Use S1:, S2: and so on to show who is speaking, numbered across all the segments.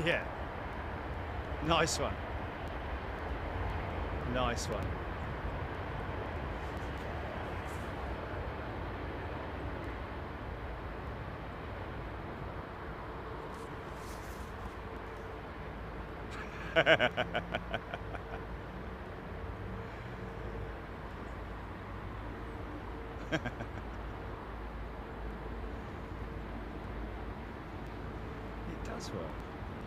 S1: Yeah. Nice one. Nice one. It does work.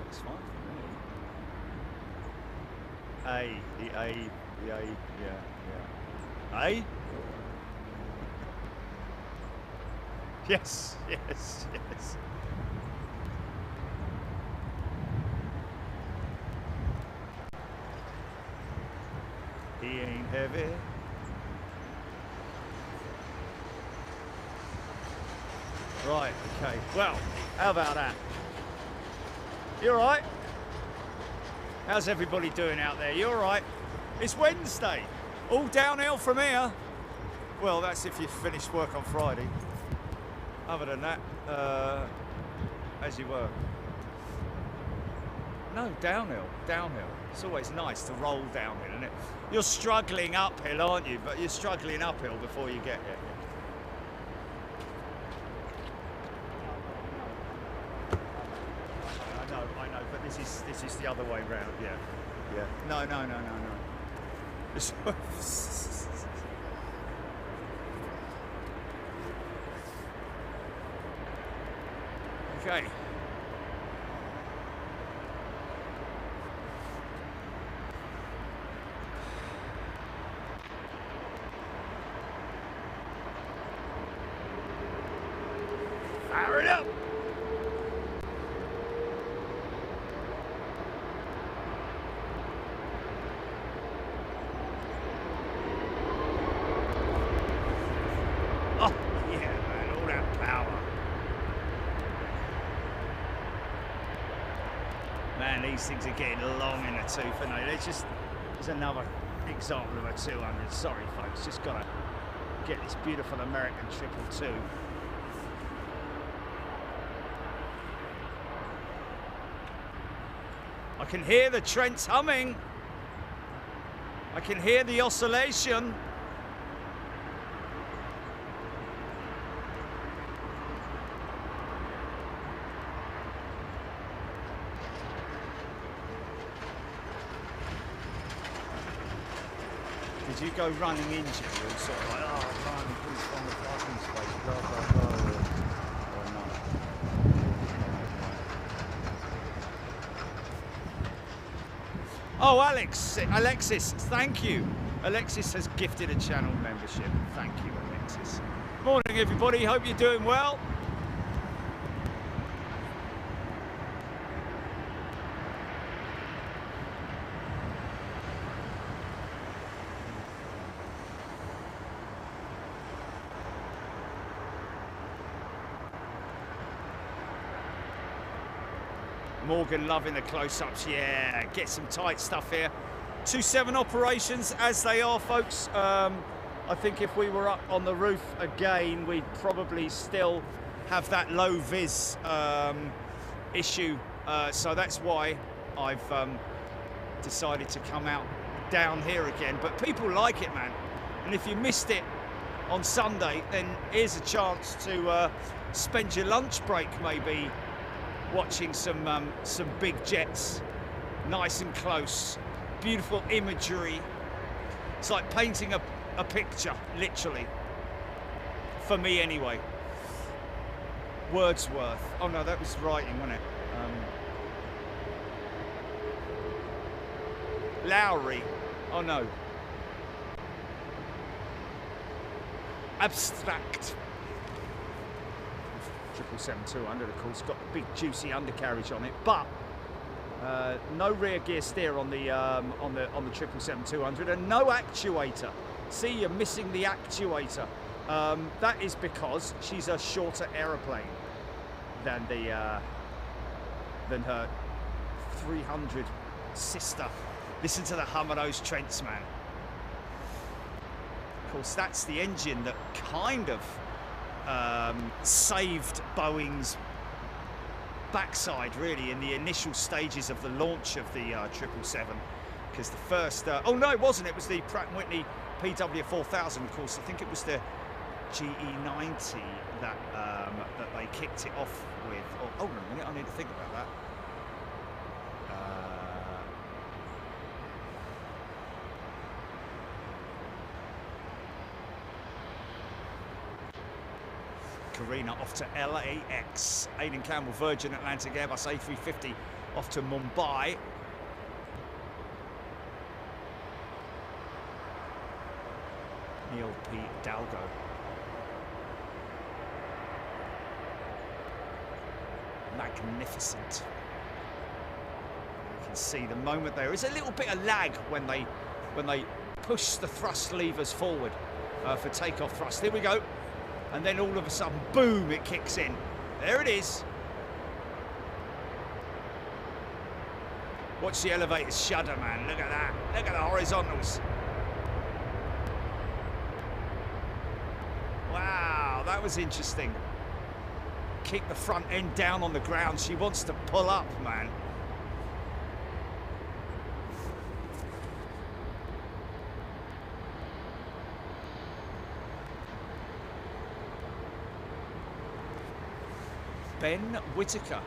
S1: Looks fine for me. The A, yeah. A? Yes, yes, yes. He ain't heavy. Right, okay. Well, how about that? You all right? How's everybody doing out there? You all right? It's Wednesday. All downhill from here. Well, that's if you finished work on Friday. Other than that, as you were. No, downhill, downhill. It's always nice to roll downhill, isn't it? You're struggling uphill, aren't you? But you're struggling uphill before you get there. I know, but this is the other way round. Yeah, yeah. No. Okay. Fire it up. Oh, yeah, man, all that power. Man, these things are getting long in the tooth, aren't they? There's another example of a 200. Sorry, folks, just gotta get this beautiful American 222. I can hear the Trents humming. I can hear the oscillation. Did you go running into it? Or sort of like, oh, run, please find the parking space, blah, blah, blah. Or not? Oh, Alexis, thank you. Alexis has gifted a channel membership. Thank you, Alexis. Morning, everybody. Hope you're doing well. Morgan loving the close-ups, yeah, get some tight stuff here. 2-7 operations as they are, folks. I think if we were up on the roof again, we'd probably still have that low vis issue. So that's why I've decided to come out down here again. But people like it, man. And if you missed it on Sunday, then here's a chance to spend your lunch break maybe watching some big jets, nice and close, beautiful imagery. It's like painting a picture, literally, for me anyway. Wordsworth. Oh no, that was writing, wasn't it? Lowry. Oh no. Abstract. 777-200, of course, got the big juicy undercarriage on it, but no rear gear steer on the 777-200, and no actuator. See, you're missing the actuator. That is because she's a shorter aeroplane than her 300 sister. Listen to the hum of those Trents, man. Of course, that's the engine that kind of saved Boeing's backside really in the initial stages of the launch of the 777, because the first oh no, it wasn't, it was the Pratt & Whitney PW4000, of course. I think it was the GE90 that that they kicked it off with. Oh, hold on a minute, I need to think about that. Karina off to LAX. Aidan Campbell, Virgin Atlantic Airbus A350 off to Mumbai. Neil P. Dalgo. Magnificent. You can see the moment there is a little bit of lag when they push the thrust levers forward for takeoff thrust. Here we go. And then all of a sudden, boom, it kicks in. There it is. Watch the elevators shudder, man. Look at that. Look at the horizontals. Wow, that was interesting. Keep the front end down on the ground. She wants to pull up, man. Ben Whitaker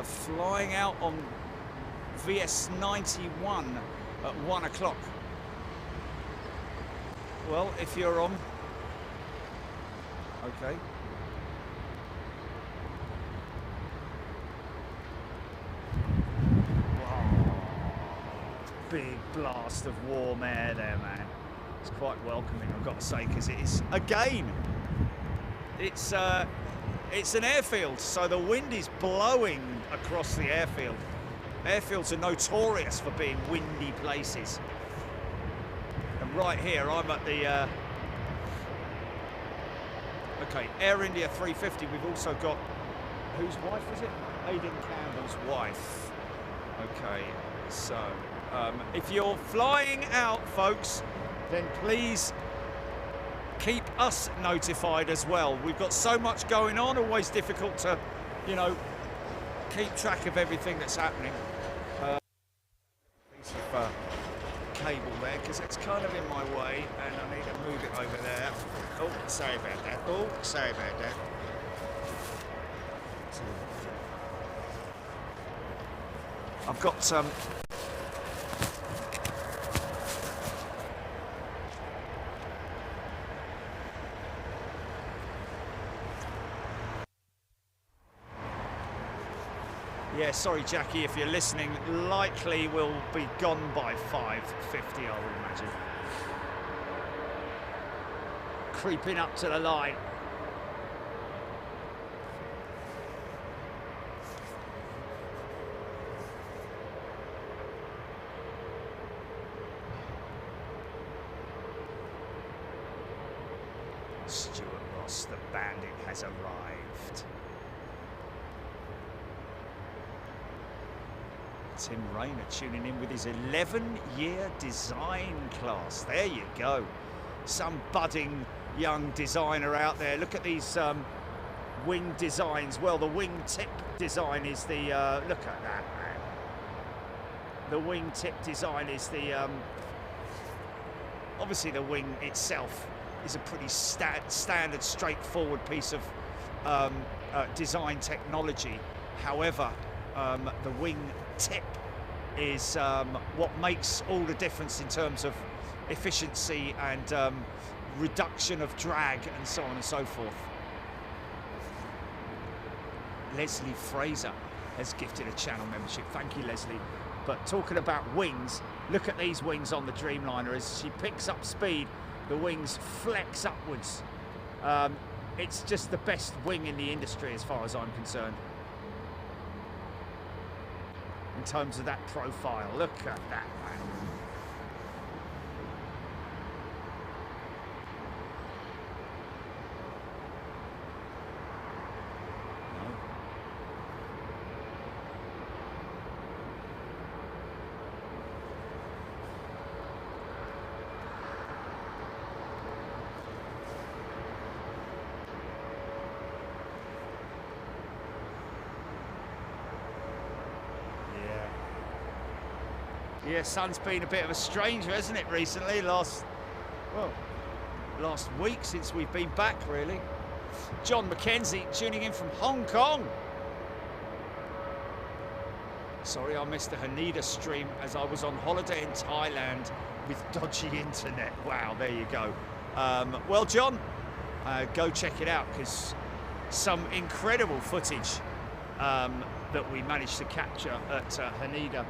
S1: flying out on VS91 at 1 o'clock. Well, if you're on, okay. Wow. Big blast of warm air there, man. It's quite welcoming, I've got to say, because it is, again, it's an airfield, so the wind is blowing across the airfield. Airfields are notorious for being windy places. And right here, I'm at the okay, Air India 350. We've also got, whose wife is it? Aidan Campbell's wife. Okay, so if you're flying out, folks, then please keep us notified as well. We've got so much going on, always difficult to, you know, keep track of everything that's happening. Piece of cable there, because it's kind of in my way, and I need to move it over there. Oh, sorry about that. Oh, sorry about that. I've got yeah, sorry, Jackie, if you're listening, likely we'll be gone by 5:50, I would imagine. Creeping up to the line. Stuart Ross, the bandit, has arrived. Tim Rayner tuning in with his 11-year design class. There you go. Some budding young designer out there. Look at these wing designs. Well, the wing tip design is the, look at that, man. The wing tip design is the, obviously the wing itself is a pretty standard, straightforward piece of design technology. However, the wing tip is what makes all the difference in terms of efficiency and reduction of drag and so on and so forth. Leslie Fraser has gifted a channel membership. Thank you, Leslie. But talking about wings, look at these wings on the Dreamliner. As she picks up speed, the wings flex upwards. It's just the best wing in the industry as far as I'm concerned. In terms of that profile, look at that, man. Yeah, sun's been a bit of a stranger, hasn't it, recently? Last week since we've been back, really. John McKenzie tuning in from Hong Kong. Sorry I missed the Haneda stream as I was on holiday in Thailand with dodgy internet. Wow, there you go. Well, John, go check it out, because some incredible footage that we managed to capture at Haneda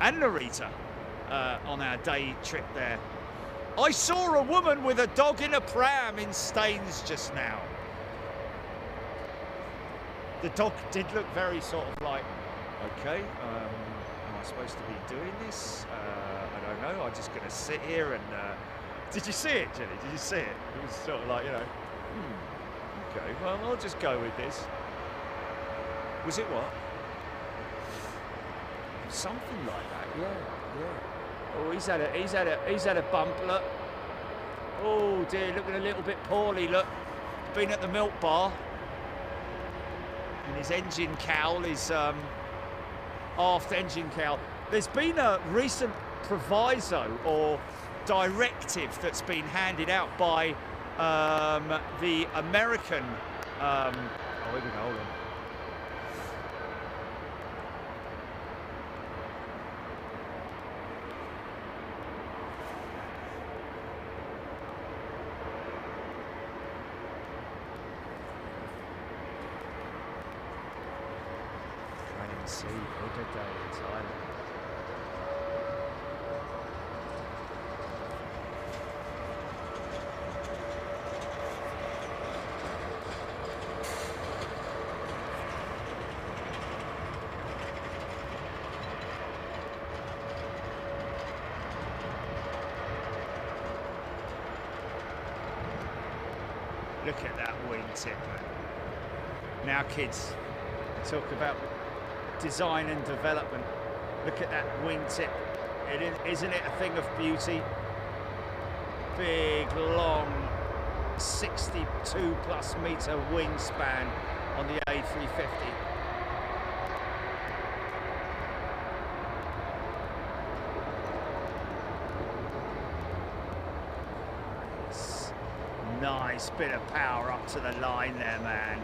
S1: and Narita on our day trip there. I saw a woman with a dog in a pram in Staines just now. The dog did look very sort of like, okay, am I supposed to be doing this? I don't know, I'm just going to sit here and... Did you see it, Jenny? Did you see it? It was sort of like, you know, okay, well, I'll just go with this. Was it what? Something like that, yeah. Oh, he's had a bump, look. Oh dear, looking a little bit poorly, look. Been at the milk bar. And his engine cowl, his aft engine cowl. There's been a recent proviso or directive that's been handed out by the American. Oh, here we go, hold on. See, Buddha Day in Thailand. Look at that wingtip, man. Now, kids, talk about design and development. Look at that wingtip. Isn't it a thing of beauty? Big, long, 62 plus meter wingspan on the A350. Nice bit of power up to the line there, man.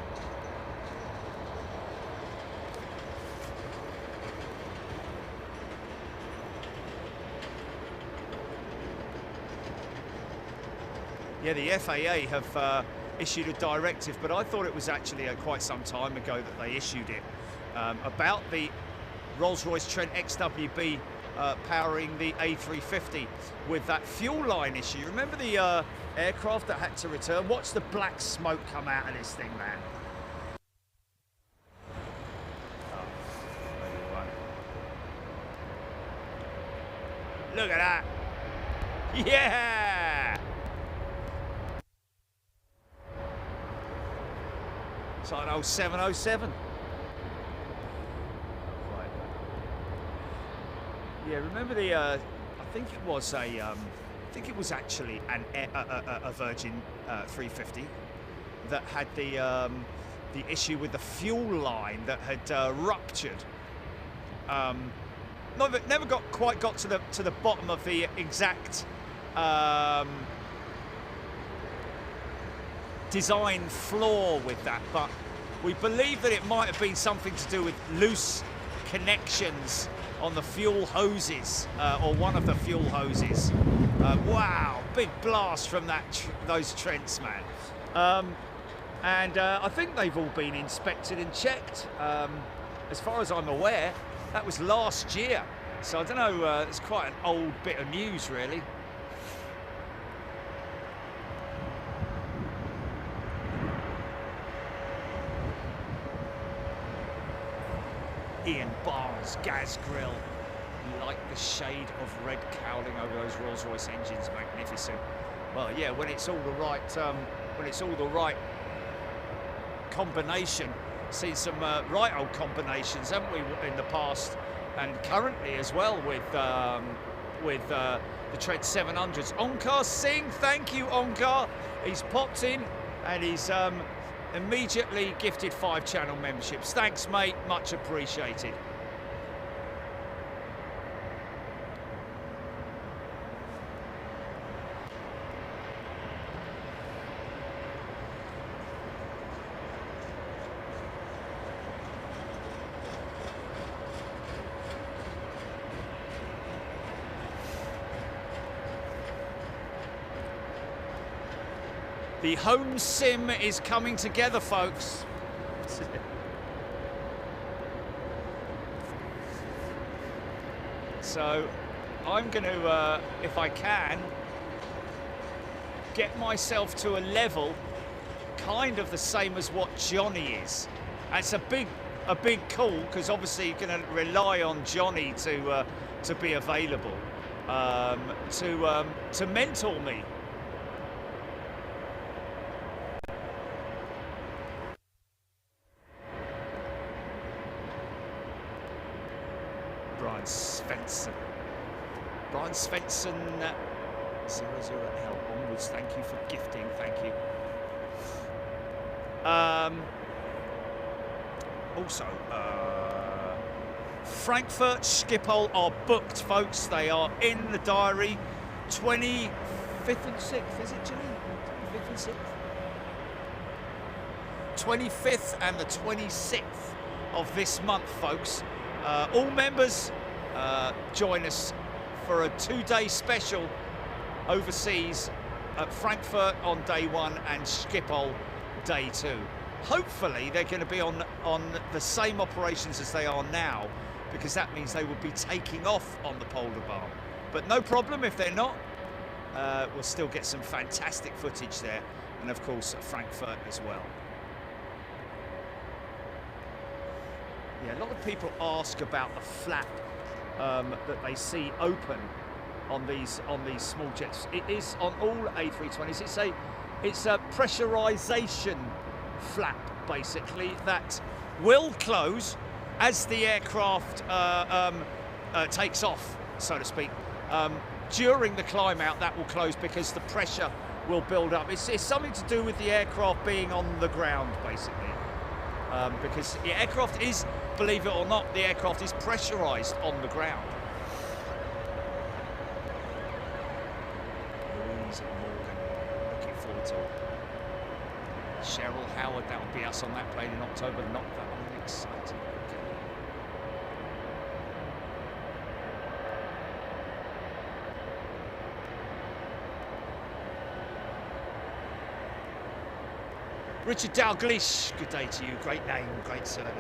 S1: Yeah, the FAA have issued a directive, but I thought it was actually quite some time ago that they issued it, about the Rolls-Royce Trent XWB powering the A350 with that fuel line issue. Remember the aircraft that had to return? Watch the black smoke come out of this thing, man. Look at that. Yeah! It's like an old 707. Right. Yeah, remember the, I think it was actually a Virgin 350 that had the issue with the fuel line that had ruptured. Never quite got to the bottom of the exact design flaw with that, but we believe that it might have been something to do with loose connections on the fuel hoses, or one of the fuel hoses. Wow, big blast from those Trents, man. And I think they've all been inspected and checked. As far as I'm aware, that was last year. So I don't know, it's quite an old bit of news, really. Ian Barnes, gas grill. Like the shade of red cowling over those Rolls-Royce engines, magnificent. Well, yeah, when it's all the right combination. Seen some right old combinations, haven't we, in the past and currently as well with the Trent 700s. Onkar Singh, thank you, Onkar. He's popped in and he's immediately gifted 5 channel memberships. Thanks, mate, much appreciated. The home sim is coming together, folks. So I'm going to, if I can, get myself to a level kind of the same as what Johnny is. It's a big call, because obviously you're going to rely on Johnny to be available, to mentor me. Brian Svensson, 00L onwards. Thank you for gifting. Thank you. Also, Frankfurt Schiphol are booked, folks. They are in the diary. 25th and 6th, is it, Jimmy? 25th and 6th? 25th and the 26th of this month, folks. All members join us for a 2-day special overseas at Frankfurt on day 1 and Schiphol day 2. Hopefully they're going to be on the same operations as they are now, because that means they will be taking off on the Polder Barn. But no problem if they're not. We'll still get some fantastic footage there, and of course Frankfurt as well. Yeah, a lot of people ask about the flap that they see open on these small jets. It is on all A320s. It's a pressurization flap, basically, that will close as the aircraft takes off, so to speak. During the climb out, that will close because the pressure will build up. It's something to do with the aircraft being on the ground, basically. Because the aircraft is, believe it or not, the aircraft is pressurized on the ground. Louise Morgan, looking forward to it. Cheryl Howard, that will be us on that plane in October. Not that one exciting. Richard Dalglish, good day to you. Great name, great surname.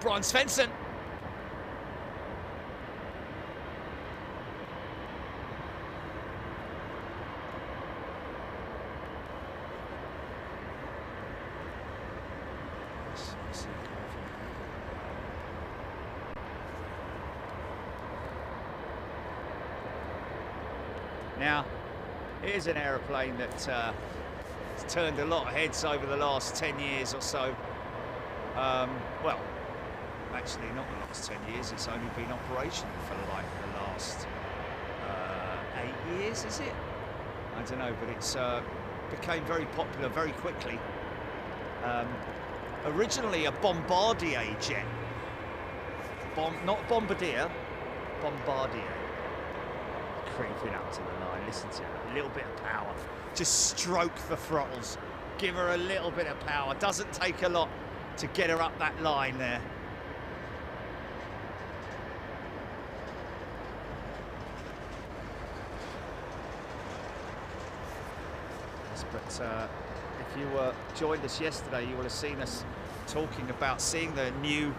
S1: Brian Svensson. Now, it is an aeroplane that has turned a lot of heads over the last 10 years or so. Well, actually not the last 10 years, it's only been operational for like the last 8 years, is it? I don't know, but it's became very popular very quickly. Originally a Bombardier jet. Not Bombardier, Bombardier. Creeping up to the line, listen to it, a little bit of power. Just stroke the throttles, give her a little bit of power. Doesn't take a lot to get her up that line there. Yes, but if you joined us yesterday, you will have seen us talking about seeing the new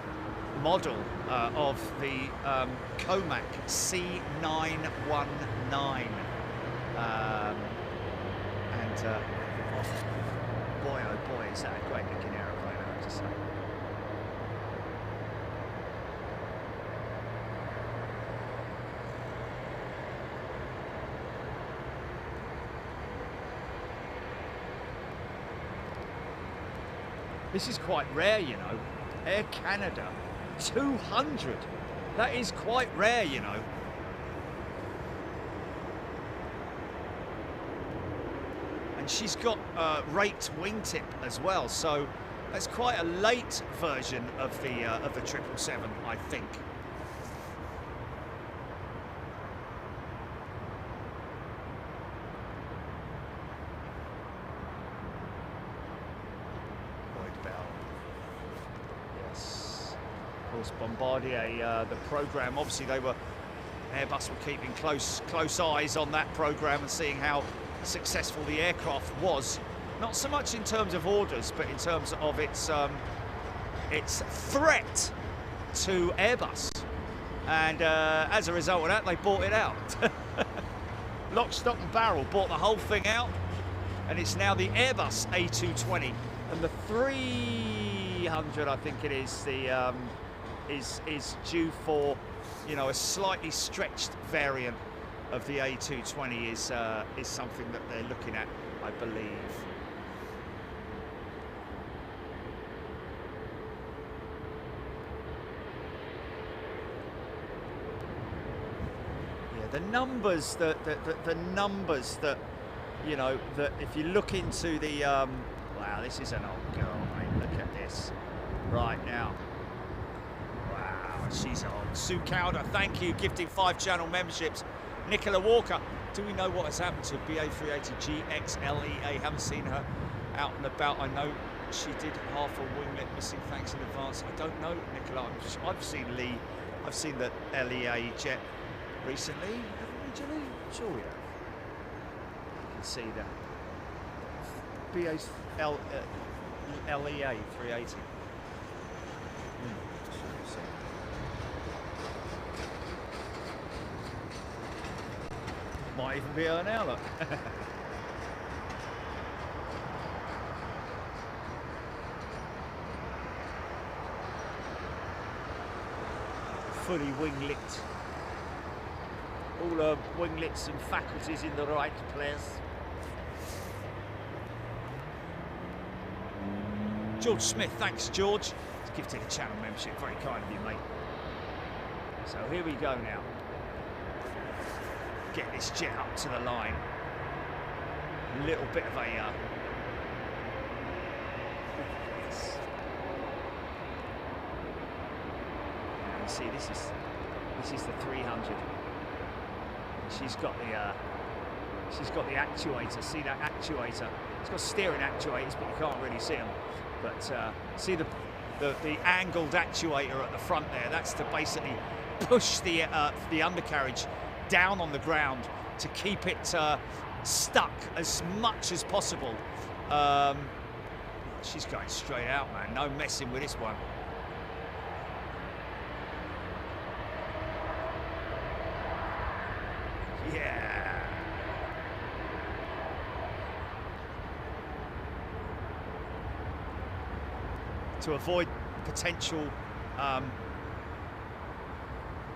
S1: model of the Comac C919, and boy oh boy, is that a great looking aeroplane, I have to say. This is quite rare, you know. Air Canada 200. That is quite rare, you know. And she's got raked wingtip as well, so that's quite a late version of the 777, I think. course, Bombardier, the program, obviously Airbus were keeping close eyes on that program and seeing how successful the aircraft was, not so much in terms of orders, but in terms of its threat to Airbus. And as a result of that, they bought it out. Lock, stock and barrel, bought the whole thing out, and it's now the Airbus A220 and the 300, I think it is, is due for, you know, a slightly stretched variant of the A220 is something that they're looking at, I believe. Yeah, the numbers that you know, that if you look into the wow, this is an old girl, mate. Look at this right now. Wow, she's old. Sue Cowder, thank you, gifting 5 channel memberships. Nicola Walker, do we know what has happened to BA380 GXLEA? Haven't seen her out and about. I know she did half a winglet missing, thanks in advance. I don't know, Nicola. I've seen the LEA jet recently. Haven't we, Julie? Sure we have. You can see that. LEA 380. Might even be her now, look. Fully winglet. All her winglets and faculties in the right place. George Smith, thanks George. He's gifted a channel membership, very kind of you, mate. So here we go now. Get this jet up to the line. A little bit of a yes. Now you see this is the 300. She's got the actuator. See that actuator? It's got steering actuators, but you can't really see them. But see the angled actuator at the front there. That's to basically push the undercarriage down on the ground to keep it stuck as much as possible. She's going straight out, man. No messing with this one. Yeah. To avoid potential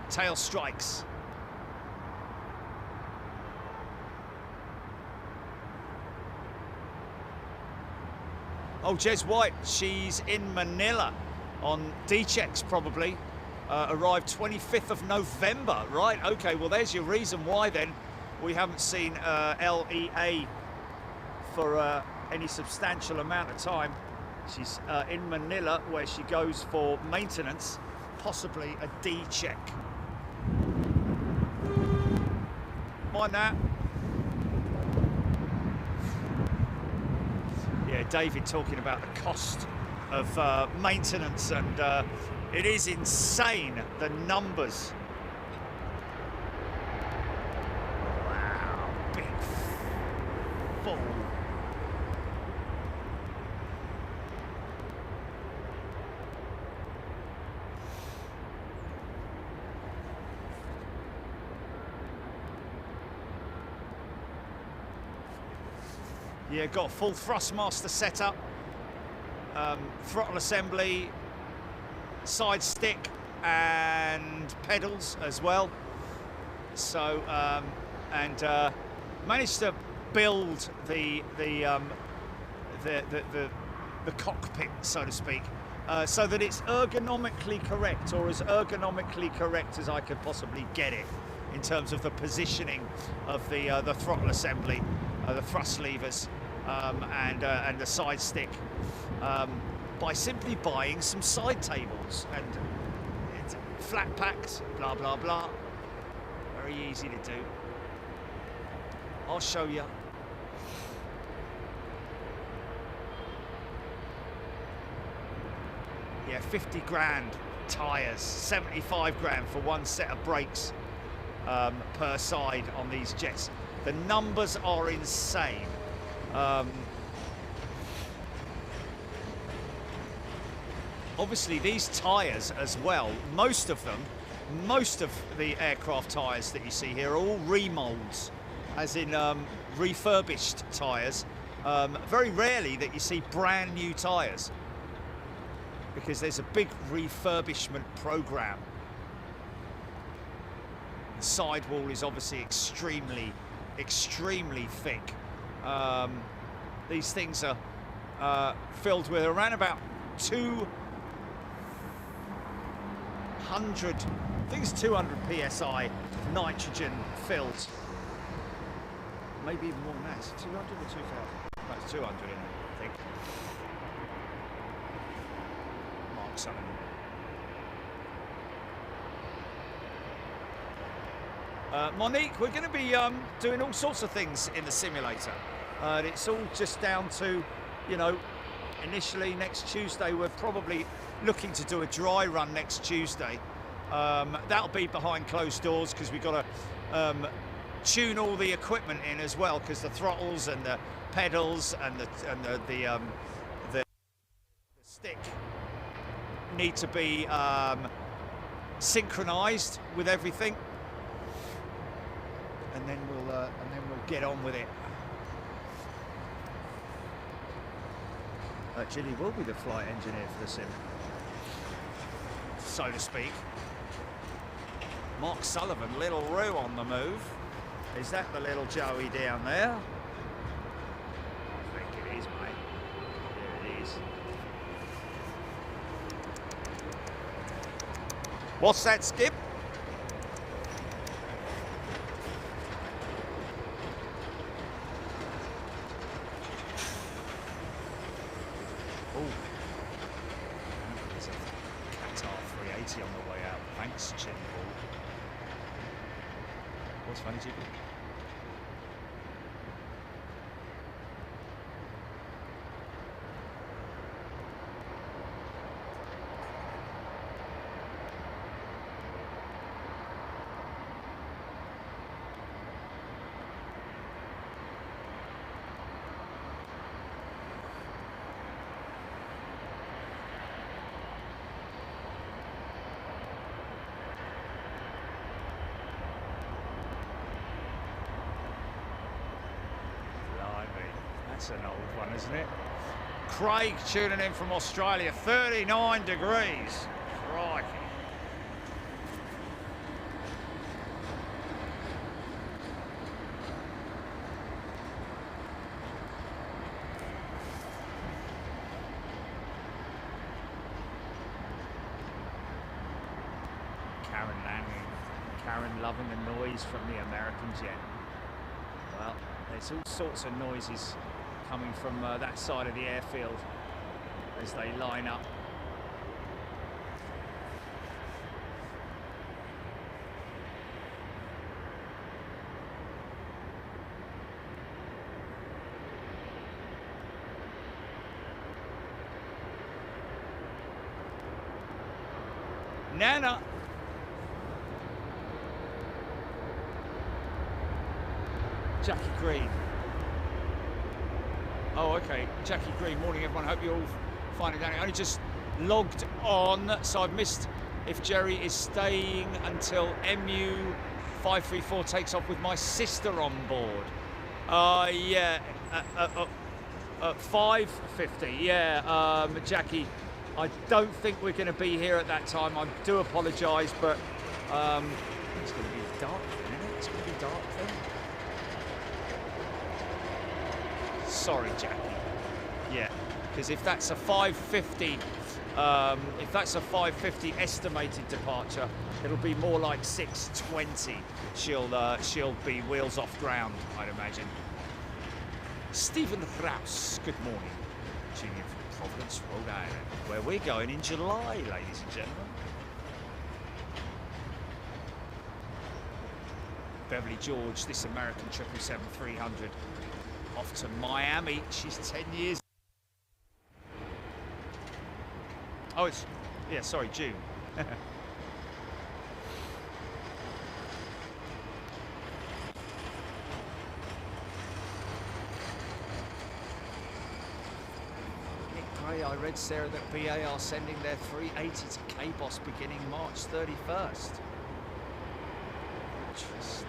S1: tail strikes. Oh, Jez White, she's in Manila on D-checks probably. Arrived 25th of November, right? Okay, well there's your reason why then we haven't seen LEA for any substantial amount of time. She's in Manila where she goes for maintenance, possibly a D-check. Mind that. Yeah, David talking about the cost of maintenance, and it is insane, the numbers. Wow, big full. Yeah, got a full thrustmaster setup, throttle assembly, side stick and pedals as well. So managed to build the cockpit, so to speak, so that it's ergonomically correct, or as ergonomically correct as I could possibly get it in terms of the positioning of the throttle assembly, the thrust levers, and the side stick, by simply buying some side tables and flat packs, blah blah blah. Very easy to do. I'll show you. Yeah, 50 grand tyres, 75 grand for one set of brakes per side on these jets. The numbers are insane. Obviously these tyres as well, most of the aircraft tyres that you see here are all remolds, as in refurbished tyres. Very rarely that you see brand new tyres, because there's a big refurbishment program. The sidewall is obviously extremely thick. These things are filled with around about 200, I think it's 200 psi nitrogen filled. Maybe even more than that. It's 200 or 2,000? No, it's 200 in it, I think. Mark Sullivan. Monique, we're going to be doing all sorts of things in the simulator. It's all just down to, you know, initially next Tuesday we're probably looking to do a dry run next Tuesday. That'll be behind closed doors, because we've got to tune all the equipment in as well, because the throttles and the pedals and the stick need to be synchronized with everything, and then we'll get on with it. Gilly will be the flight engineer for the sim, so to speak. Mark Sullivan, little Roo on the move. Is that the little Joey down there? I think it is, mate. Yeah, it is. What's that, Skip? There's a Qatar 380 on the way out. Thanks, Chin Ball. What's funny, Jiggy? That's an old one, isn't it? Craig tuning in from Australia, 39 degrees. Crikey. Karen landing. Karen loving the noise from the American jet. Well, there's all sorts of noises coming from that side of the airfield as they line up. Nana. Jackie Green. Oh, okay. Jackie Green, morning everyone. Hope you're all fine and down here. I only just logged on, so I've missed if Jerry is staying until MU534 takes off with my sister on board. Yeah, 5:50. Yeah, Jackie. I don't think we're going to be here at that time. I do apologise, but it's going to be dark then, isn't it? It's going to be dark then. Sorry, Jackie. Yeah, because if that's a 5:50, if that's a 5:50 estimated departure, it'll be more like 6:20. She'll be wheels off ground, I'd imagine. Stephen Rouse, good morning. Tuning in from Providence, Rhode Island, where we're going in July, ladies and gentlemen. Beverly George, this American 777-300. Off to Miami. She's 10 years. Oh, it's, yeah, sorry, June. I read, Sarah, that BA are sending their 380 to K-Boss beginning March 31st. Interesting.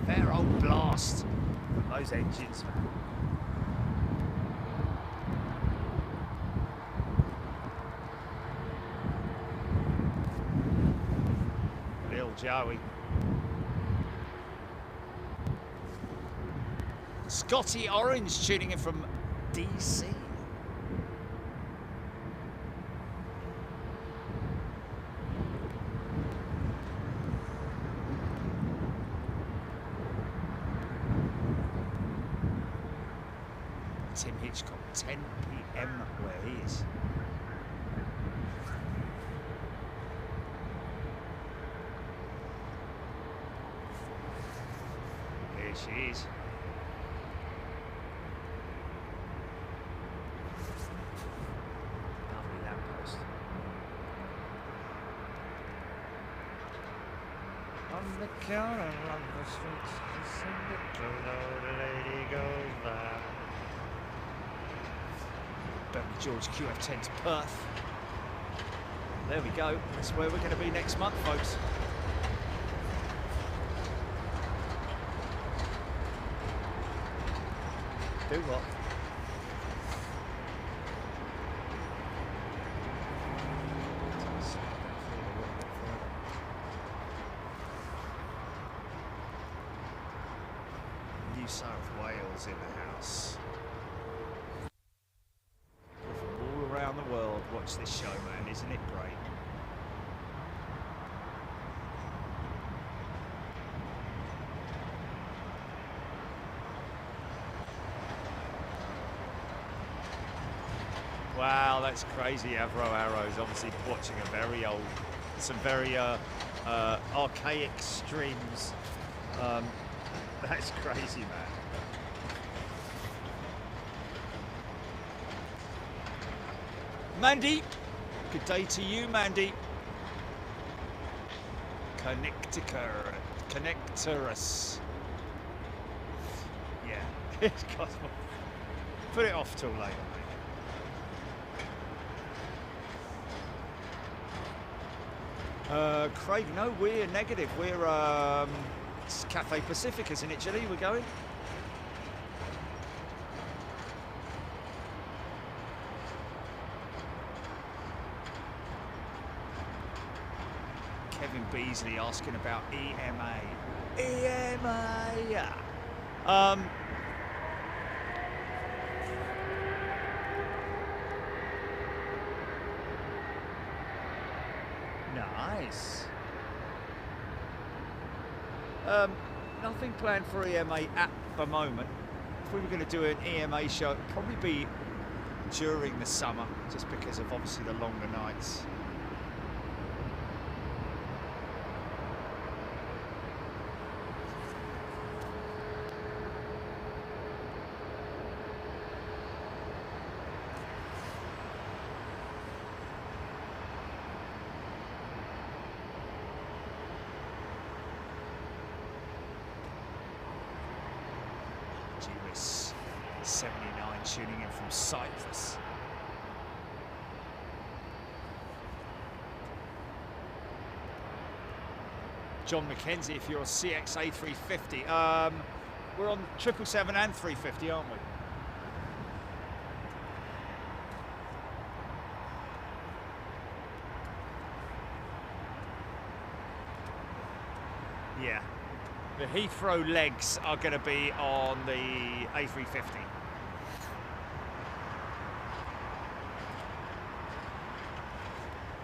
S1: Fair old blast from those engines, man. Little Joey. Scotty Orange tuning in from DC. Tim Hitchcock, 10 p.m. where he is. Here she is. Lovely lamppost. On the corner of the streets, the lady goes by. Bentley George QF10 to Perth. There we go. That's where we're going to be next month, folks. Do what? New South Wales in the house. Around the world, watch this show, man. Isn't it great? Wow, that's crazy. Avro Arrows obviously watching a very old, some very archaic streams. That's crazy, man. Mandy, good day to you, Mandy. Connectorus. Yeah, it's Cosmo. Put it off till later, mate. Craig, no, we're negative. We're it's Cathay Pacific, isn't it, Chile? We're going. Kevin Beasley asking about EMA. EMA. Nice. Nothing planned for EMA at the moment. If we were going to do an EMA show, it'd probably be during the summer, just because of obviously the longer nights. GWIS 79 tuning in from Cyprus. John McKenzie, if you're a CX A350, we're on 777 and 350, aren't we? Yeah. The Heathrow legs are going to be on the A350.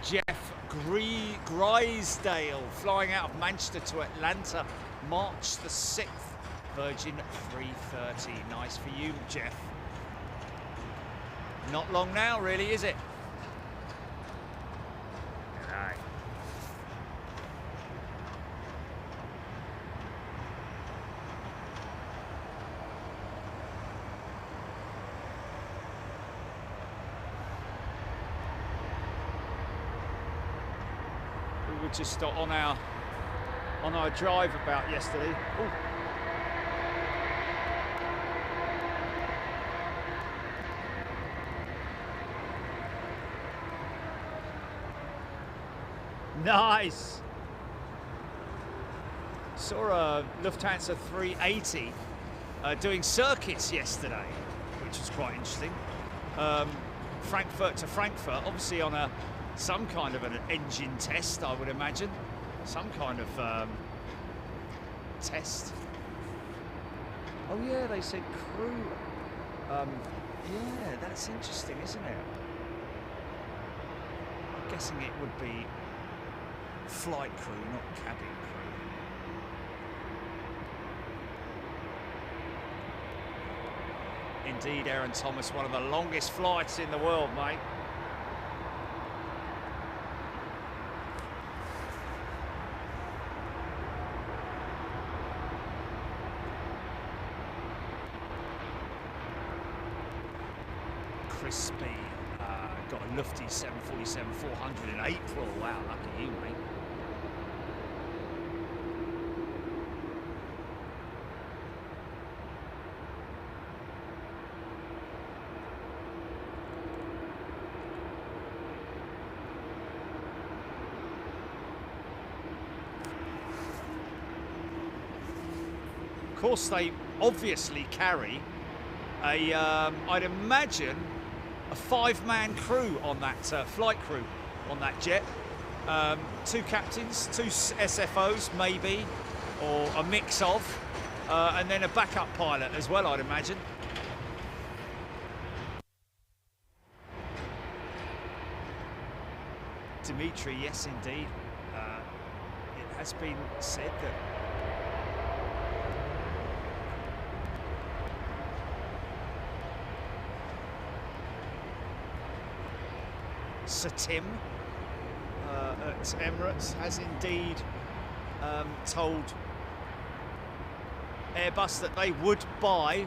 S1: Jeff Grisdale flying out of Manchester to Atlanta, March the 6th, Virgin 330. Nice for you, Jeff. Not long now, really, is it? G'day. We were just on our drive about yesterday. Ooh. Nice. Saw a Lufthansa 380 doing circuits yesterday, which was quite interesting. Frankfurt to Frankfurt, obviously on some kind of an engine test, I would imagine. Some kind of test. Oh yeah, they said crew. Yeah, that's interesting, isn't it? I'm guessing it would be flight crew, not cabin crew. Indeed, Aaron Thomas, one of the longest flights in the world, mate. Crispy, got a lufty 747-400 in April. Wow, lucky you, mate. Of course, they obviously carry a, I'd imagine, a 5-man crew on that flight crew on that jet. 2 captains, 2 SFOs maybe, or a mix of, and then a backup pilot as well, I'd imagine. Dimitri, yes indeed. It has been said that Sir Tim at Emirates has indeed told Airbus that they would buy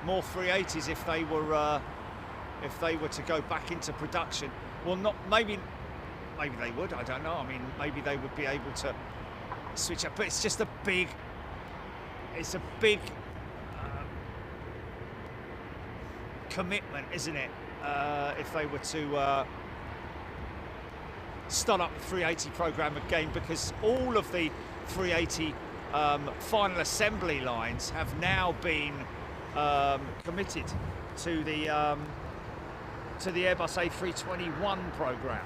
S1: more 380s if they were to go back into production. Well, not maybe they would. I don't know. I mean, maybe they would be able to switch up. But it's just a big commitment, isn't it? If they were to start up the 380 program again, because all of the 380 final assembly lines have now been committed to the Airbus A321 program.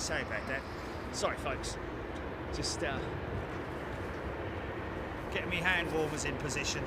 S1: Sorry about that. Sorry, folks. Just getting me hand warmers in position.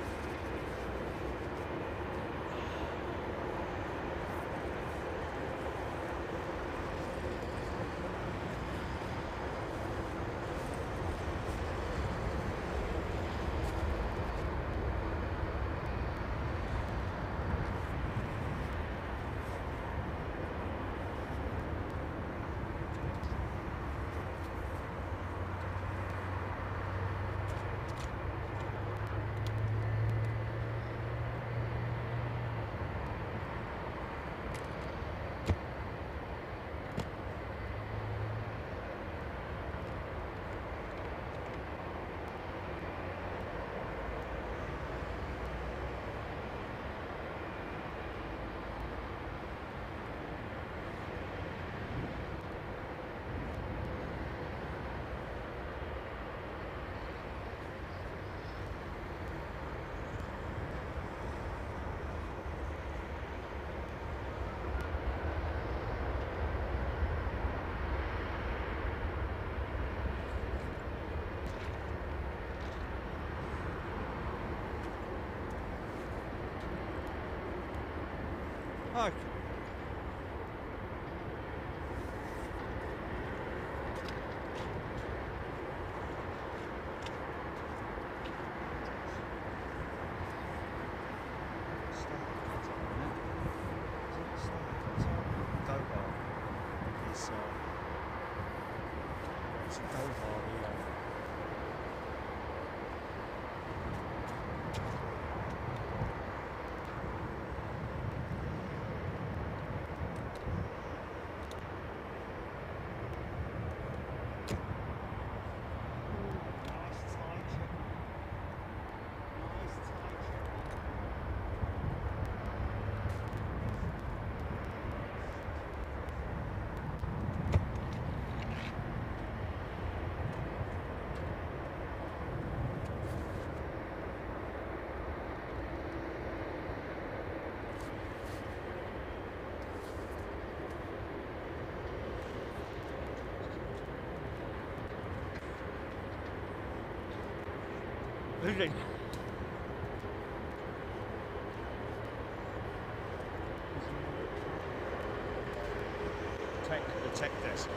S1: Okay. Really? The tech desk.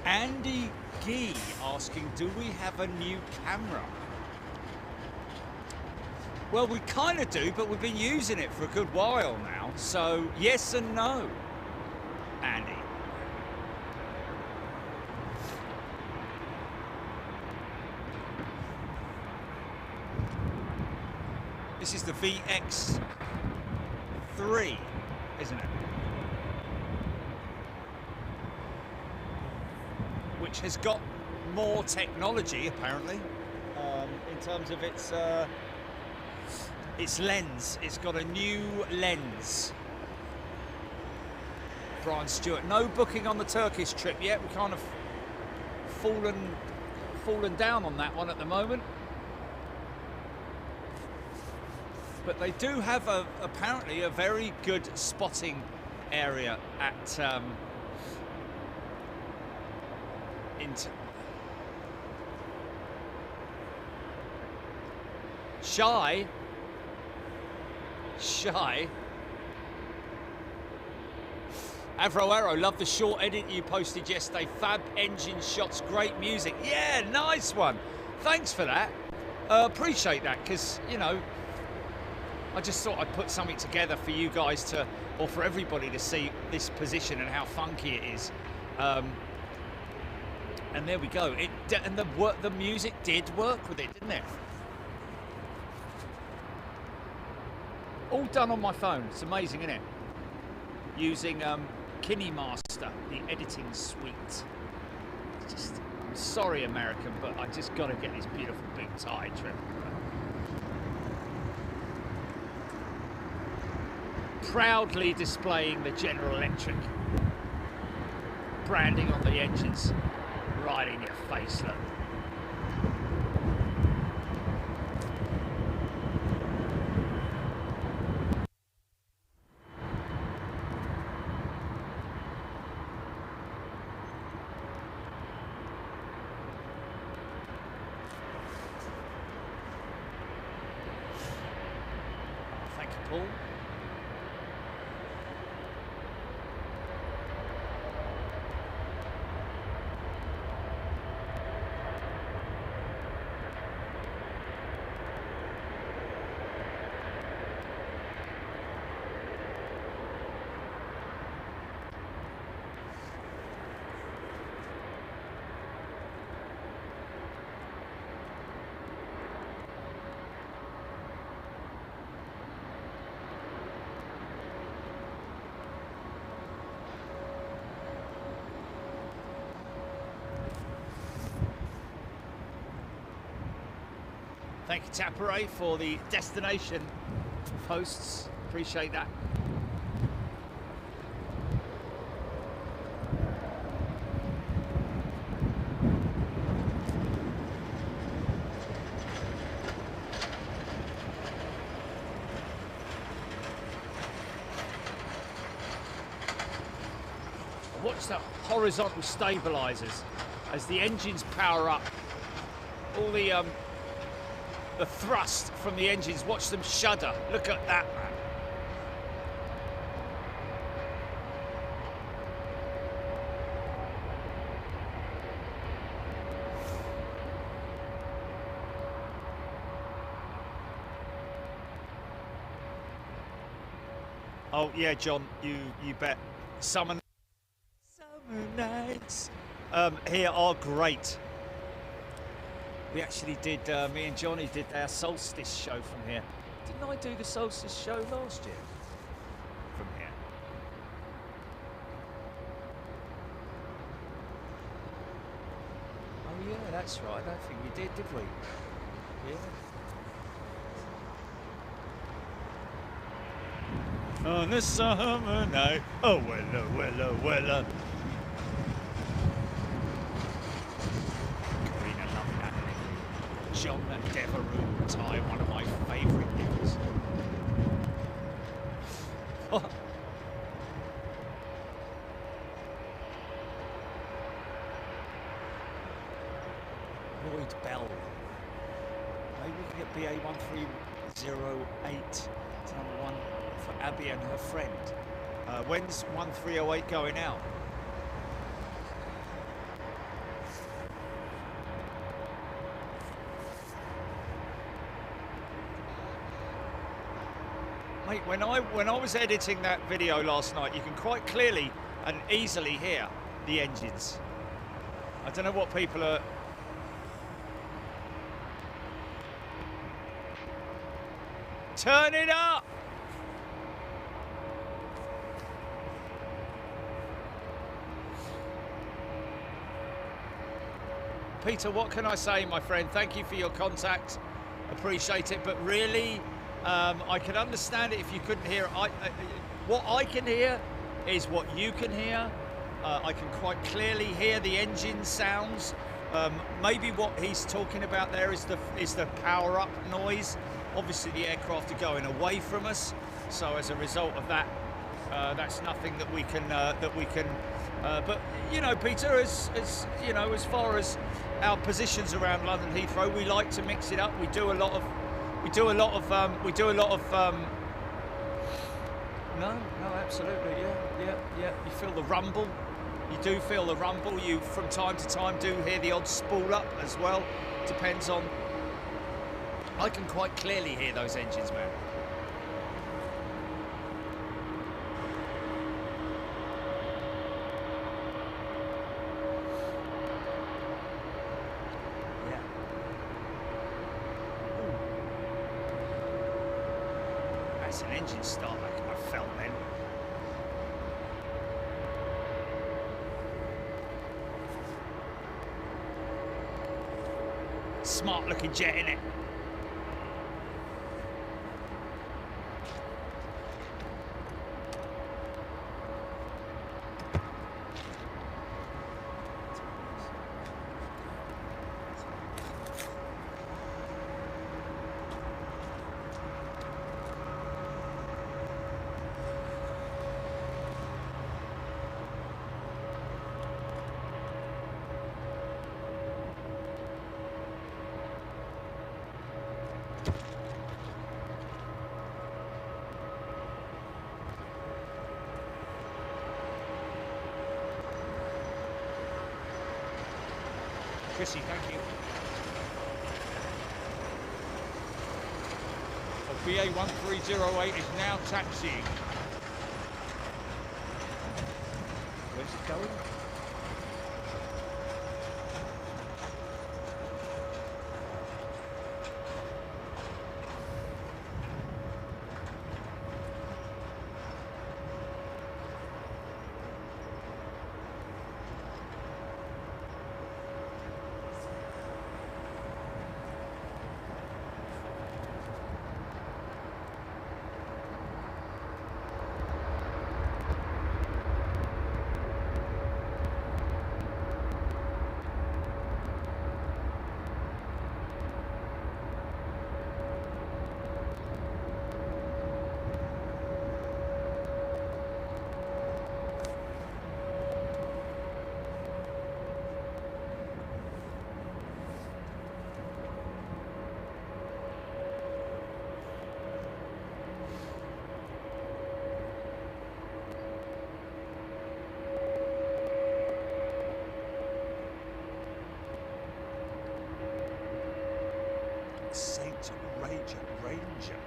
S1: Andy Gee asking, do we have a new camera? Well, we kind of do, but we've been using it for a good while now. So yes and no, Andy. This is the VX3, isn't it? Which has got more technology, apparently, in terms of its lens. It's got a new lens. Brian Stewart, no booking on the Turkish trip yet. We're kind of fallen down on that one at the moment. But they do have apparently a very good spotting area Shy. Avro Arrow, love the short edit you posted yesterday. Fab engine shots, great music. Yeah, nice one. Thanks for that. Appreciate that, because, you know, I just thought I'd put something together for you guys to, or for everybody to see this position and how funky it is. And there we go. And the music did work with it, didn't it? All done on my phone. It's amazing, isn't it? Using KineMaster, the editing suite. It's just, I'm sorry, American, but I just got to get this beautiful big tie trim. Proudly displaying the General Electric branding on the engines, right in your face, look. Thank you, Paul. Thank you, Tapare, for the destination posts. Appreciate that. Watch the horizontal stabilizers as the engines power up. All the thrust from the engines, watch them shudder. Look at that, man. Oh yeah, John, you bet. Summer nights here are great. We actually did, me and Johnny did our solstice show from here. Didn't I do the solstice show last year? From here. Oh yeah, that's right. I don't think we did we? Yeah. On a summer night, oh wella. John Devereux tie, one of my favourite things. Lloyd Bell. Maybe we can get BA1308 to number 1 for Abby and her friend. When's 1308 going out? Mate, when I was editing that video last night, you can quite clearly and easily hear the engines. I don't know what people are... Turn it up! Peter, what can I say, my friend? Thank you for your contact. Appreciate it, but really... I can understand it if you couldn't hear. What I can hear is what you can hear. I can quite clearly hear the engine sounds. Maybe what he's talking about there is the power-up noise. Obviously, the aircraft are going away from us, so as a result of that, that's nothing that we can but you know, Peter, as you know, as far as our positions around London Heathrow, we like to mix it up. We do a lot of We do a lot of no, absolutely, yeah. You feel the rumble. You do feel the rumble. You, from time to time, do hear the odd spool up as well. Depends on. I can quite clearly hear those engines, man. Yeah. Ooh. That's an engine start I felt then. Smart looking jet, innit? Chrissy, thank you. BA1308 is now taxiing. Where's it going? Ranger.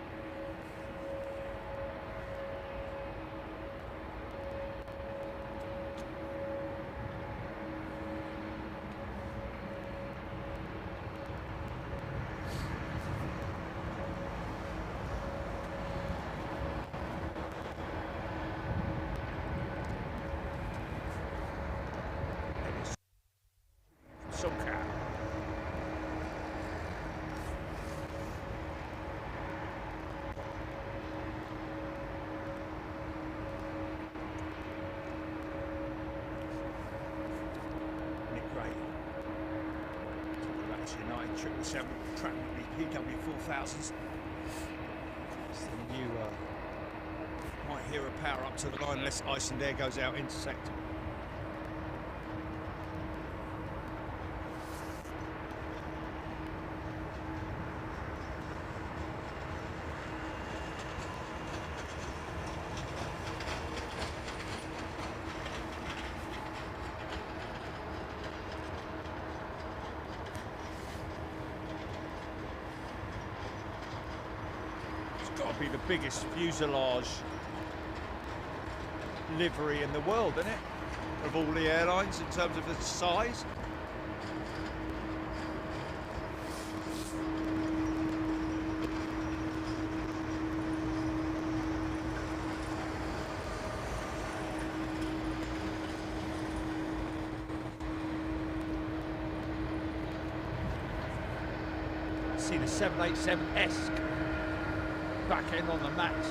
S1: Some cat. United 777 PW4000s. It's the new, might hear a power up to the line unless ice and air goes out intersecting. Got to be the biggest fuselage livery in the world, isn't it? Of all the airlines in terms of its size. See the 787-esque back end on the mats.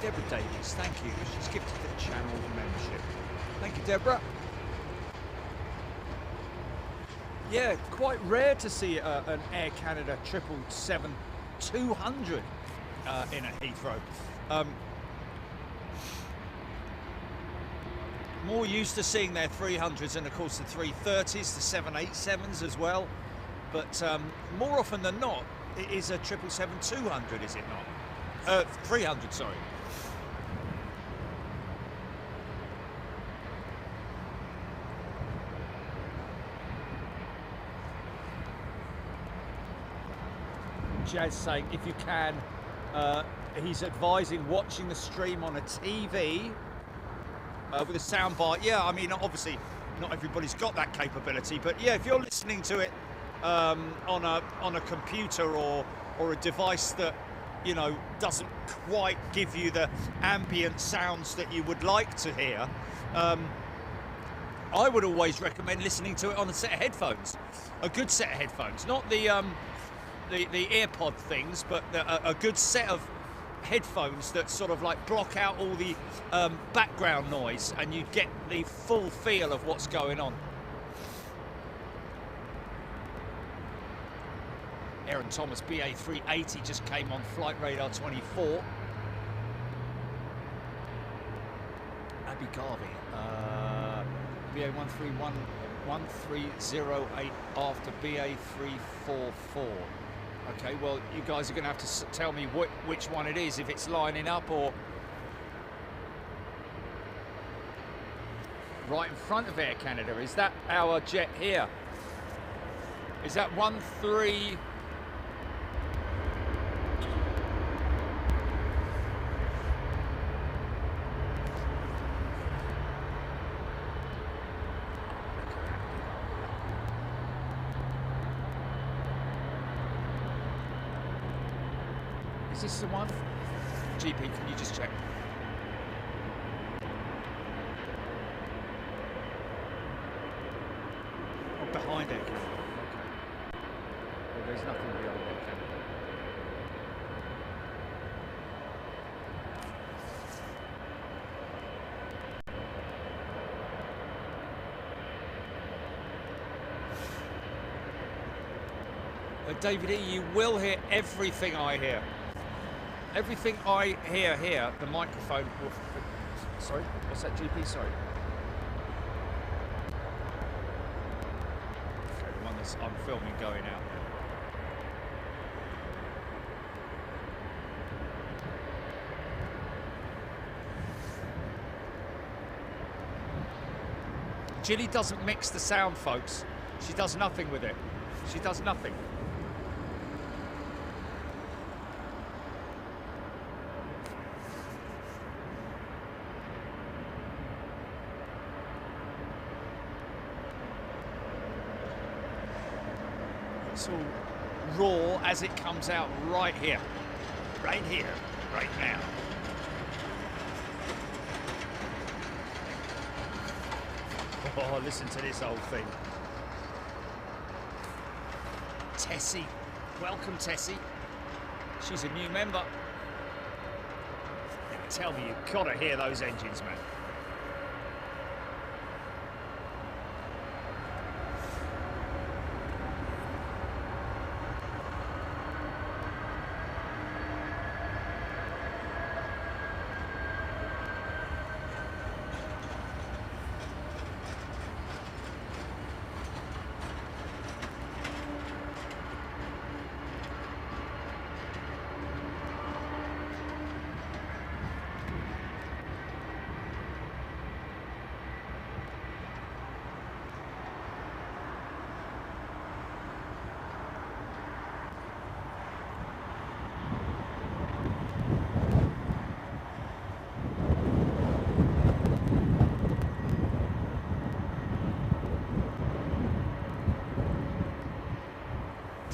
S1: Deborah Davies, thank you. She's gifted the channel membership. Thank you, Deborah. Yeah, quite rare to see an Air Canada 777-200 in a Heathrow. More used to seeing their 300s and of course the 330s, the 787s as well. But more often than not, it is a 777-200, is it not? 300, sorry. Jazz saying, if you can, he's advising watching the stream on a TV with a soundbar. Yeah, I mean, obviously, not everybody's got that capability, but yeah, if you're listening to it on a computer or a device that, you know, doesn't quite give you the ambient sounds that you would like to hear, I would always recommend listening to it on a set of headphones, a good set of headphones, not the AirPod things, but a good set of headphones that sort of like block out all the background noise, and you get the full feel of what's going on. Aaron Thomas BA380 just came on Flight Radar 24. Abby Garvey, BA1308 after BA344. Okay, well, you guys are going to have to tell me which one it is, if it's lining up or... Right in front of Air Canada, is that our jet here? Is that 13... Is this the one? GP, can you just check? Oh, behind Air Canada. Okay. Well, there's nothing behind Air Canada. David E, you will hear everything I hear. Everything I hear here, the microphone will... Sorry, what's that, GP? Sorry. Okay, the one that's I'm filming going out. Jilly doesn't mix the sound, folks. She does nothing with it. She does nothing. It's all raw as it comes out right here, right now. Oh, listen to this old thing. Tessie, welcome Tessie. She's a new member. Tell me, you've got to hear those engines, man.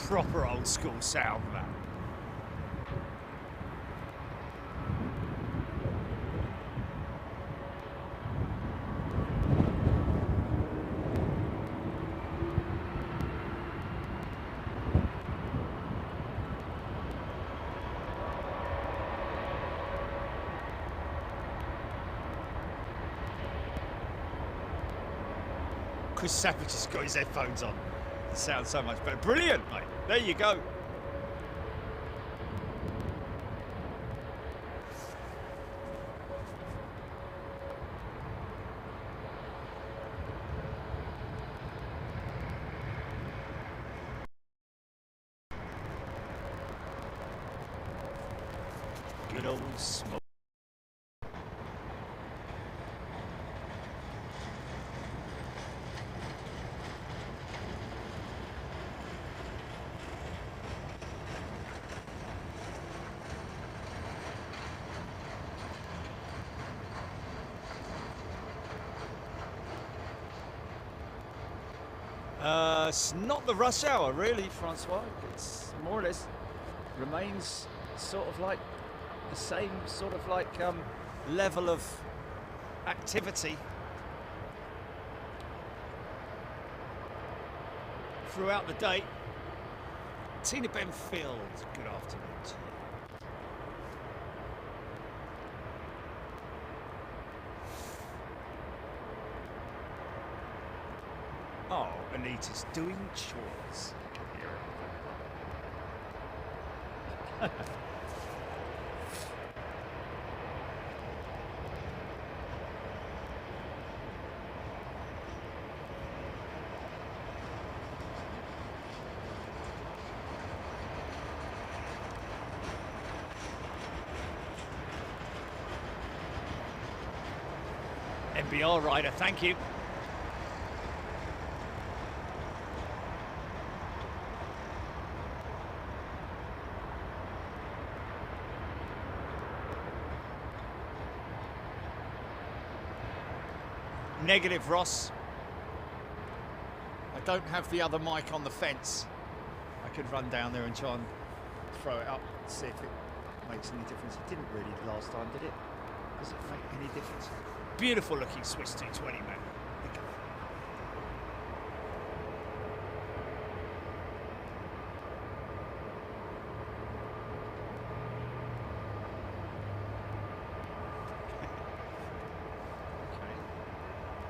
S1: Proper old school sound, man. Chris Savage has got his headphones on. It sounds so much better. Brilliant, mate. There you go. Good old smoke. It's not the rush hour, really, Francois. It's more or less remains sort of like the same sort of like level of activity throughout the day. Tina Benfield, good afternoon to you. Oh, Anita's doing chores. NBR rider, thank you. Negative, Ross. I don't have the other mic on the fence. I could run down there and try and throw it up, see if it makes any difference. It didn't really last time, did it? Does it make any difference? Beautiful looking Swiss 220, man.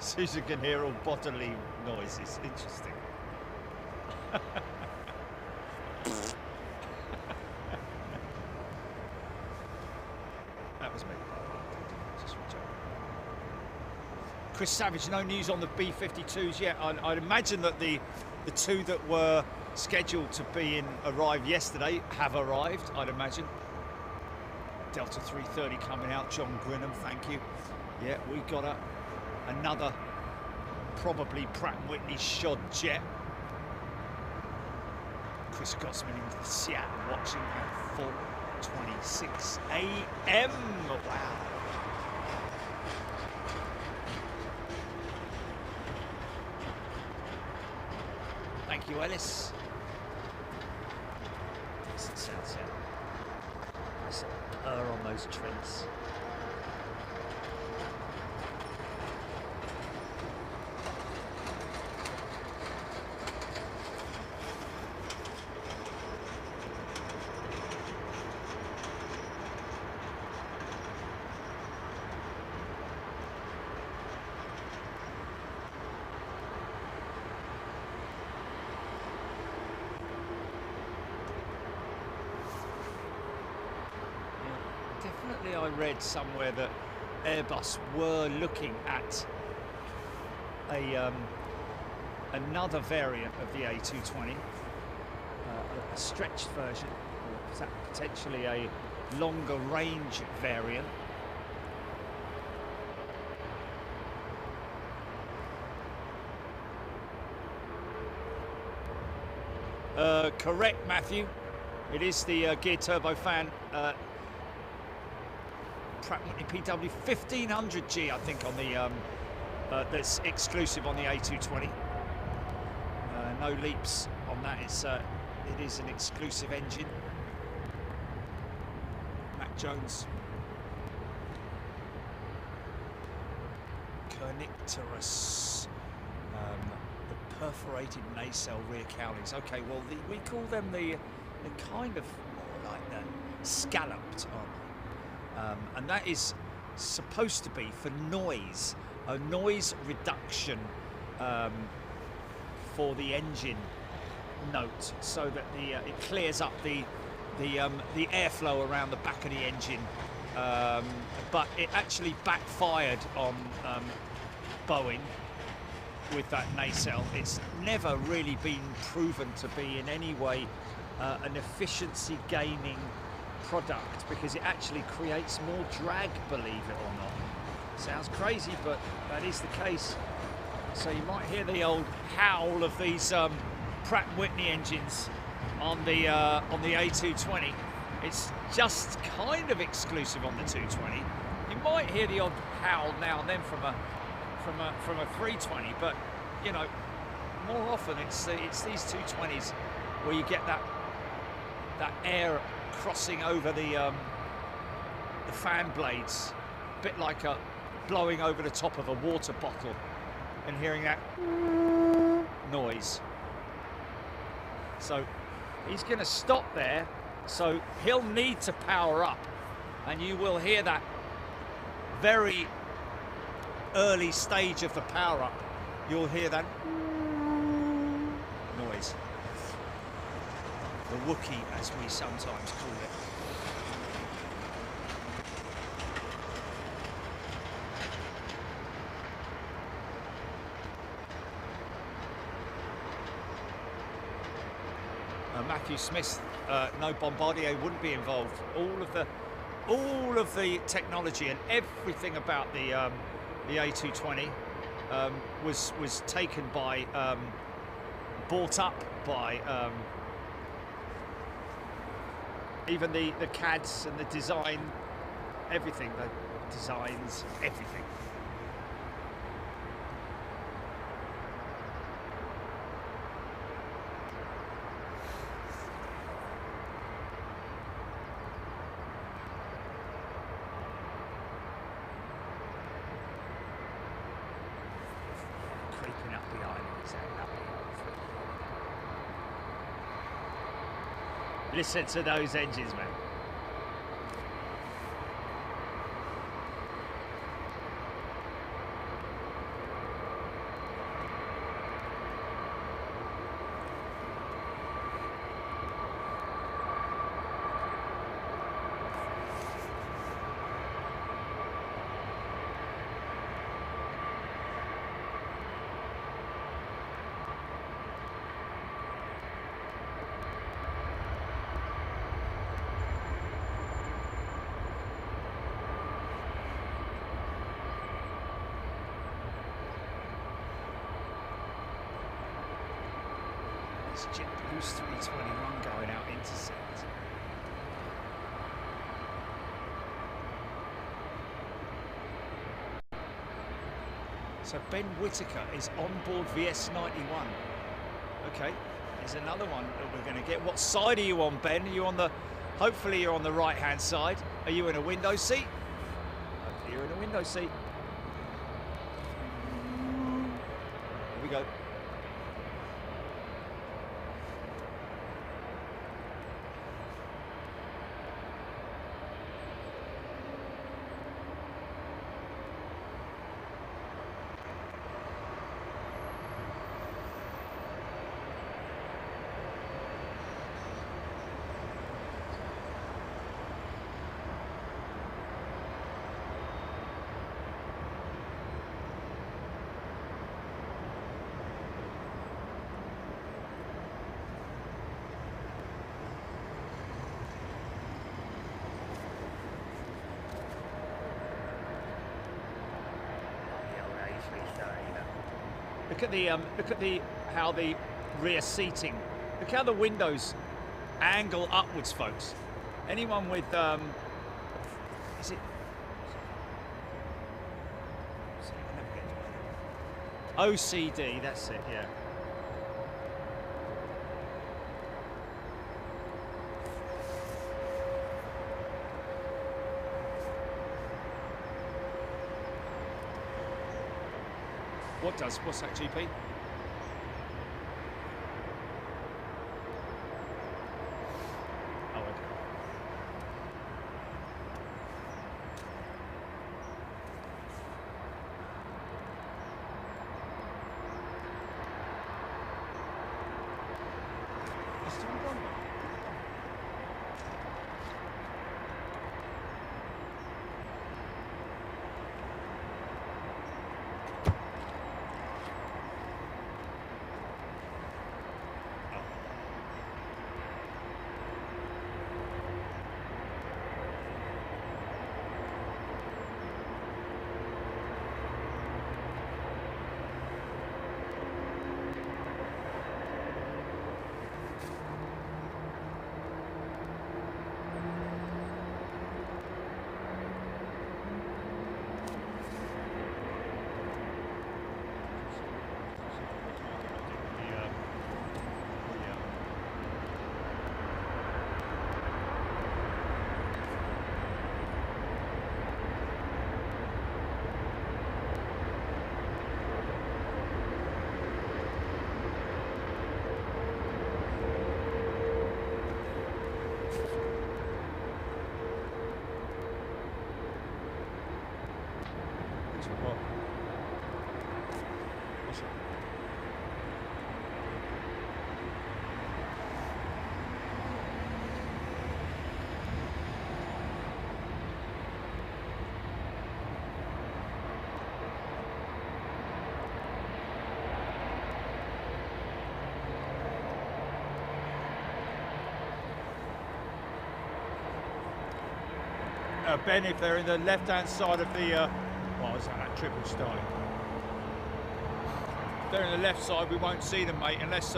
S1: Susan can hear all bodily noises. Interesting. That was me. Just Chris Savage, no news on the B-52s yet. I'd imagine that the two that were scheduled to arrive yesterday have arrived, I'd imagine. Delta 330 coming out. John Grinham, thank you. Yeah, we got another probably Pratt & Whitney shod jet. Chris Gossman in Seattle watching at 4:26 a.m. Wow. Thank you, Ellis. Decent sound set. Nice on those trees. I read somewhere that Airbus were looking at another variant of the A220, a stretched version, or potentially a longer range variant. Correct, Matthew. It is the gear turbofan Pratt & Whitney PW 1500G, I think, on the that's exclusive on the A220. No leaps on that. It is an exclusive engine. Matt Jones. Kernicterus. The perforated nacelle rear cowlings. Okay, well, we call them the kind of more like the scalloped, aren't they? And that is supposed to be for noise, a noise reduction for the engine note, so that it clears up the airflow around the back of the engine. But it actually backfired on Boeing with that nacelle. It's never really been proven to be in any way an efficiency gaining product, because it actually creates more drag, believe it or not. Sounds crazy, but that is the case. So you might hear the old howl of these Pratt & Whitney engines on the A220. It's just kind of exclusive on the 220. You might hear the odd howl now and then from a 320, but you know, more often it's these 220s where you get that air crossing over the fan blades, a bit like blowing over the top of a water bottle, and hearing that noise. So he's going to stop there, so he'll need to power up, and you will hear that very early stage of the power up. You'll hear that noise, the Wookiee, as we sometimes call it. Matthew Smith, no Bombardier wouldn't be involved. All of the technology and everything about the A220 was taken by, bought up by even the CADs and the design, everything, the designs, everything. Listen to those engines, man. JetBlue's 321 going out intercept. So Ben Whittaker is on board VS91. Okay, there's another one that we're going to get. What side are you on, Ben? Are you on the? Hopefully you're on the right-hand side. Are you in a window seat? Hopefully you're in a window seat. Here we go. Look at how the rear seating. Look how the windows angle upwards, folks. Anyone with is it OCD? That's it. Yeah. What's that, GP? Oh, okay. Ben, if they're in the left-hand side of the, what was that triple style? If they're in the left side, we won't see them, mate, unless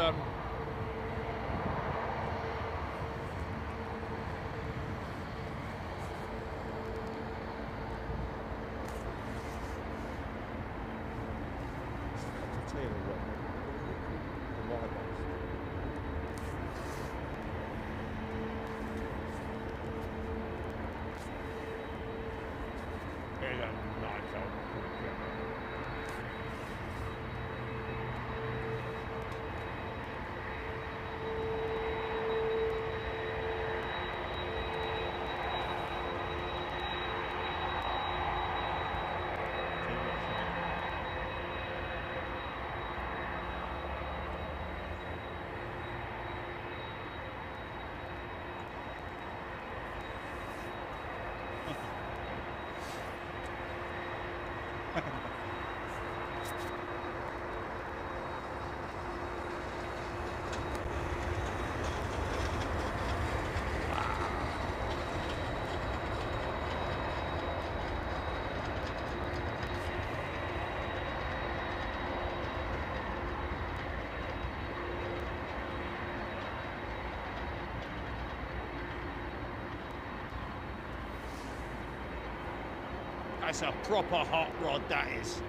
S1: that's a proper hot rod, that is.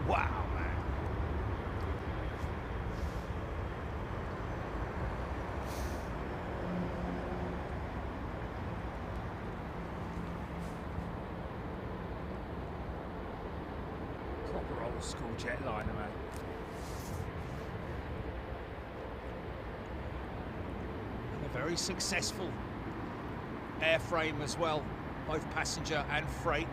S1: Wow, man. Proper old school jetliner, man. And a very successful airframe as well, both passenger and freight.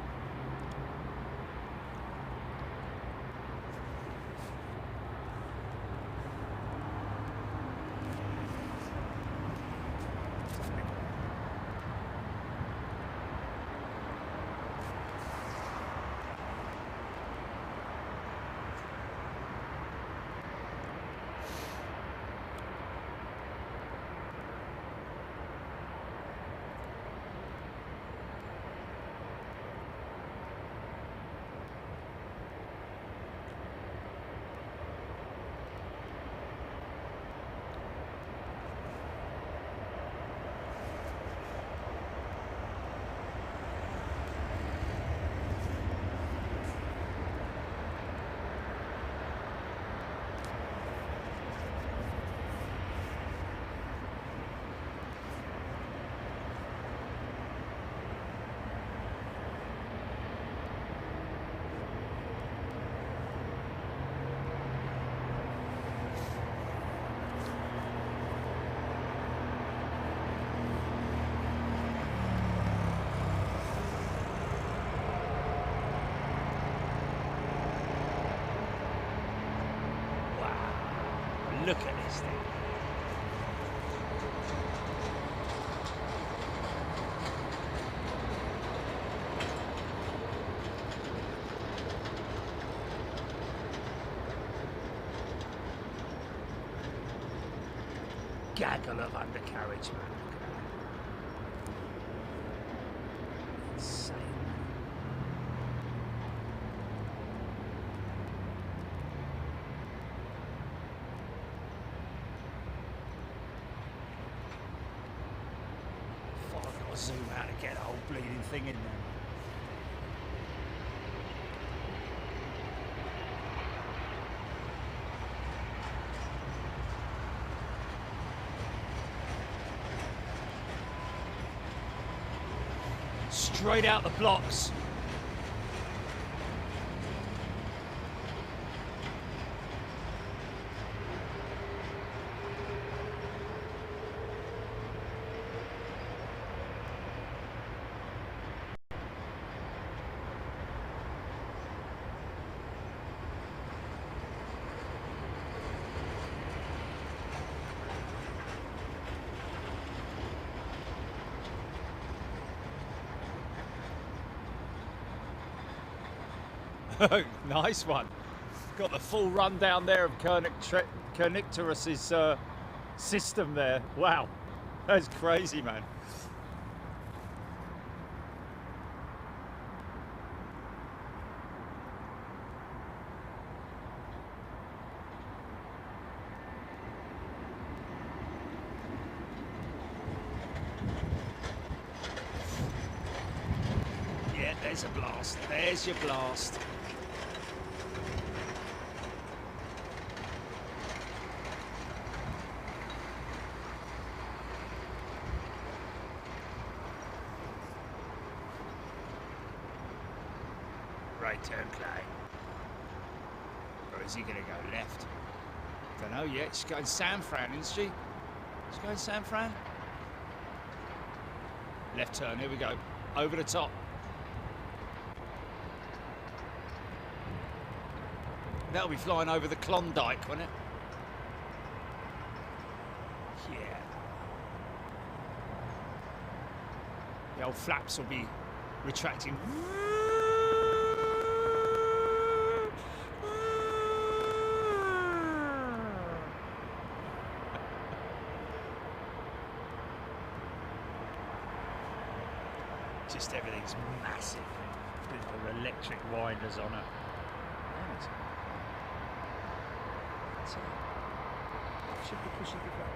S1: Look at this thing. Gaggle of undercarriage, man. Look at that. Insane. got to zoom out to get the whole bleeding thing in there. Straight out the blocks. Nice one. Got the full rundown there of Kernicterus's system there. Wow, that's crazy, man. Yeah, there's a blast. There's your blast. Right turn, Clay. Or is he going to go left? Don't know yet. She's going San Fran, isn't she? She's going San Fran. Left turn, here we go. Over the top. That'll be flying over the Klondike, won't it? Yeah. The old flaps will be retracting. Just everything's massive. Little electric winders on it. Should be pushing the back.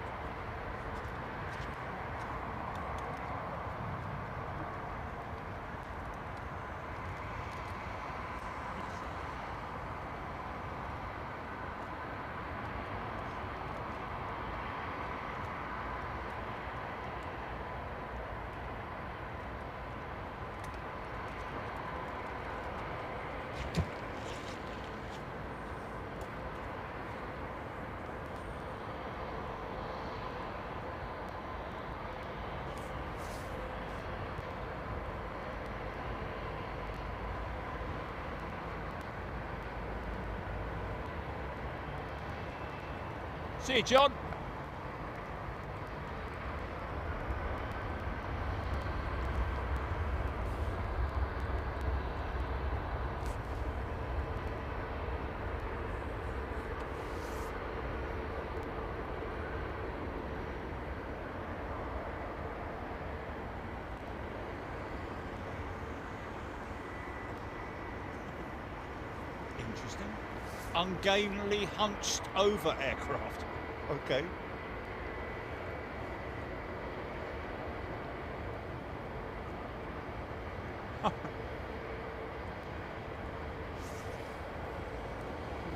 S1: See you, John. Interesting. Ungainly hunched over aircraft. Okay. We'll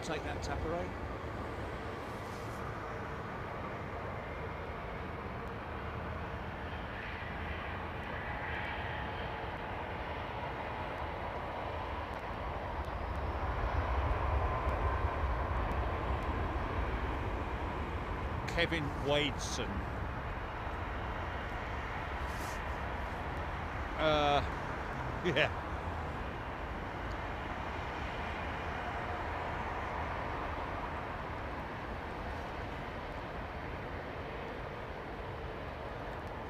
S1: take that Taparay. Kevin Wadeson. Yeah.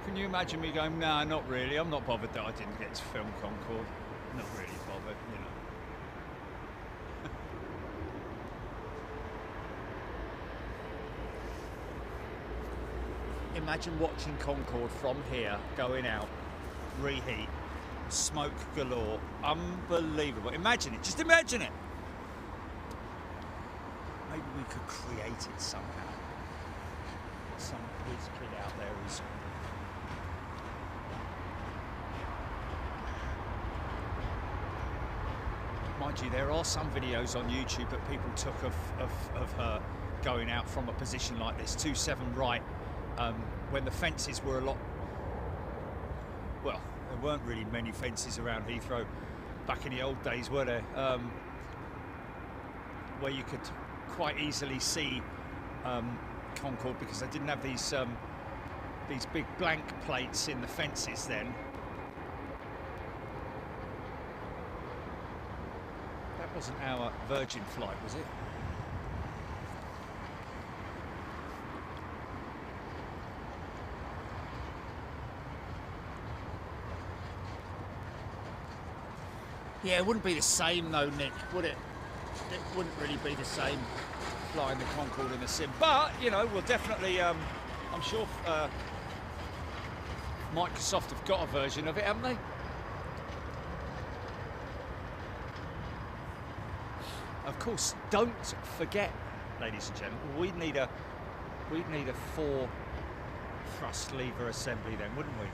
S1: Can you imagine me going, nah, not really. I'm not bothered that I didn't get to film Concorde. Not really bothered, you know. Imagine watching Concorde from here, going out, reheat, smoke galore. Unbelievable. Imagine it. Just imagine it. Maybe we could create it somehow. Some whiz kid out there who's mind you, there are some videos on YouTube that people took of her going out from a position like this, 27 right, when the fences were a lot, well, there weren't really many fences around Heathrow back in the old days, were there? Where you could quite easily see Concorde, because they didn't have these big blank plates in the fences then. That wasn't our Virgin flight, was it? Yeah, it wouldn't be the same though, Nick, would it? It wouldn't really be the same flying the Concorde in the sim. But, you know, we'll definitely, I'm sure Microsoft have got a version of it, haven't they? Of course, don't forget, ladies and gentlemen, we'd need a 4 thrust lever assembly then, wouldn't we?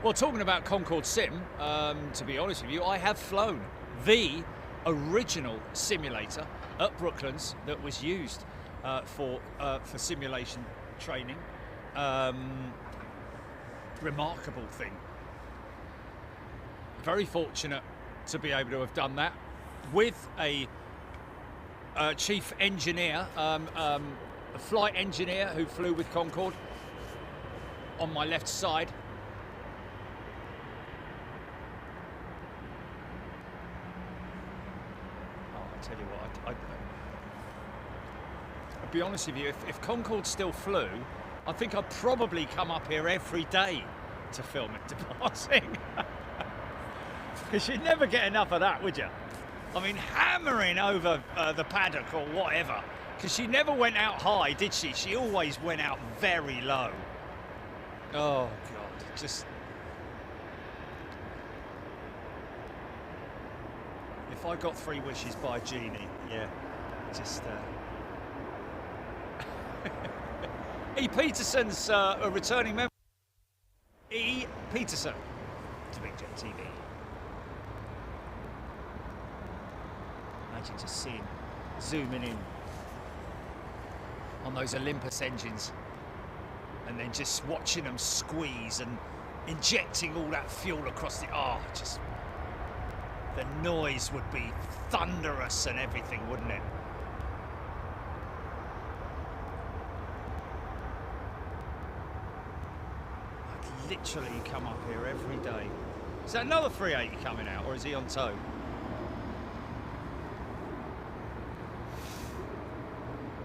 S1: Well, talking about Concorde Sim, to be honest with you, I have flown the original simulator at Brooklands that was used for simulation training. Remarkable thing. Very fortunate to be able to have done that with a chief engineer, a flight engineer who flew with Concorde on my left side. Tell you what, I'll be honest with you, if Concorde still flew, I think I'd probably come up here every day to film it departing. Because you'd never get enough of that, would you? I mean, hammering over the paddock or whatever. Because she never went out high, did she? She always went out very low. Oh, God, just... If I got 3 wishes by a genie, yeah, just... E. Peterson's a returning member. E. Peterson to Big Jet TV. Imagine just seeing, zooming in on those Olympus engines and then just watching them squeeze and injecting all that fuel across the... Oh, just... The noise would be thunderous and everything, wouldn't it? I'd literally come up here every day. Is that another 380 coming out, or is he on tow?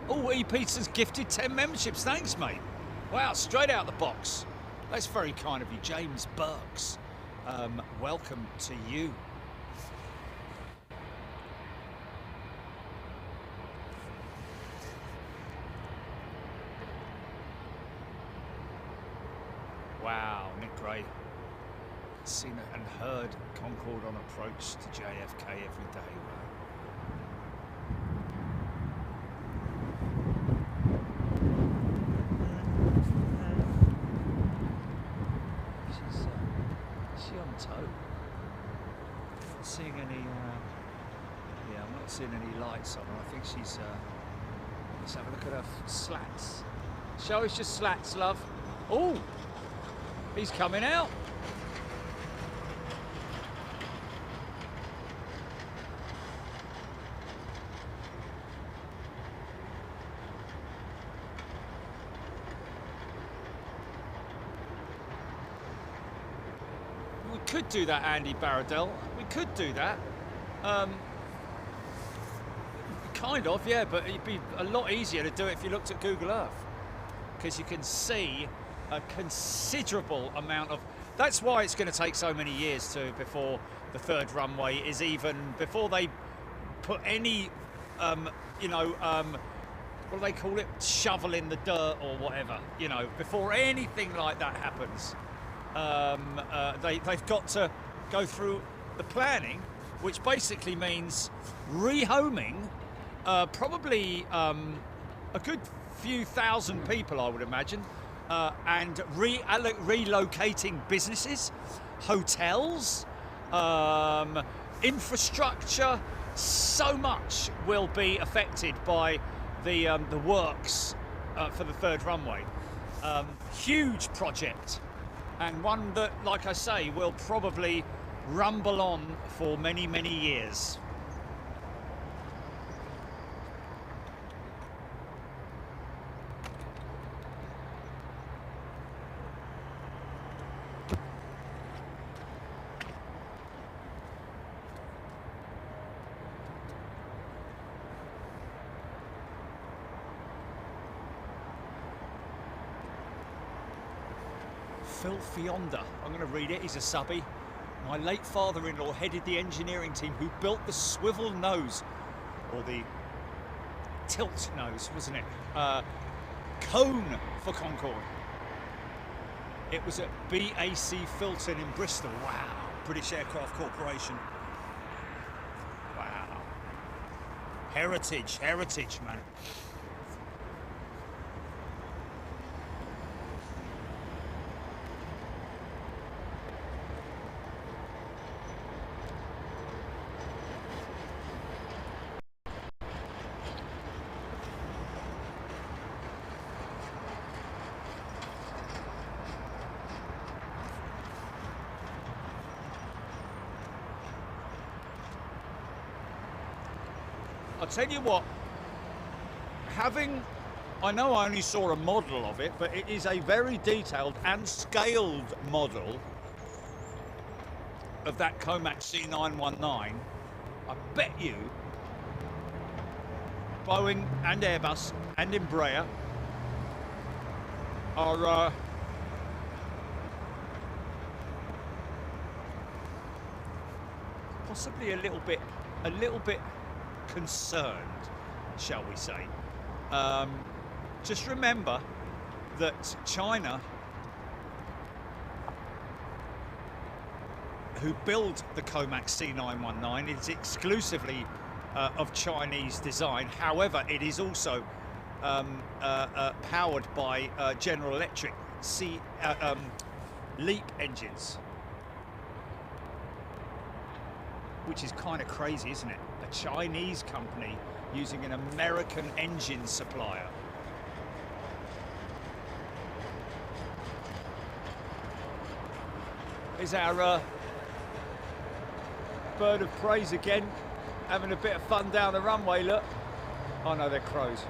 S1: Oh, E. Peterson's gifted 10 memberships. Thanks, mate. Wow, straight out the box. That's very kind of you, James Burks. Welcome to you. Wow, Nick Gray. Seen and heard Concorde on approach to JFK every day. Wow. Is she on tow? I'm not seeing any. Yeah, I'm not seeing any lights on her. I think she's. Let's have a look at her slats. Show us your slats, love. Oh. He's coming out. We could do that, Andy Baradell. We could do that. Kind of, yeah, but it'd be a lot easier to do it if you looked at Google Earth. Because you can see a considerable amount of... That's why it's going to take so many years before the third runway is even... Before they put any, you know, what do they call it? Shovel in the dirt or whatever, you know, before anything like that happens. They've got to go through the planning, which basically means rehoming probably a good few thousand people, I would imagine, and relocating businesses, hotels, infrastructure. So much will be affected by the works for the third runway. Huge project, and one that, like I say, will probably rumble on for many, many years. Phil Fionda, I'm going to read it, he's a subby. My late father-in-law headed the engineering team who built the swivel nose, or the tilt nose, wasn't it? Cone for Concorde. It was at BAC Filton in Bristol. Wow, British Aircraft Corporation. Wow. Heritage, man. I'll tell you what, I know I only saw a model of it, but it is a very detailed and scaled model of that Comac C919. I bet you Boeing and Airbus and Embraer are possibly a little bit concerned, shall we say. Just remember that China, who build the Comac C919, is exclusively of Chinese design. However, it is also powered by General Electric LEAP engines, which is kind of crazy, isn't it? A Chinese company using an American engine supplier. Is our bird of praise again, having a bit of fun down the runway, look. Oh no, they're crows.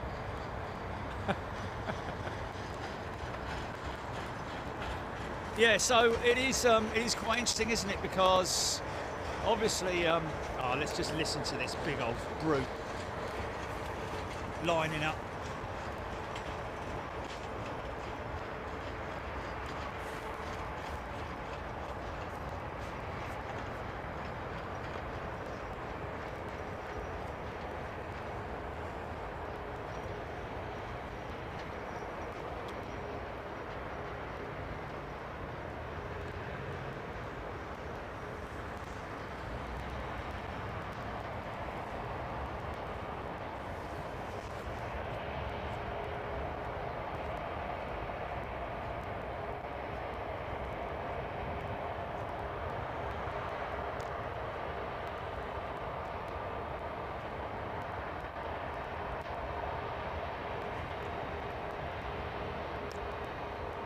S1: Yeah, so it is quite interesting, isn't it? Because obviously, let's just listen to this big old brute lining up.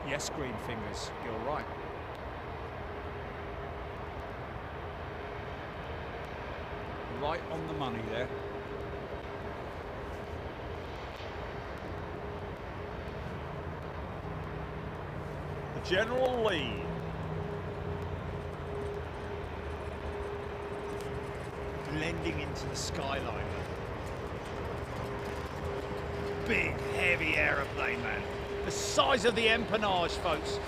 S1: Yes, green fingers, you're right. Right on the money there. The General Lee. Blending into the skyline. Big, heavy aeroplane, man. The size of the empennage, folks.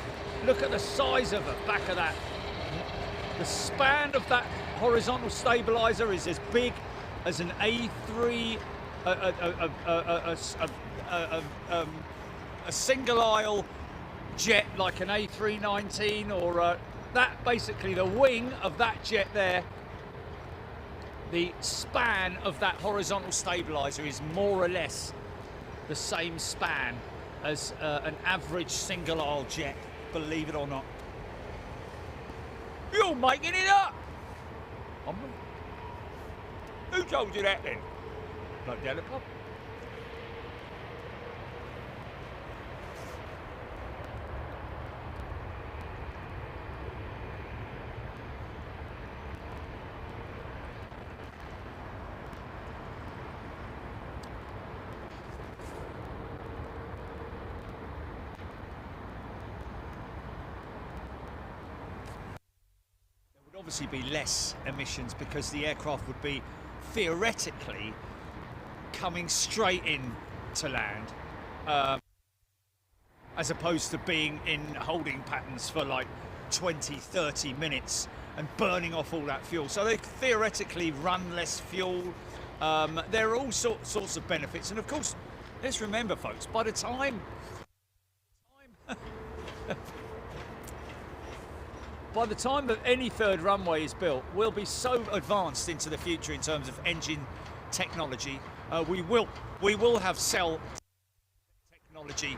S1: Look at the size of the back of that. The span of that horizontal stabilizer is as big as an A3, a single aisle jet like an A319, or that basically the wing of that jet there. The span of that horizontal stabilizer is more or less the same span as an average single aisle jet, believe it or not. You're making it up! Who told you that then? Like down the pub. Obviously be less emissions because the aircraft would be theoretically coming straight in to land, as opposed to being in holding patterns for like 20-30 minutes and burning off all that fuel. So they theoretically run less fuel. There are all sorts of benefits, and of course let's remember, folks, by the time by the time that any third runway is built, we'll be so advanced into the future in terms of engine technology. We will have cell technology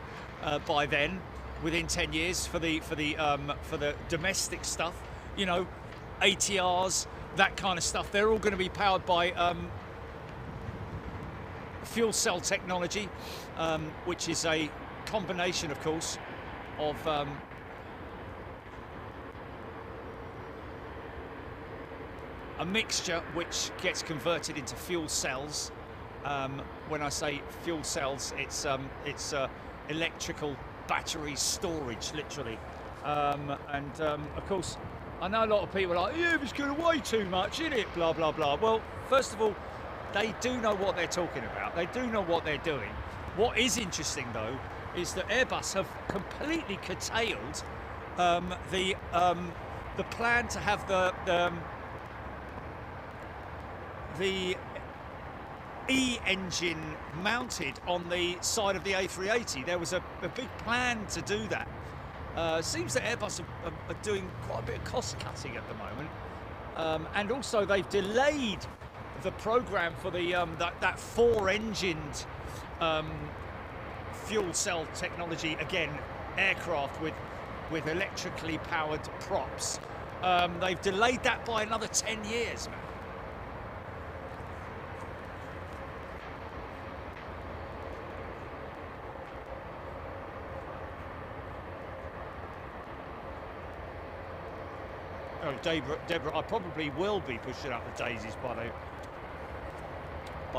S1: by then, within 10 years for the domestic stuff. You know, ATRs, that kind of stuff. They're all going to be powered by fuel cell technology, which is a combination, of course, of a mixture which gets converted into fuel cells. When I say fuel cells, it's electrical battery storage, literally. Of course, I know a lot of people are like, yeah, it's going to weigh too much, isn't it? Blah, blah, blah. Well, first of all, they do know what they're talking about. They do know what they're doing. What is interesting, though, is that Airbus have completely curtailed the plan to have the E-engine mounted on the side of the A380. There was a big plan to do that. Seems that Airbus are doing quite a bit of cost cutting at the moment, and also they've delayed the program for the that four-engined fuel cell technology, again aircraft with electrically powered props. They've delayed that by another 10 years, man. Oh, Deborah, I probably will be pushing up the daisies by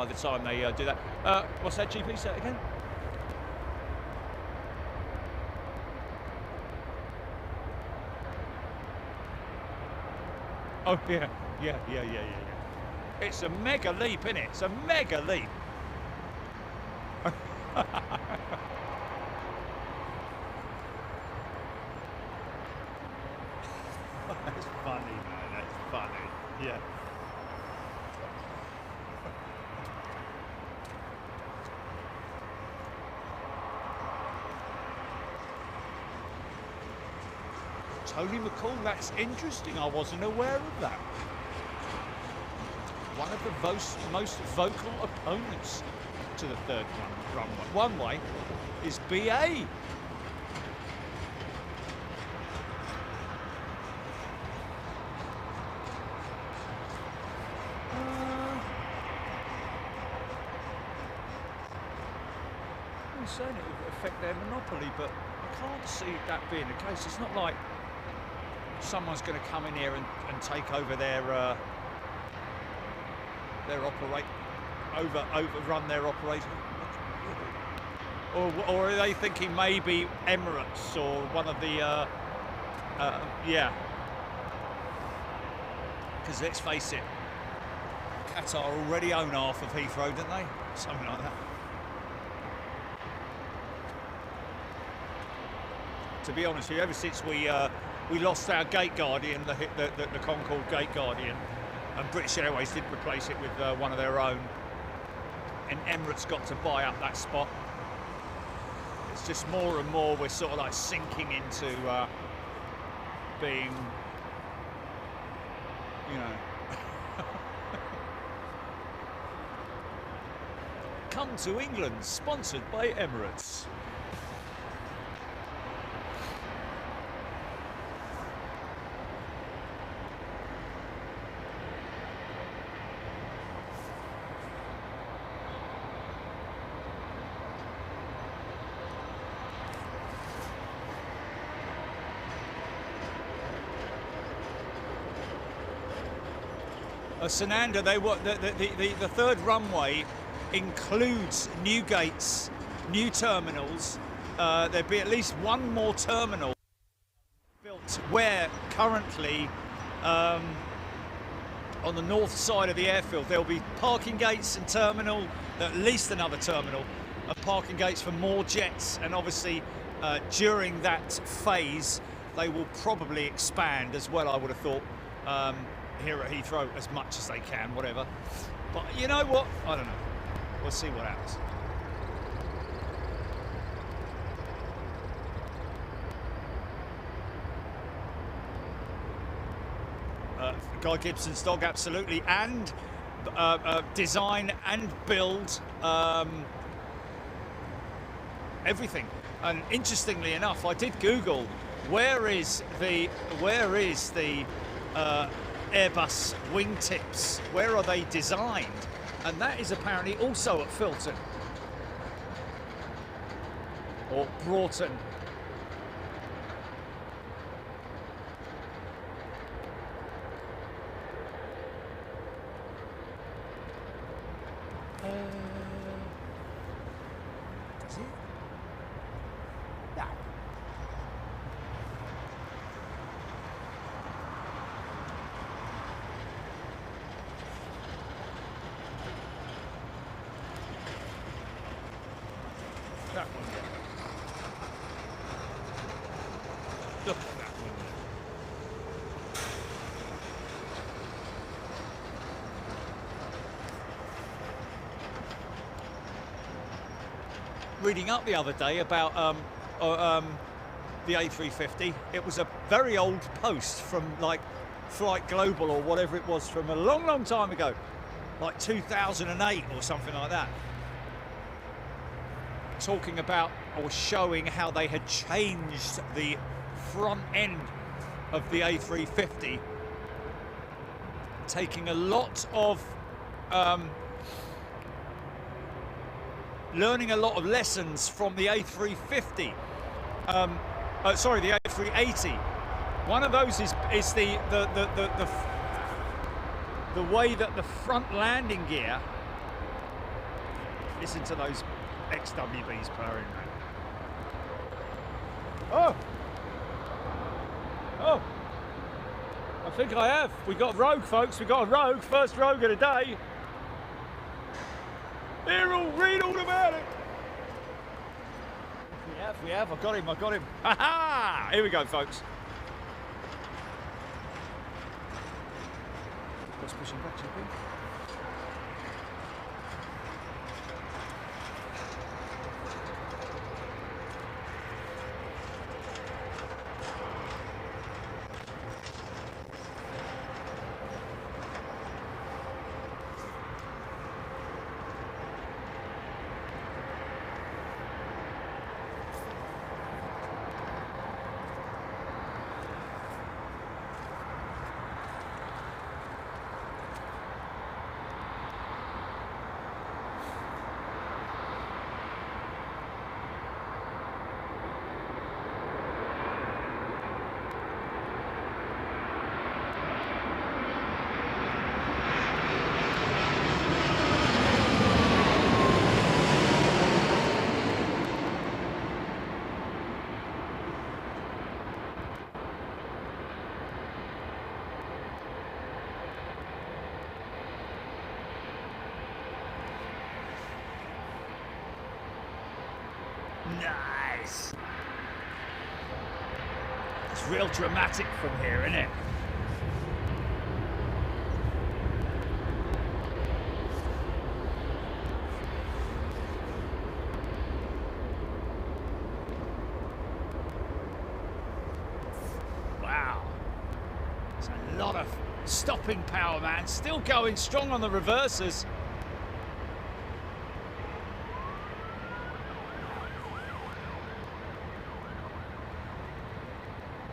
S1: the time they do that. What's that, GP? Say it again. Oh yeah. It's a mega leap, isn't it? It's a mega leap. That's funny, man. That's funny. Yeah. Tony McCall, that's interesting. I wasn't aware of that. One of the most vocal opponents to the third runway is BA. I'm saying it would affect their monopoly, but I can't see that being the case. It's not like someone's going to come in here and take over their overrun their operation. Or are they thinking maybe Emirates or one of the yeah, because let's face it, Qatar already own half of Heathrow, don't they? Something like that. To be honest with you, ever since we lost our gate guardian, the Concorde gate guardian, and British Airways did replace it with one of their own, and Emirates got to buy up that spot. It's just more and more we're sort of like sinking into being, you know. Come to England, sponsored by Emirates. Sananda, the third runway includes new gates, new terminals. There'd be at least one more terminal built where currently on the north side of the airfield there'll be parking gates and terminal, at least another terminal of parking gates for more jets, and obviously during that phase they will probably expand as well, I would have thought, here at Heathrow as much as they can, whatever. But you know what? I don't know. We'll see what happens. Guy Gibson's dog, absolutely, and design and build, everything. And interestingly enough, I did Google where is the Airbus wingtips, where are they designed, and that is apparently also at Filton or Broughton. Is it? No. That one there. Look at that one there. Reading up the other day about the A350, it was a very old post from like Flight Global or whatever it was from a long, long time ago, like 2008 or something like that, talking about or showing how they had changed the front end of the A350, taking a lot of learning a lot of lessons from the A350. Sorry, the A380. One of those is the way that the front landing gear. Listen to those XWBs purring, man. Oh, I think I have. We got a rogue, folks. We got a rogue. First rogue of the day. Here, read all about it. We have. I got him. Ha ha! Here we go, folks. What's pushing back, JP? Nice. It's real dramatic from here, isn't it? Wow. It's a lot of stopping power, man. Still going strong on the reversers.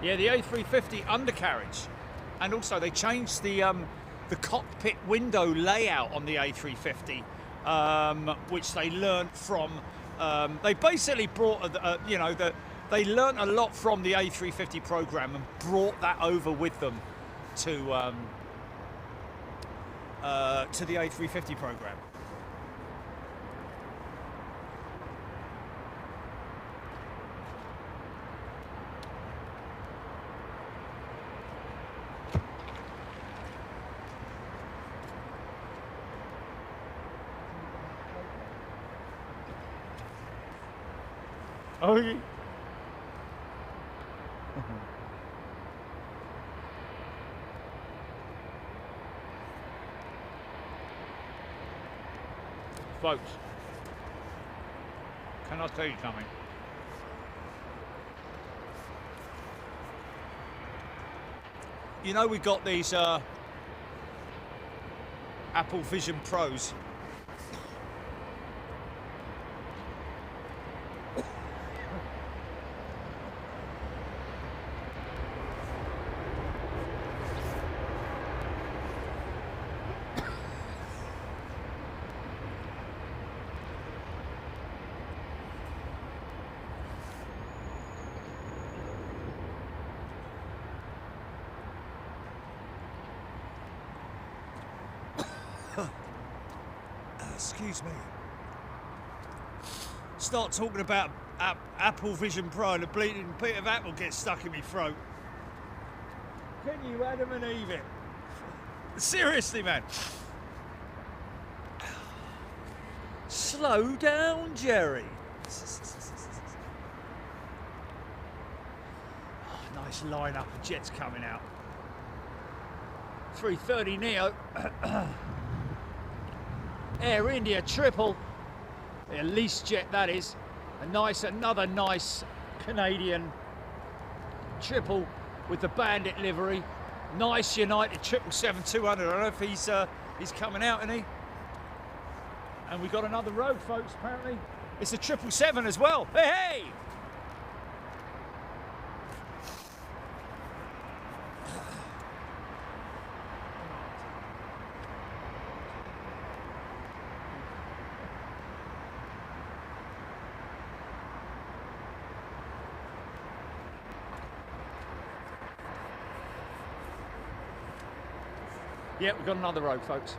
S1: Yeah, the A350 undercarriage, and also they changed the cockpit window layout on the A350, which they learnt from. They basically brought, they learnt a lot from the A350 program and brought that over with them to to the A350 program. Oh, yeah. Folks, can I tell you something? You know, we got these Apple Vision Pros. Excuse me. Start talking about Apple Vision Pro and a bleeding bit of apple gets stuck in my throat. Can you Adam and Eve it? Seriously, man. Slow down, Jerry. Oh, nice lineup of jets coming out. 330neo. Air India triple, the least jet that is. Another nice Canadian triple with the Bandit livery. Nice United 777-200. I don't know if he's coming out, isn't he? And we got another rogue, folks. Apparently, it's a 777 as well. Hey, hey! Yeah, we've got another rogue, folks.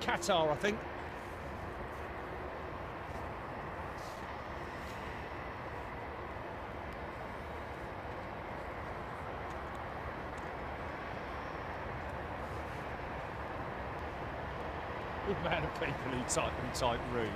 S1: Qatar, I think. Good amount of people who type Rouge.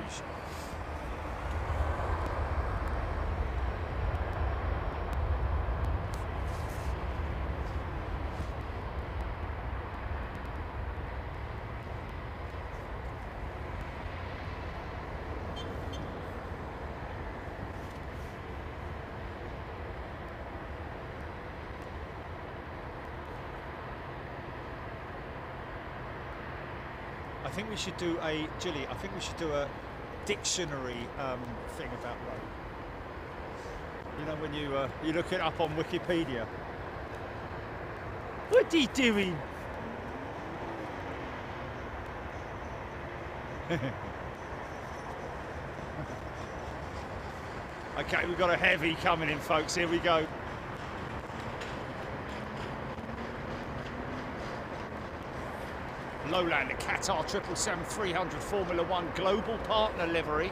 S1: I think we should do a dictionary thing about rogue. You know, when you look it up on Wikipedia. What are you doing? Okay, we've got a heavy coming in, folks. Here we go. Lowland, the Qatar 777-300 Formula One Global Partner livery.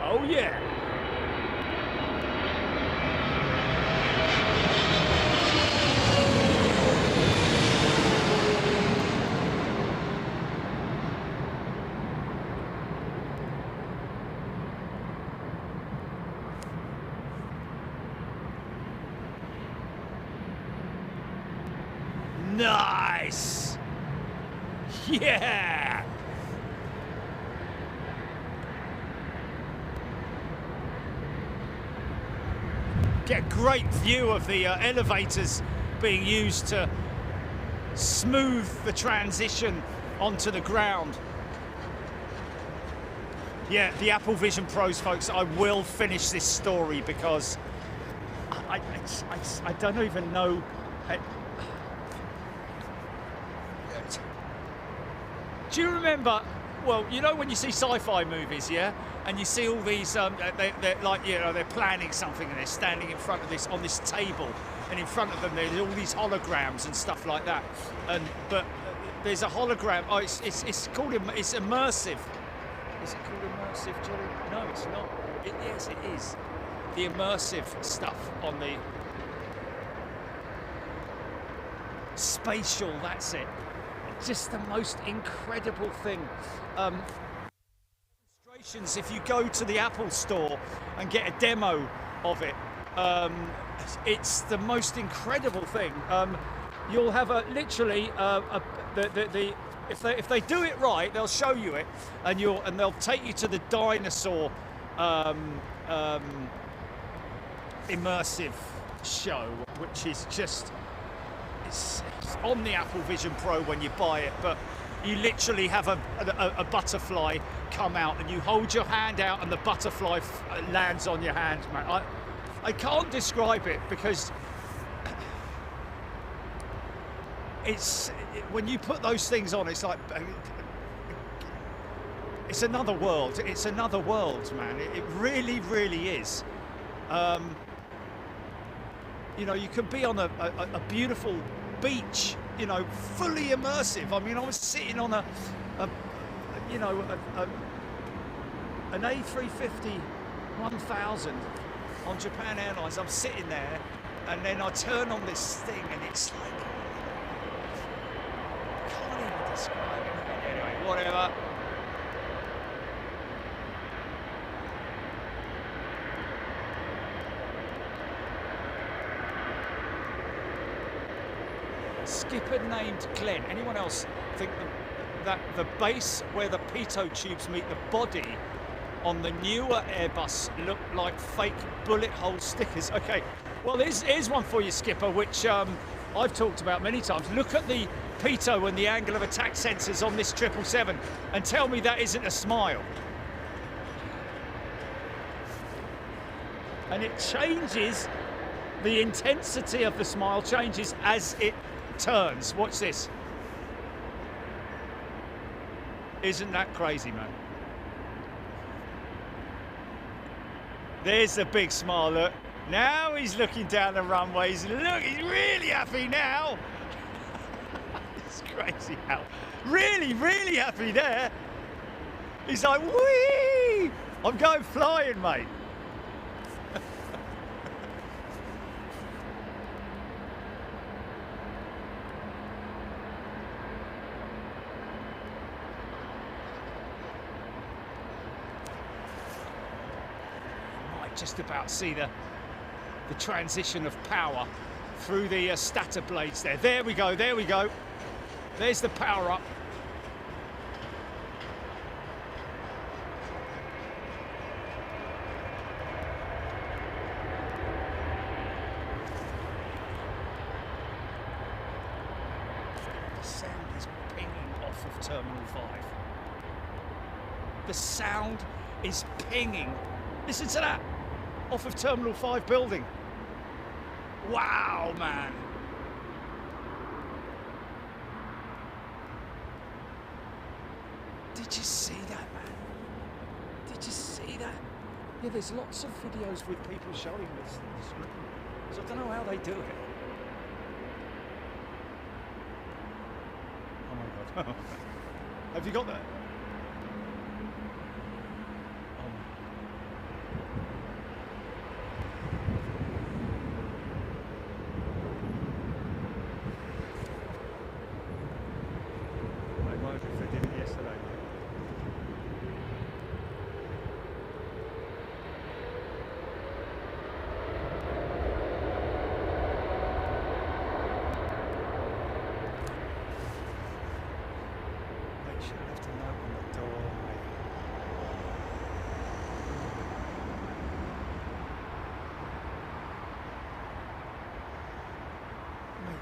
S1: Oh yeah! Nice! Yeah! Get a great view of the elevators being used to smooth the transition onto the ground. Yeah, the Apple Vision Pros, folks. I will finish this story because I don't even know. Do you remember? Well, you know when you see sci-fi movies, yeah, and you see all these, they're like, you know, they're planning something and they're standing in front of this on this table, and in front of them there's all these holograms and stuff like that. But there's a hologram. Oh, it's called it's immersive. Is it called immersive, Jerry? No, it's not. Yes, it is. The immersive stuff on the spatial. That's it. Just the most incredible thing. Demonstrations. If you go to the Apple store and get a demo of it, it's the most incredible thing. You'll have literally if they do it right, they'll show you it, and they'll take you to the dinosaur immersive show, which is just it's on the Apple Vision Pro when you buy it, but you literally have a butterfly come out, and you hold your hand out, and the butterfly lands on your hand, man. I can't describe it because when you put those things on, it's like it's another world. It's another world, man. It really, really is. You know, you could be on a beautiful beach, you know, fully immersive. I mean, I was sitting on an A350-1000 on Japan Airlines. I'm sitting there, and then I turn on this thing, and it's like, I can't even describe it. Anyway, whatever. Skipper named Glenn. Anyone else think that the base where the pitot tubes meet the body on the newer Airbus look like fake bullet hole stickers? Okay, well here's one for you, Skipper, which I've talked about many times. Look at the pitot and the angle of attack sensors on this 777 and tell me that isn't a smile. And it changes, the intensity of the smile changes as it turns. Watch this. Isn't that crazy, man? There's the big smile, look. Now he's looking down the runways. Look, he's really happy now. It's crazy how. Really, really happy there. He's like, whee! I'm going flying, mate. Just about see the transition of power through the stator blades there. There we go, there we go. There's the power up. The sound is pinging off of Terminal 5. The sound is pinging. Listen to that. Off of Terminal 5 building. Wow, man. Did you see that, man? Did you see that? Yeah, there's lots of videos with people showing this. So I don't know how they do it. Oh my God. Have you got that?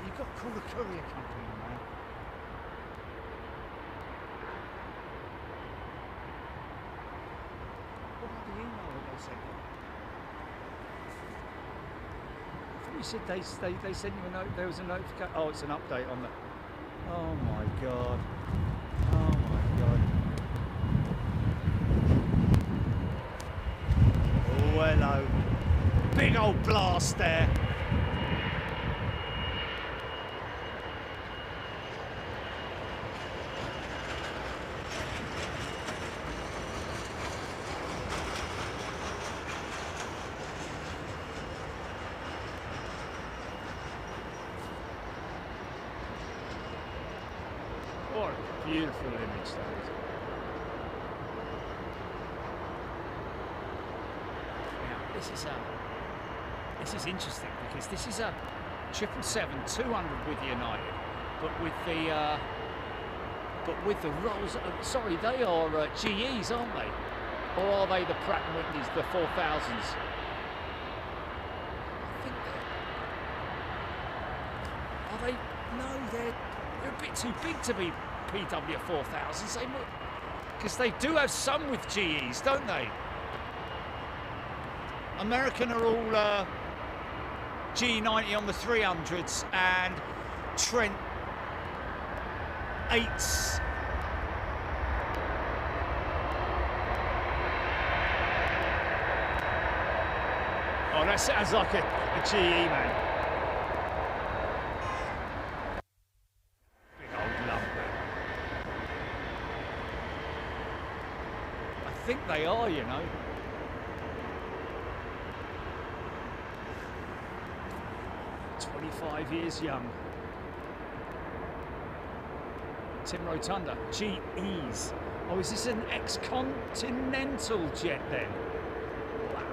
S1: You've got to call the courier company, man. you said they sent you a note. There was a notification. Oh, it's an update on the. Oh my god. Oh my god. Oh hello. Big old blast there. What a beautiful image that is. Now this is interesting because this is a 777-200 with United, but with the Rolls. Sorry, they are GEs, aren't they? Or are they the Pratt & Whitneys, the 4000s? I think are they? No, they're a bit too big to be PW 4000s. They because they do have some with GEs, don't they? American are all G90 on the 300s and Trent 8s. Oh, that sounds like a GE, man. Big old lump. I think they are, you know. Years young. Tim Rotunda, GEs. Oh, is this an ex-continental jet then? Wow.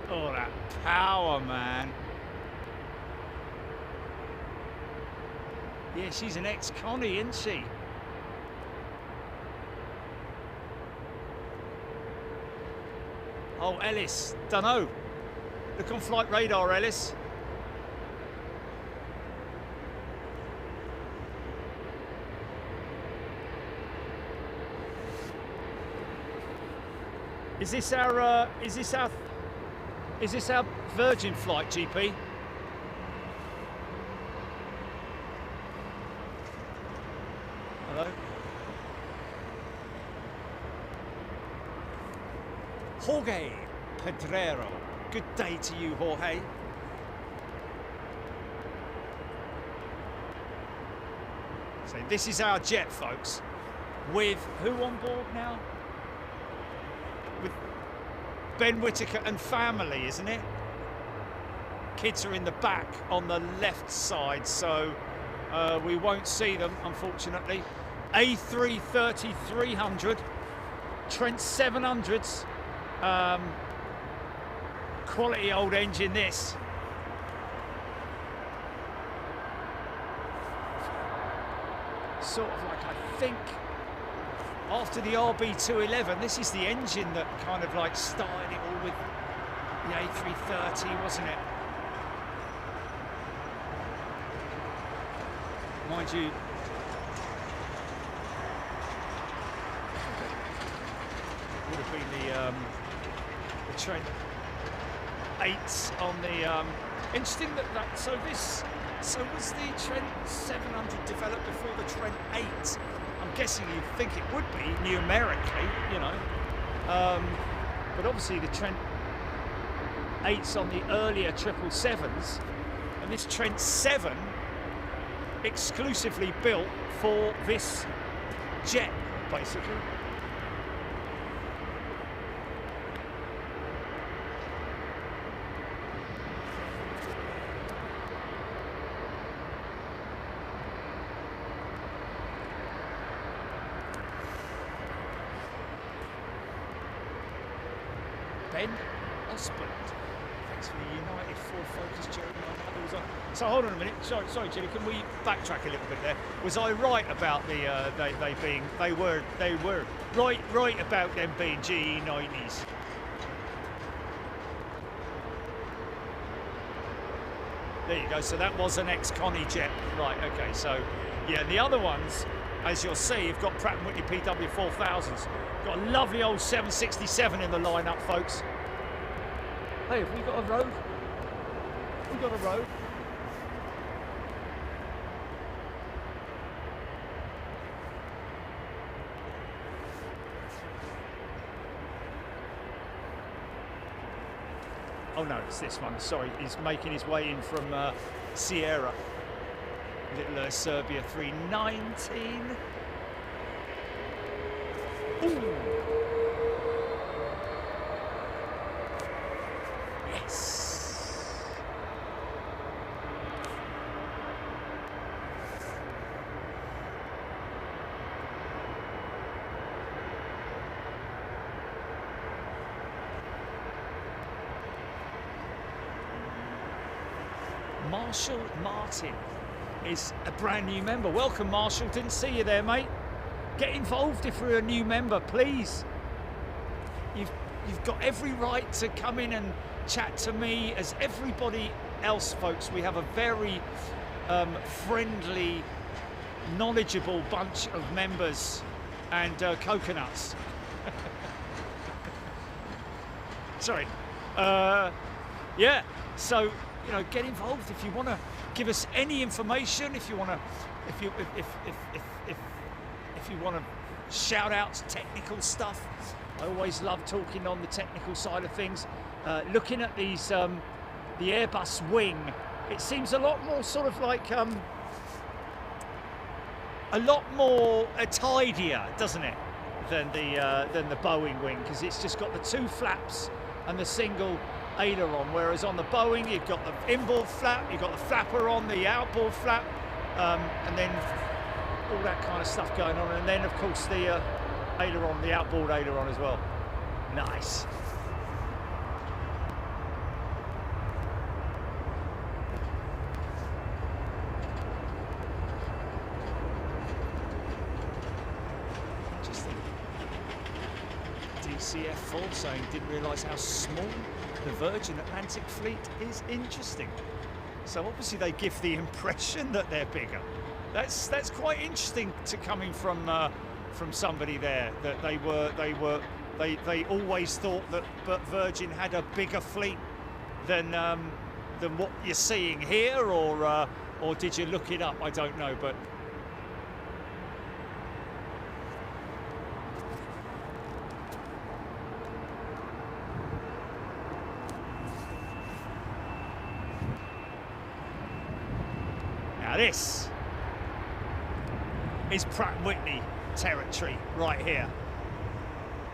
S1: Oh, that power, man. Yeah, she's an ex-Connie, isn't she? Oh, Ellis. Dunno. Look on flight radar, Ellis. Is this our Virgin flight, GP? Hello? Jorge Pedrero. Good day to you, Jorge. So this is our jet, folks. With who on board now? With Ben Whittaker and family, isn't it? Kids are in the back on the left side, so we won't see them, unfortunately. A330-300, Trent 700s. Quality old engine, this. Sort of like, I think, after the RB211, this is the engine that kind of like started it all with the A330, wasn't it? Mind you, would have been the Trent 8s on the interesting that so was the Trent 700 developed before the Trent 8? I'm guessing you think it would be numerically, you know, but obviously the Trent 8s on the earlier 777s, and this Trent 7 exclusively built for this jet, basically. Ben Osborne. Thanks for the United Ford Focus, Jerry. So hold on a minute. Sorry, Jimmy. Can we backtrack a little bit there? Was I right about the they were right about them being GE90s? There you go. So that was an ex-Connie jet, right? Okay. So yeah, the other ones, as you'll see, you've got Pratt & Whitney PW4000s. Got a lovely old 767 in the lineup, folks. Hey, have we got a road? We got a road. Oh no, it's this one. Sorry, he's making his way in from Sierra. Little Serbia 319. Ooh. Yes. Marshall Martin is a brand new member. Welcome, Marshall. Didn't see you there, mate. Get involved if you're a new member, please. You've got every right to come in and chat to me as everybody else, folks. We have a very friendly, knowledgeable bunch of members and coconuts. Sorry. Yeah. So, you know, get involved if you want to give us any information. If you want to, if you want to shout out technical stuff, I always love talking on the technical side of things. Looking at these, the Airbus wing, it seems a lot more sort of like a lot more tidier, doesn't it, than the Boeing wing, because it's just got the two flaps and the single aileron, whereas on the Boeing you've got the inboard flap, you've got the flapper on the outboard flap, and then all that kind of stuff going on, and then of course the aileron, the outboard aileron as well. Nice. Interesting. DCF full saying didn't realise how small the Virgin Atlantic fleet is. Interesting. So obviously they give the impression that they're bigger. That's quite interesting to coming from somebody there, that they always thought that Virgin had a bigger fleet than what you're seeing here, or did you look it up? I don't know, but. Now this is Pratt & Whitney territory right here.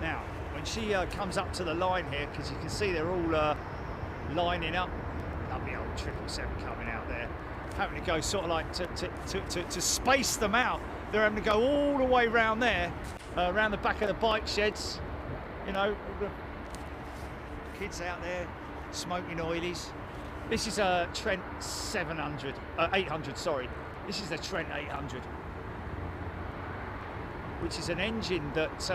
S1: Now, when she comes up to the line here, because you can see they're all lining up, lovely old 777 coming out there, having to go sort of like to space them out. They're having to go all the way around there, around the back of the bike sheds. You know, all the kids out there smoking oilies. This is a Trent 800, sorry. This is the Trent 800. Which is an engine that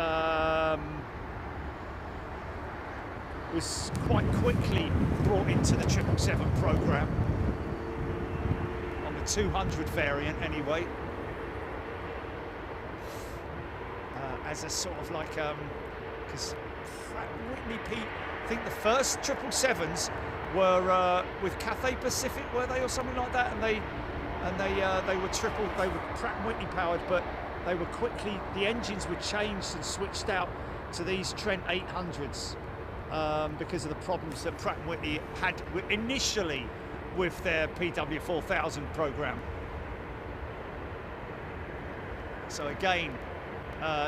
S1: was quite quickly brought into the 777 program, on the 200 variant anyway, as a sort of like, because Pratt & Whitney, I think the first 777s were with Cathay Pacific, were they, or something like that, and they were Pratt & Whitney powered, but they were quickly, the engines were changed and switched out to these Trent 800s because of the problems that Pratt & Whitney had initially with their PW4000 program. So again,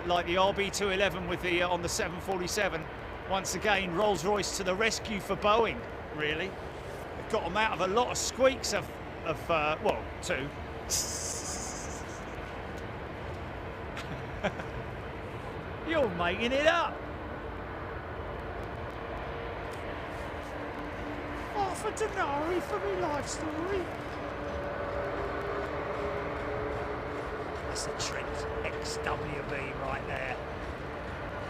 S1: like the RB211 with the on the 747, once again Rolls-Royce to the rescue for Boeing. Really, they've got them out of a lot of squeaks of well, two. You're making it up. Half a denarii for me life story. That's a Trent XWB right there.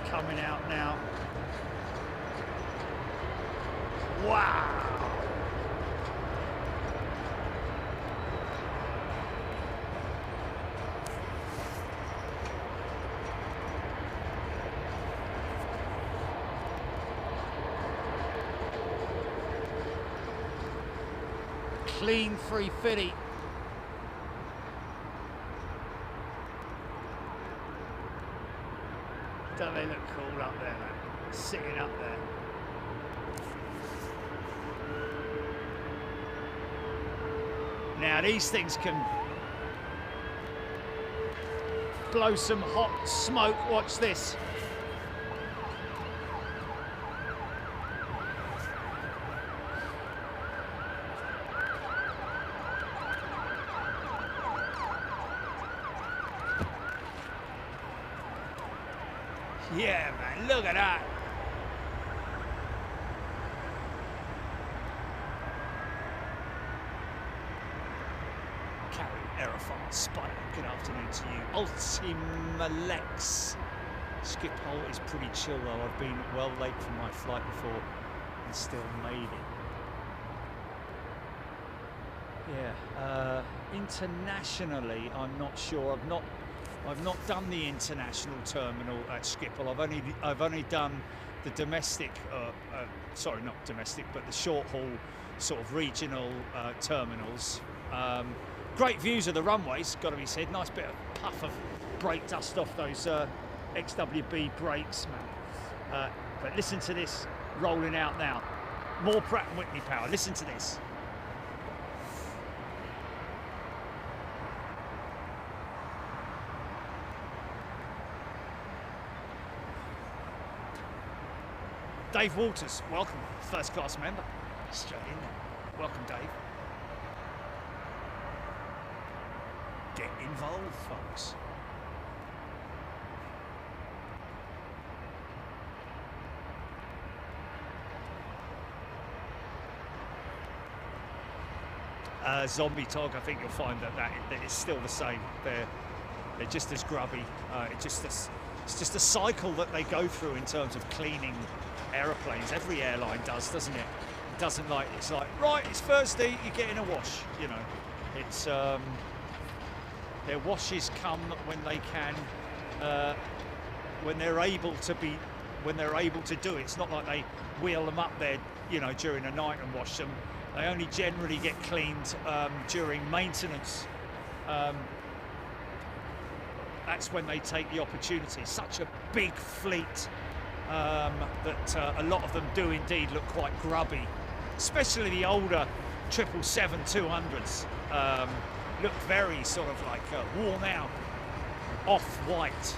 S1: Coming out now. Wow. Clean 350. Don't they look cool up there, man? Sitting up there. Now these things can blow some hot smoke. Watch this. Yeah, man, look at that. Aerofart Spider, good afternoon to you. Ultimalex. Schiphol is pretty chill though. I've been well late for my flight before and still made it. Yeah, internationally, I'm not sure. I've not done the international terminal at Schiphol. I've only done the domestic, sorry, not domestic, but the short haul sort of regional terminals. Great views of the runways, got to be said. Nice bit of puff of brake dust off those XWB brakes, man. But listen to this rolling out now. More Pratt & Whitney power. Listen to this. Dave Walters, welcome, first class member. Straight in there. Welcome, Dave. Get involved, folks. Zombie Tog, I think you'll find that it's still the same. They're just as grubby. It's just a cycle that they go through in terms of cleaning aeroplanes. Every airline does, doesn't it? It doesn't it's like, right, it's Thursday, you're getting a wash, you know. It's their washes come when they can, when they're able to do it. It's not like they wheel them up there, you know, during the night and wash them. They only generally get cleaned during maintenance. That's when they take the opportunity. Such a big fleet that a lot of them do indeed look quite grubby, especially the older 777-200s. Look very sort of like worn out, off-white,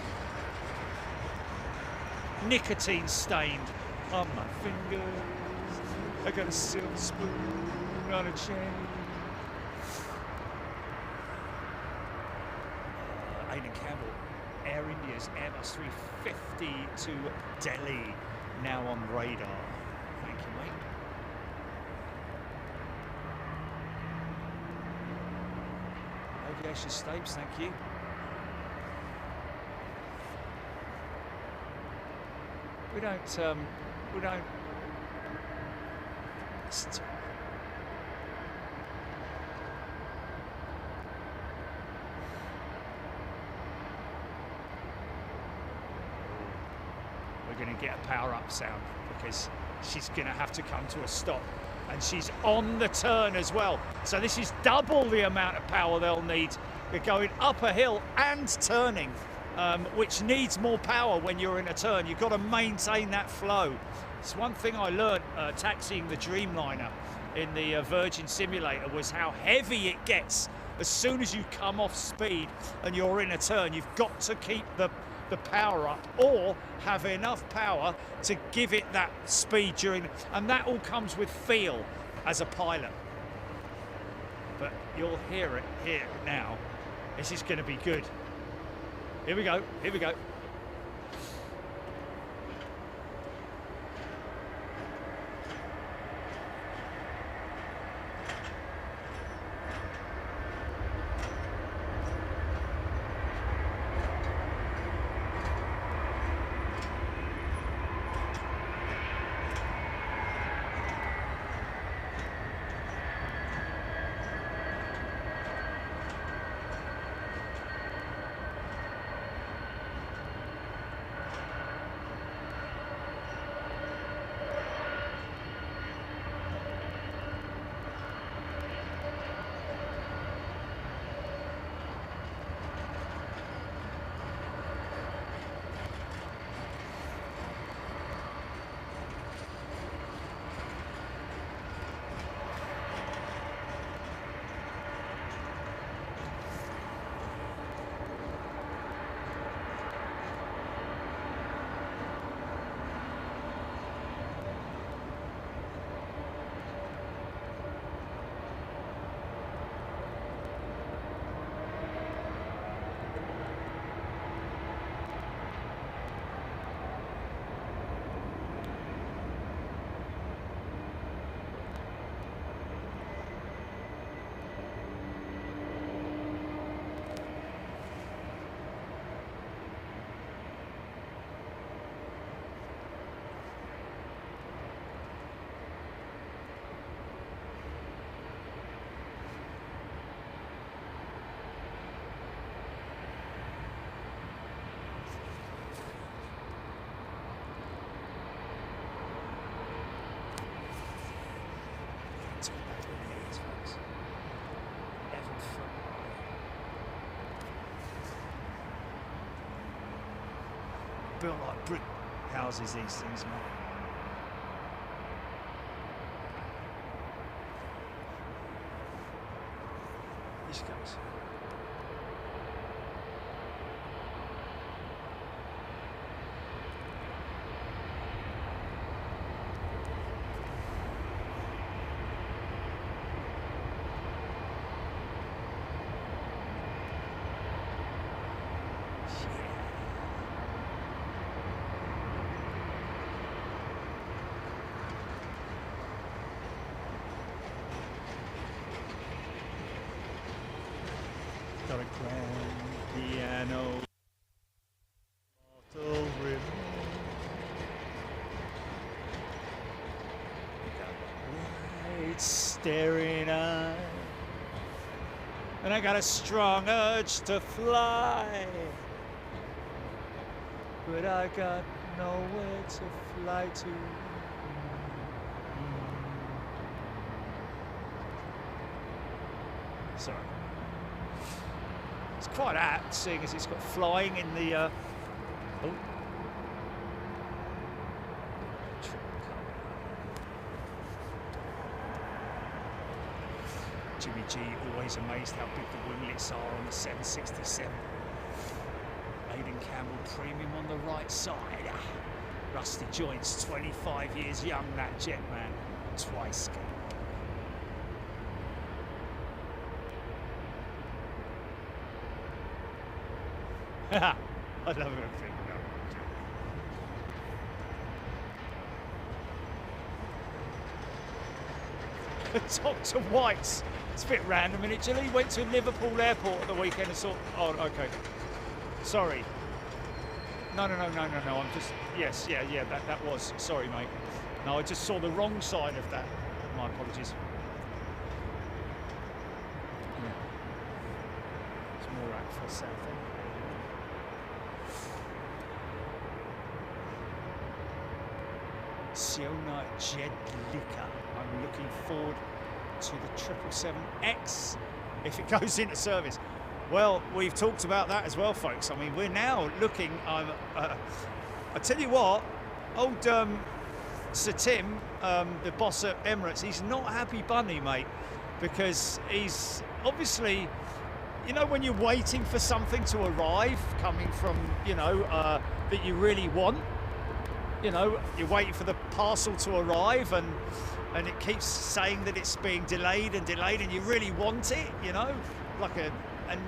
S1: nicotine stained on my fingers. I got a silver spoon on a chain. Aidan Campbell, Air India's Airbus 350 to Delhi, now on radar. Thank you, mate. Aviation Stapes, thank you. We don't. We're going to get a power up sound because she's going to have to come to a stop, and she's on the turn as well. So this is double the amount of power they'll need. They're going up a hill and turning, which needs more power when you're in a turn. You've got to maintain that flow. It's one thing I learned taxiing the Dreamliner in the Virgin Simulator was how heavy it gets as soon as you come off speed and you're in a turn. You've got to keep the power up or have enough power to give it that speed during, and that all comes with feel as a pilot. But you'll hear it here now. This is going to be good. Here we go, here we go. brick houses, these things, mate. Here she goes. Got a grand piano, mortal ribbon. Got white staring eye, and I got a strong urge to fly, but I got nowhere to fly to. Sorry. It's quite apt, seeing as it's got flying in the. Oh. Jimmy G, always amazed how big the winglets are on the 767. Aidan Campbell premium on the right side. Rusty joints, 25 years young, that jet man. Twice. I love everything. Dr. White's. It's a bit random, and He went to Liverpool Airport at the weekend and saw. Oh, okay. Sorry. No. I'm just. Yes, yeah. That was. Sorry, mate. No, I just saw the wrong side of that. My apologies. Yeah. It's more act for Southend. Siona Jedlika. I'm looking forward to the 777X if it goes into service. Well, we've talked about that as well, folks. I mean, we're now looking. I tell you what, old Sir Tim, the boss at Emirates, he's not a happy bunny, mate, because he's obviously, you know, when you're waiting for something to arrive, coming from, you know, that you really want. You know, you're waiting for the parcel to arrive, and it keeps saying that it's being delayed, and you really want it, you know, like a, and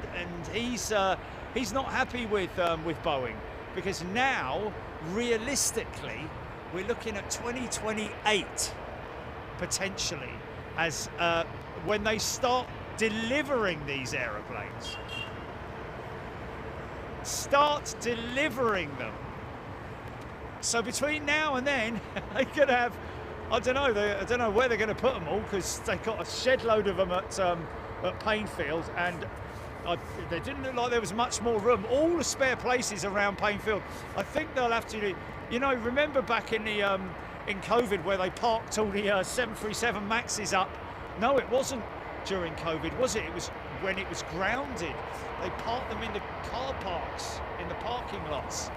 S1: he's not happy with Boeing, because now realistically we're looking at 2028 potentially as when they start delivering these aeroplanes. Start delivering them. So between now and then, they could have, I don't know where they're going to put them all, because they've got a shed load of them at Painfield, and they didn't look like there was much more room. All the spare places around Painfield. I think they'll have to, you know, remember back in the in COVID where they parked all the 737 Maxes up? No, it wasn't during COVID, was it? It was when it was grounded. They parked them in the car parks, in the parking lots.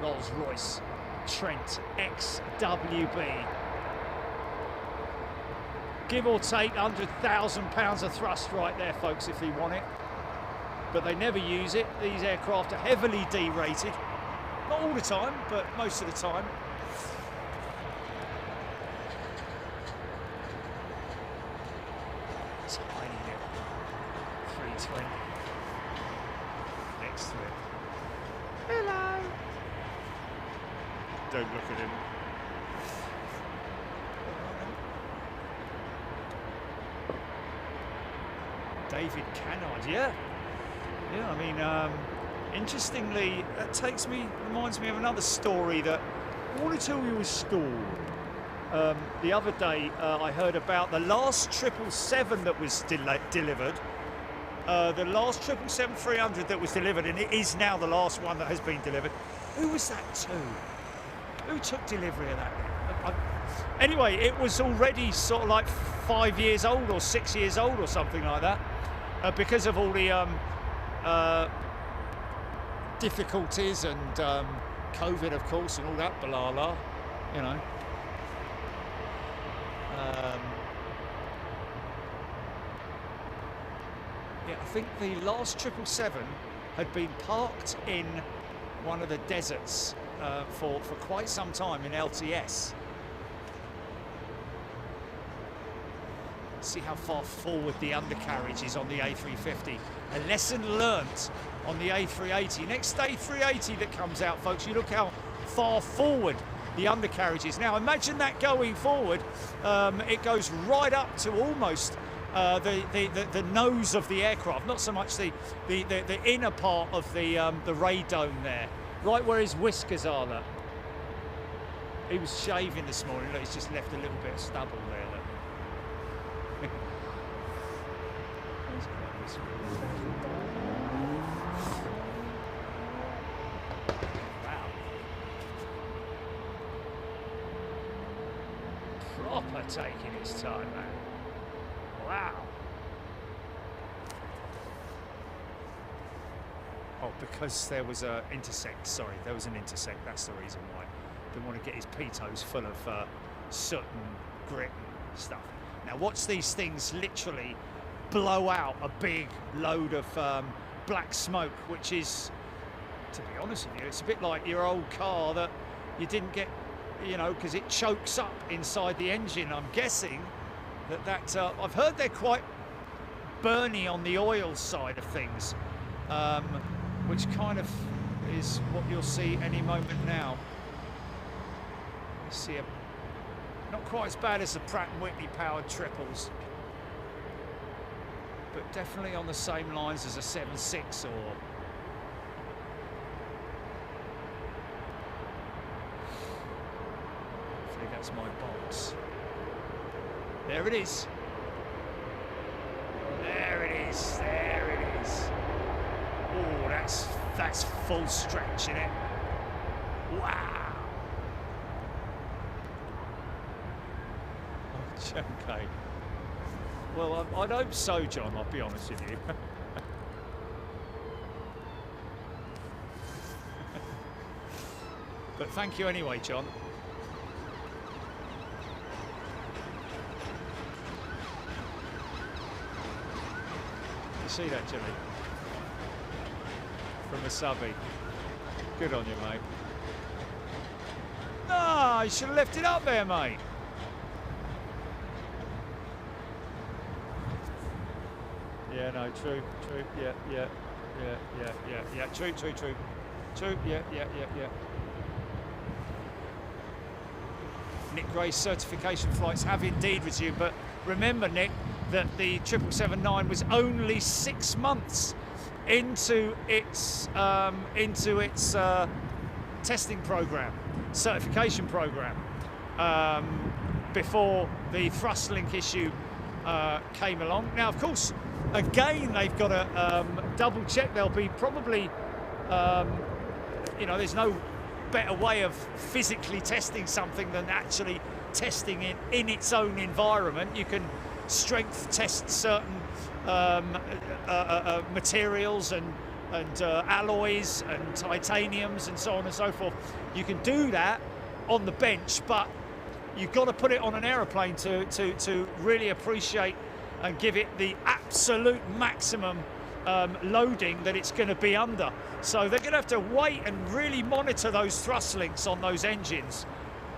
S1: Rolls-Royce Trent XWB. Give or take £100,000 of thrust right there, folks, if you want it. But they never use it. These aircraft are heavily derated. Not all the time, but most of the time. Tiny little 320. Next to it. Hello. Don't look at him. David Cannard, yeah, I mean, interestingly, that reminds me of another story that I want to tell you a story. The other day, I heard about the last 777 that was delivered. The last 777-300 that was delivered, and it is now the last one that has been delivered. Who was that to? Who took delivery of that? Anyway, it was already sort of like 5 years old or 6 years old or something like that, because of all the difficulties and COVID, of course, and all that balala, you know. Yeah, I think the last 777 had been parked in one of the deserts for quite some time in LTS. See how far forward the undercarriage is on the A350. A lesson learnt on the A380. Next A380 that comes out, folks, you look how far forward the undercarriage is. Now imagine that going forward, it goes right up to almost the nose of the aircraft, not so much the inner part of the radome there, right where his whiskers are. Look. He was shaving this morning. Look, he's just left a little bit of stubble there. Look. Wow. Proper taking his time, man. Wow. Oh, because there was a intersect. Sorry, there was an intersect. That's the reason why. Didn't want to get his pitos full of soot and grit and stuff. Now watch these things literally blow out a big load of black smoke, which is, to be honest with you, it's a bit like your old car that you didn't get, you know, because it chokes up inside the engine. I'm guessing that I've heard they're quite burny on the oil side of things, which kind of is what you'll see any moment now. You see not quite as bad as the Pratt & Whitney powered triples, but definitely on the same lines as a 7.6 or... Hopefully that's my box. There it is. There it is. There it is. Oh, that's full stretch, isn't it? Wow. Okay. Well, I'd hope so, John, I'll be honest with you. But thank you anyway, John. You see that, Jimmy? From a subby. Good on you, mate. No, you should have left it up there, mate. Yeah, no, true, yeah, true, yeah. Nick Gray's certification flights have indeed resumed, but remember, Nick, that the 777-9 was only 6 months into its testing program, certification program, before the thrust link issue came along. Now, of course, again, they've got to double check. They'll be probably, you know, there's no better way of physically testing something than actually testing it in its own environment. You can strength test certain materials and alloys and titaniums and so on and so forth. You can do that on the bench, but you've got to put it on an aeroplane to really appreciate and give it the absolute maximum loading that it's going to be under. So they're going to have to wait and really monitor those thrust links on those engines,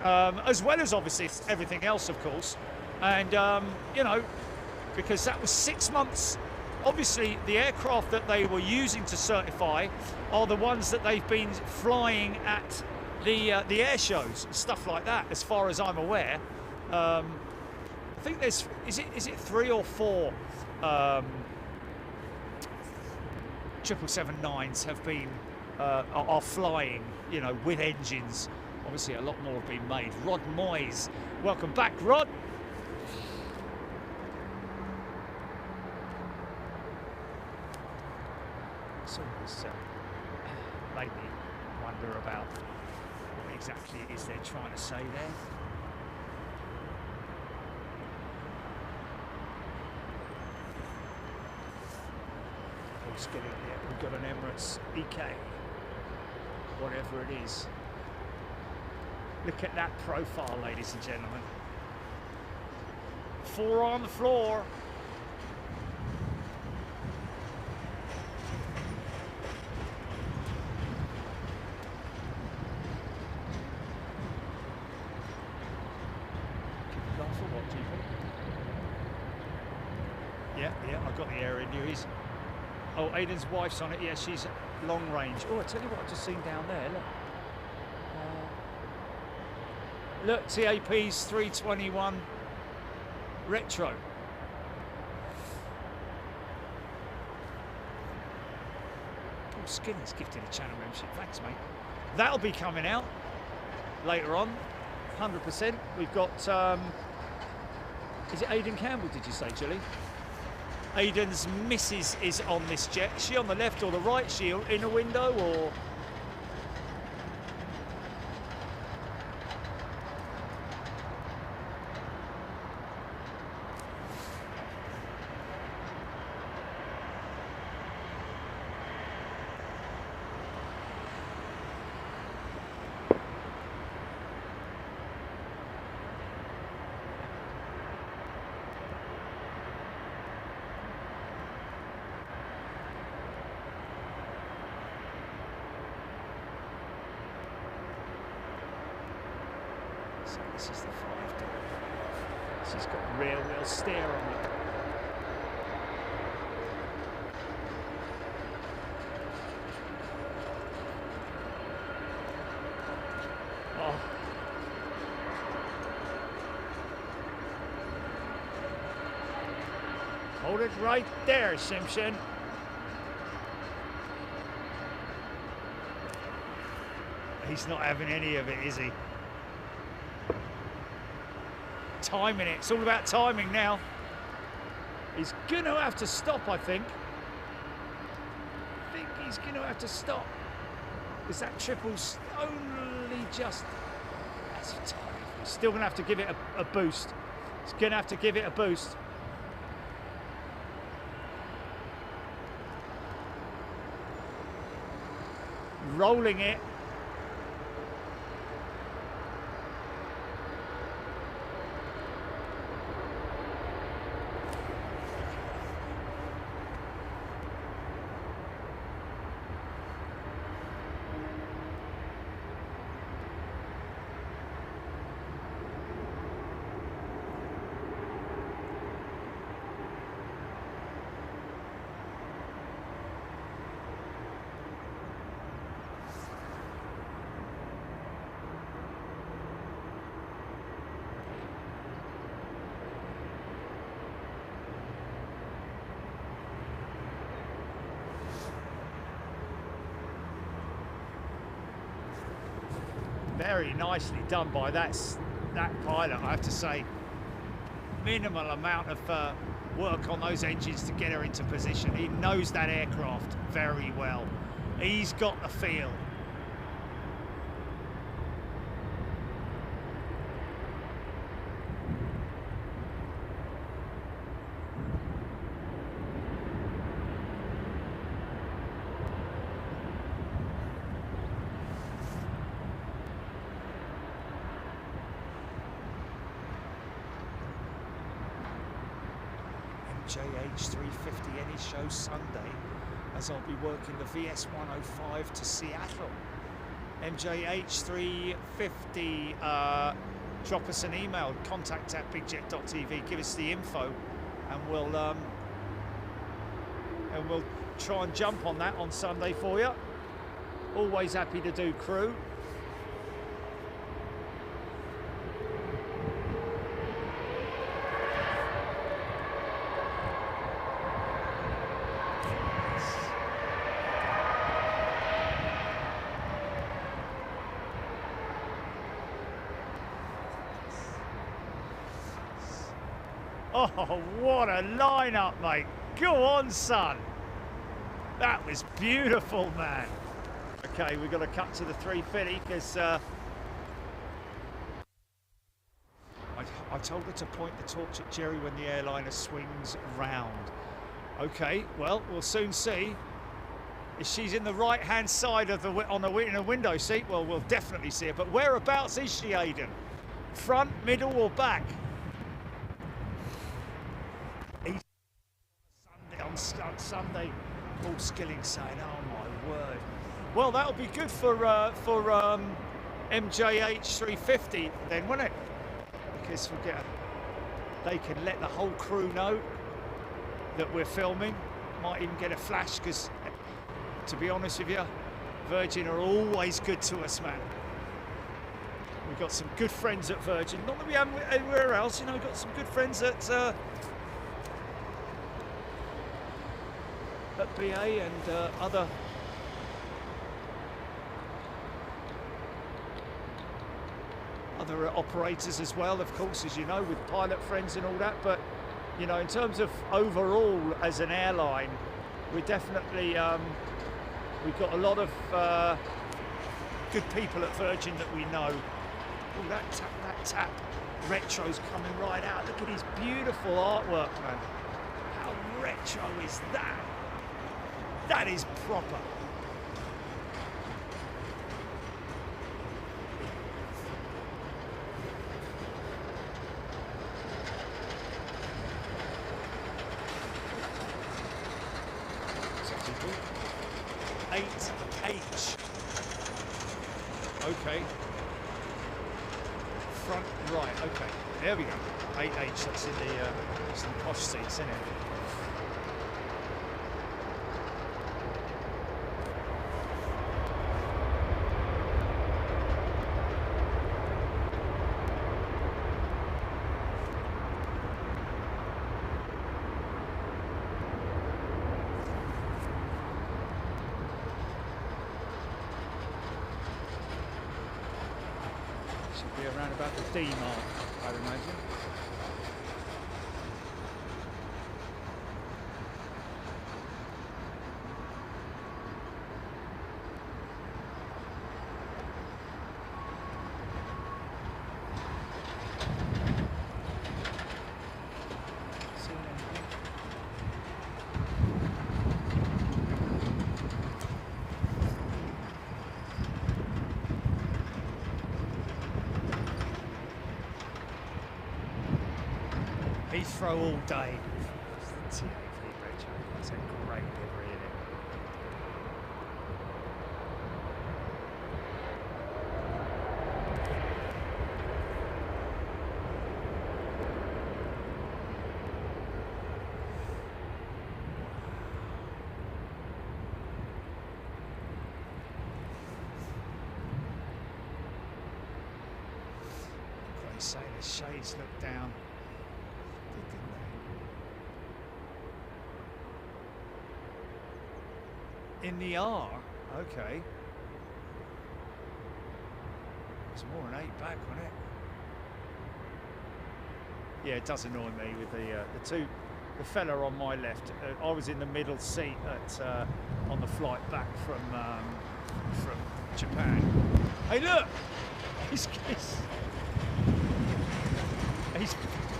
S1: as well as obviously everything else, of course. And, you know, because that was 6 months. Obviously, the aircraft that they were using to certify are the ones that they've been flying at the air shows and stuff like that, as far as I'm aware. I think there's, is it 3 or 4 777-9s have been, are flying, you know, with engines. Obviously, a lot more have been made. Rod Moyes, welcome back, Rod. It's always made me wonder about what exactly it is they're trying to say there. We've got an Emirates EK, whatever it is. Look at that profile, ladies and gentlemen. 4 on the floor. Yeah, I've got the Air India. Oh, Aiden's wife's on it. Yeah, she's long range. Oh, I tell you what, I've just seen down there. Look, TAP's 321 Retro. Paul Skinner's gifted a channel membership. Thanks, mate. That'll be coming out later on, 100%. We've got, is it Aiden Campbell, did you say, Julie? Aiden's missus is on this jet. Is she on the left or the right? Is she in a window or? So this is the 5 door. She's got rear wheel steer on it. Oh. Hold it right there, Simpson. He's not having any of it, is he? Timing it. It's all about timing now. He's going to have to stop, I think. I think he's going to have to stop. Because that triple's only just... That's a time. He's still going to have to give it a boost. He's going to have to give it a boost. Rolling it. Very nicely done by that pilot, I have to say. Minimal amount of work on those engines to get her into position. He knows that aircraft very well. He's got the feel. MJH350 any show Sunday, as I'll be working the VS105 to Seattle. MJH350, drop us an email, contact@bigjet.tv, give us the info, and we'll try and jump on that on Sunday for you. Always happy to do crew. Oh, what a lineup, mate. Go on, son. That was beautiful, man. Okay, we've got to cut to the 350 because I told her to point the torch at Jerry when the airliner swings round. Okay, well, we'll soon see. If she's in the right-hand side of the in a window seat, well, we'll definitely see her. But whereabouts is she, Aidan? Front, middle, or back? On Sunday, Paul Skilling saying, "Oh my word." Well, that'll be good for MJH 350 then, won't it? Because they can let the whole crew know that we're filming. Might even get a flash, because to be honest with you, Virgin are always good to us, man. We've got some good friends at Virgin. Not that we haven't anywhere else, you know. We've got some good friends at BA and other operators as well, of course, as you know, with pilot friends and all that. But you know, in terms of overall as an airline, we're definitely we've got a lot of good people at Virgin that we know. Oh, that tap retro's coming right out. Look at his beautiful artwork, man. How retro is that? That is proper. H. Okay. Front right. Okay. There we go. 8H. That's in the posh seats, isn't it? Around about the D mark, I'd imagine. Heathrow all day. It's the TAV retro. That's a great livery, isn't it? They say the shades look down. In the R, okay. It's more an 8 back, wasn't it? Yeah, it does annoy me with the fella on my left. I was in the middle seat on the flight back from Japan. Hey, look, he's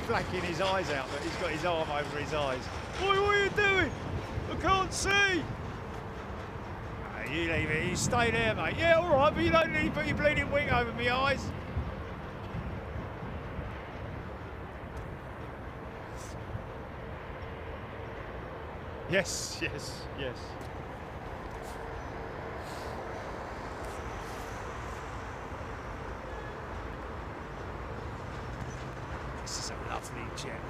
S1: flacking his eyes out, but he's got his arm over his eyes. Boy, what are you doing? I can't see. You leave it, you stay there, mate. Yeah, all right, but you don't need to put your bleeding wing over my eyes. Yes. This is a lovely jet.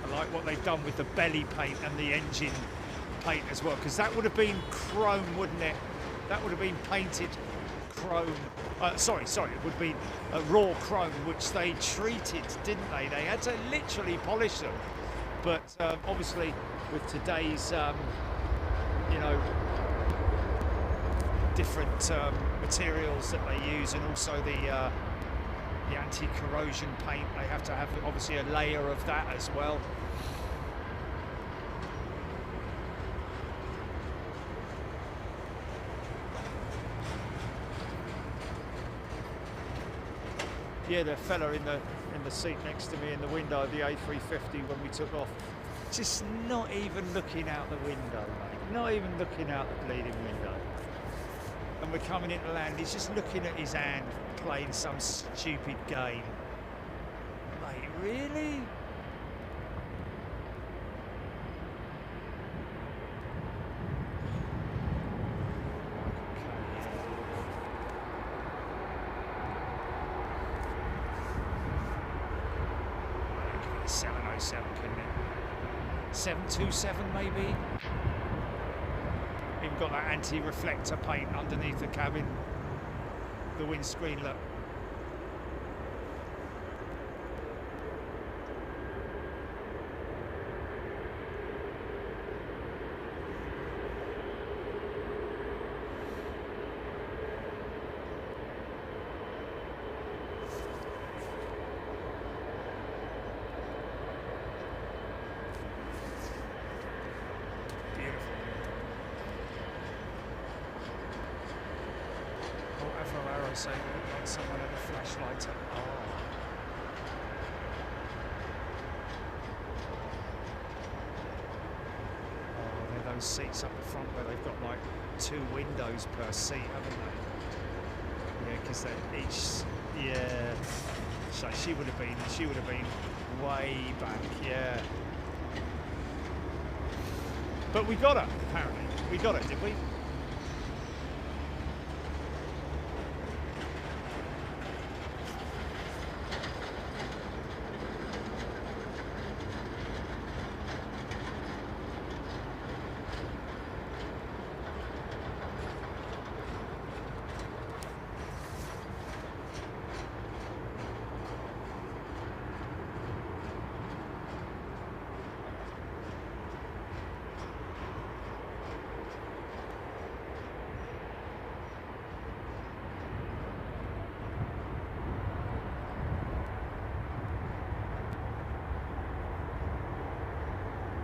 S1: I like what they've done with the belly paint and the engine paint as well, because that would have been chrome, wouldn't it? That would have been painted chrome. Sorry, it would be a raw chrome, which they treated, didn't they? They had to literally polish them. But obviously, with today's, you know, different materials that they use, and also the anti-corrosion paint, they have to have obviously a layer of that as well. Yeah, the fella in the seat next to me in the window of the A350 when we took off Just not even looking out the window, mate. Not even looking out the bleeding window. And we're coming into land. He's just looking at his hand, playing some stupid game. Mate, really? Okay. 707, couldn't it? 727 maybe? Even got that anti-reflector paint underneath the cabin, the windscreen, look. So it looked like someone had a flashlight up. Oh. Oh, they're those seats up the front where they've got like 2 windows per seat, haven't they? Yeah, because they're each. Yeah. So she would have been way back. Yeah. But we got her. Apparently, we got her, did we?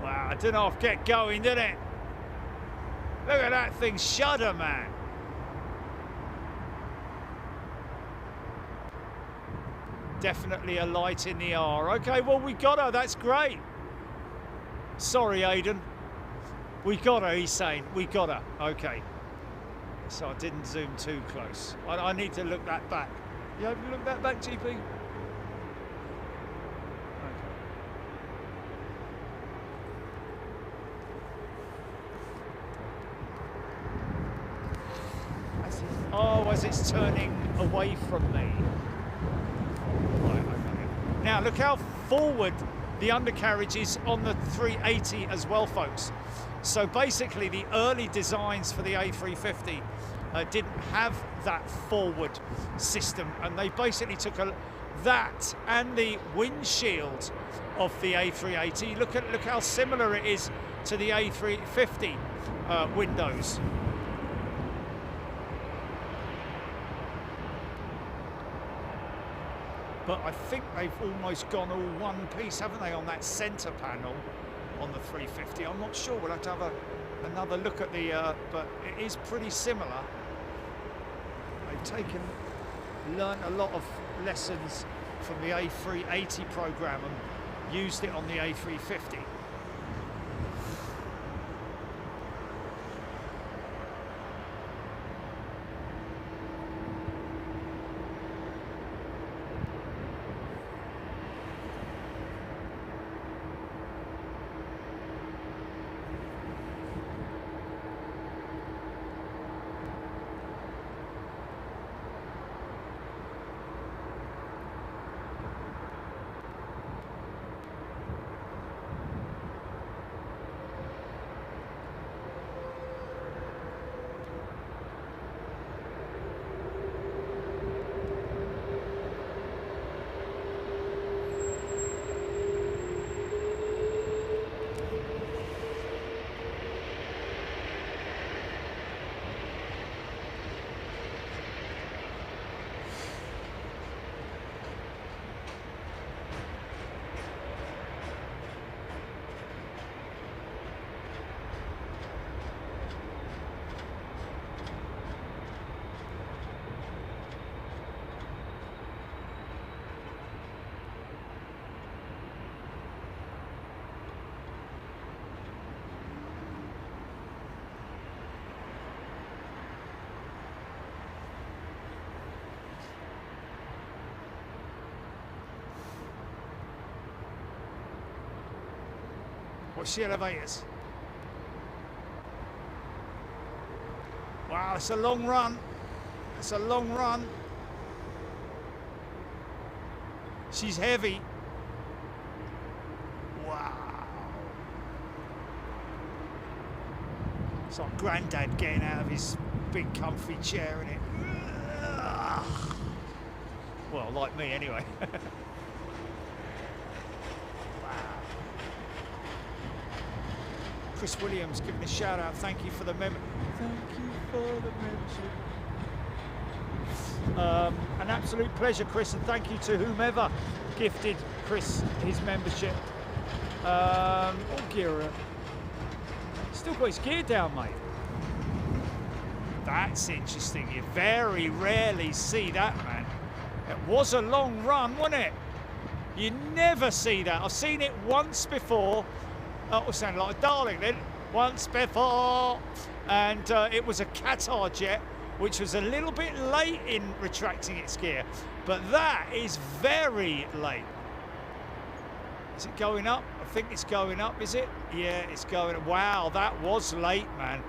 S1: I didn't half get going, did it? Look at that thing shudder, man. Definitely a light in the R. Okay, well, we got her. That's great. Sorry, Aidan. We got her, he's saying. We got her. Okay. So I didn't zoom too close. I need to look that back. You have to look that back, GP? Oh, as it's turning away from me. Right, okay. Now, look how forward the undercarriage is on the 380 as well, folks. So basically, the early designs for the A350 didn't have that forward system, and they basically took that and the windshield of the A380. Look how similar it is to the A350 windows. But I think they've almost gone all one piece, haven't they, on that centre panel on the 350. I'm not sure. We'll have to have another look at the, but it is pretty similar. They've learned a lot of lessons from the A380 programme and used it on the A350. Watch the elevators. Wow, it's a long run. It's a long run. She's heavy. Wow. It's like Grandad getting out of his big comfy chair, innit? Well, like me anyway. Wow. Chris Williams giving a shout out. Thank you for the membership. Thank you for the membership. An absolute pleasure, Chris, and thank you to whomever gifted Chris his membership. Oh, gear up. Still got his gear down, mate. That's interesting. You very rarely see that, man. It was a long run, wasn't it? You never see that. I've seen it once before. Oh, it sounded like a darling then. Once before. And it was a Qatar jet, which was a little bit late in retracting its gear. But that is very late. Is it going up? I think it's going up, is it? Yeah, it's going up. Wow, that was late, man.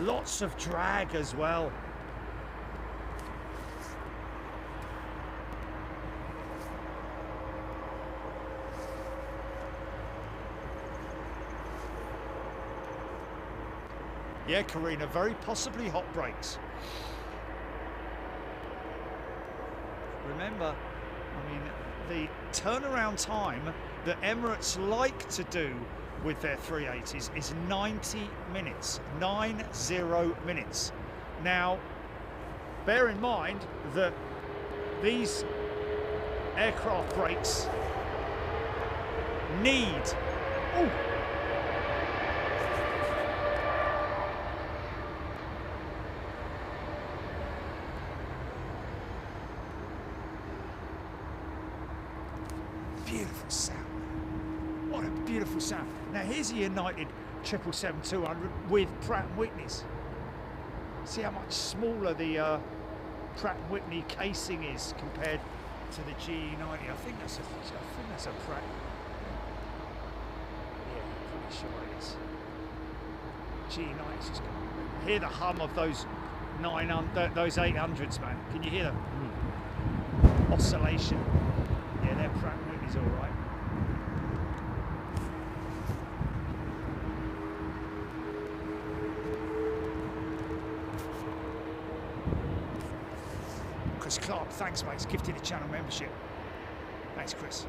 S1: Lots of drag as well. Yeah, Karina, very possibly hot brakes. Remember, I mean, the turnaround time that Emirates like to do with their 380s is 90 minutes, 90 minutes. Now, bear in mind that these aircraft brakes need, ooh, beautiful sound. What a beautiful sound. Now here's a United 777-200 with Pratt & Whitney's. See how much smaller the Pratt & Whitney casing is compared to the GE90. I think that's a Pratt. Yeah, I'm pretty sure it is. GE90's just going. Hear the hum of those 900, those 800s, man. Can you hear the oscillation? Yeah, they're Pratt & Whitney's all right. Chris Clark, thanks mate, he's gifted a channel membership. Thanks Chris.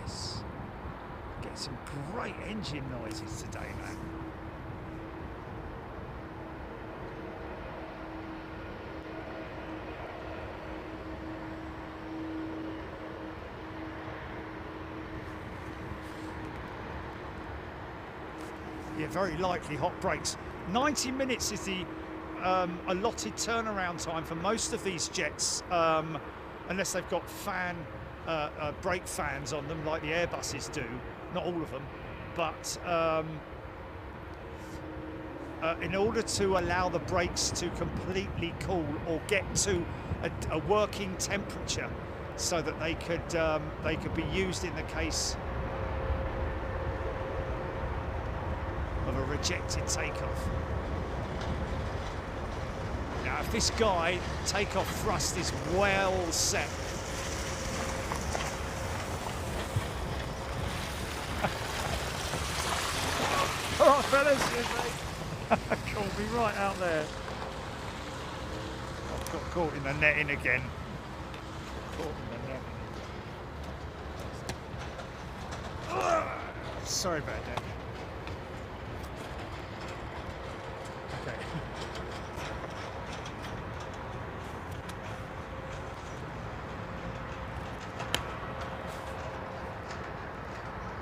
S1: Nice. Get some great engine noises today, man. Yeah, very likely hot brakes. 90 minutes is the allotted turnaround time for most of these jets, unless they've got brake fans on them like the Airbuses do. Not all of them, but in order to allow the brakes to completely cool or get to a working temperature so that they could be used in the case of a rejected takeoff. Now, if this guy takeoff thrust is well set, all right, fellas, caught me right out there. I've got caught in the netting again. Caught in the netting. Sorry about that. Okay.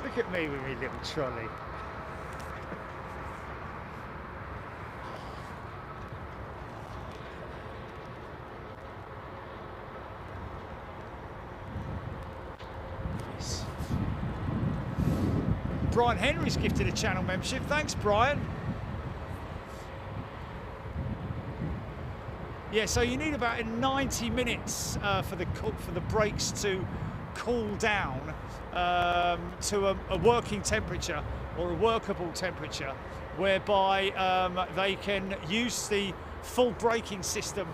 S1: Look at me with my little trolley. Brian Henry's gifted a channel membership. Thanks, Brian. Yeah, so you need about 90 minutes for the brakes to cool down to a working temperature or a workable temperature, whereby they can use the full braking system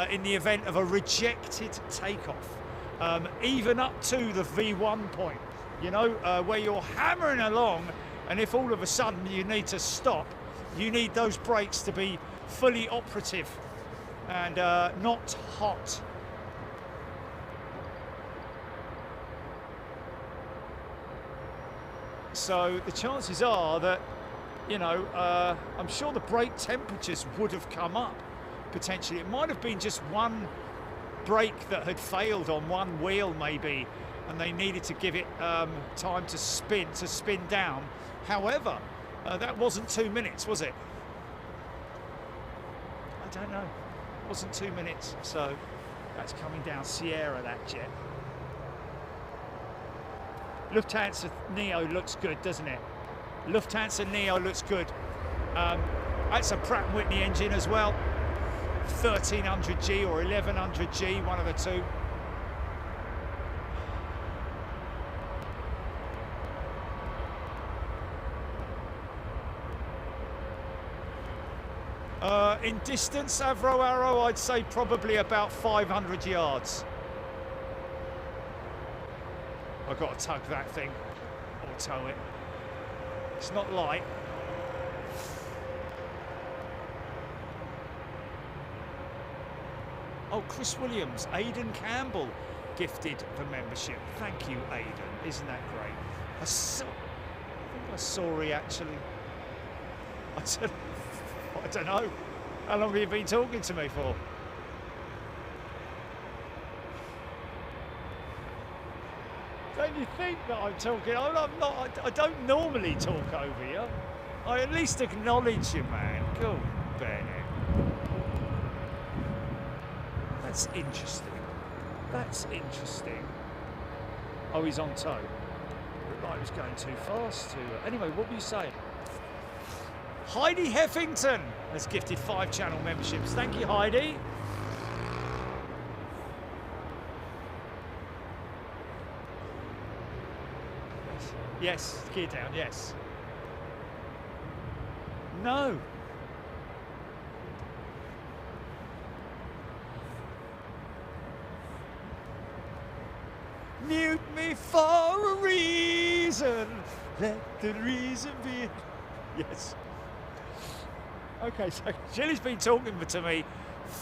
S1: in the event of a rejected takeoff, even up to the V1 point, you know, where you're hammering along, and if all of a sudden you need to stop, you need those brakes to be fully operative and not hot. So the chances are that, you know, I'm sure the brake temperatures would have come up potentially. It might have been just one brake that had failed on one wheel maybe, and they needed to give it time to spin down. However, that wasn't 2 minutes, was it? I don't know. It wasn't 2 minutes. So that's coming down Sierra, that jet. Lufthansa Neo looks good, doesn't it? Lufthansa Neo looks good. That's a Pratt & Whitney engine as well. 1300G or 1100G, one of the two. In distance, Avro Arrow, I'd say probably about 500 yards. I've got to tug that thing or tow it. It's not light. Oh, Chris Williams, Aidan Campbell gifted the membership. Thank you, Aidan. Isn't that great? I think I saw he actually. I don't know. How long have you been talking to me for? Don't you think that I'm talking? I'm not. I don't normally talk over you. I at least acknowledge you, man. Go on, Bennett. That's interesting. That's interesting. Oh, he's on tow. Looked like he was going too fast. Anyway, what were you saying? Heidi Heffington has gifted 5 channel memberships. Thank you, Heidi. Yes, gear down, yes. No. Mute me for a reason. Let the reason be. Yes. Okay, so Jilly's been talking to me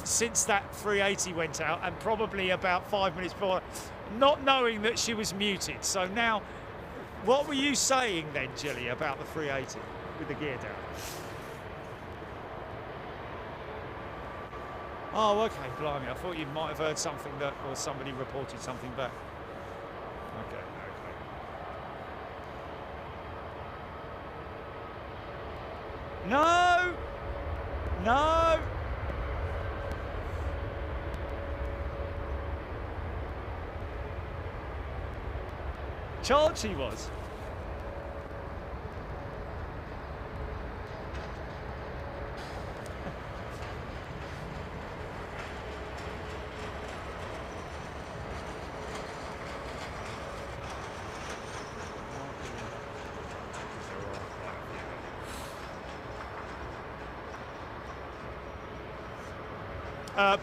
S1: since that 380 went out, and probably about 5 minutes before, not knowing that she was muted. So now, what were you saying then, Jilly, about the 380 with the gear down? Oh, okay, blimey. I thought you might have heard something that, or somebody reported something back. Okay, okay. No! No! Charged he was.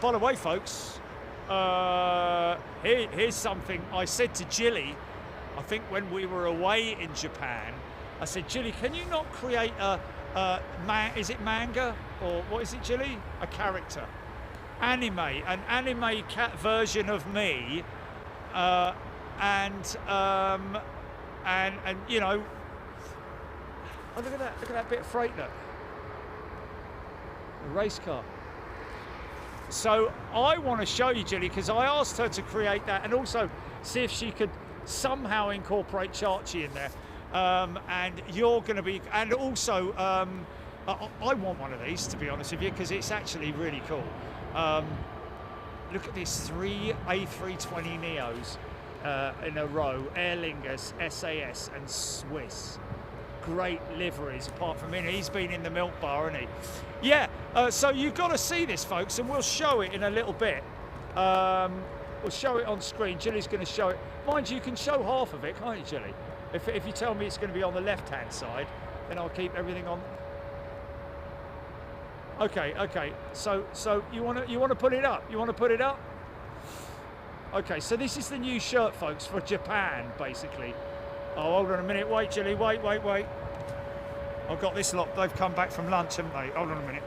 S1: By the way, folks, here's something I said to Jilly, I think when we were away in Japan. I said, Jilly, can you not create is it manga? Or what is it, Jilly? A character. An anime cat version of me, and you know, oh, look at that bit of freight, look. A race car. So I want to show you, Jilly, because I asked her to create that and also see if she could somehow incorporate Chachi in there. And you're going to be, and also I want one of these, to be honest with you, because it's actually really cool. Look at these 3 A320 Neos in a row, Aer Lingus, SAS and Swiss. great liveries apart from him. He's been in the milk bar, hasn't he? Yeah, so you've got to see this, folks, and we'll show it in a little bit. We'll show it on screen. Gilly's going to show it. Mind you, can show half of it, can't you, Gilly? If you tell me it's going to be on the left-hand side, then I'll keep everything on. Okay. So you want to put it up? You want to put it up? Okay. So this is the new shirt, folks, for Japan, basically. Oh, hold on a minute. Wait, Gilly. Wait. I've got this lot. They've come back from lunch, haven't they? Hold on a minute.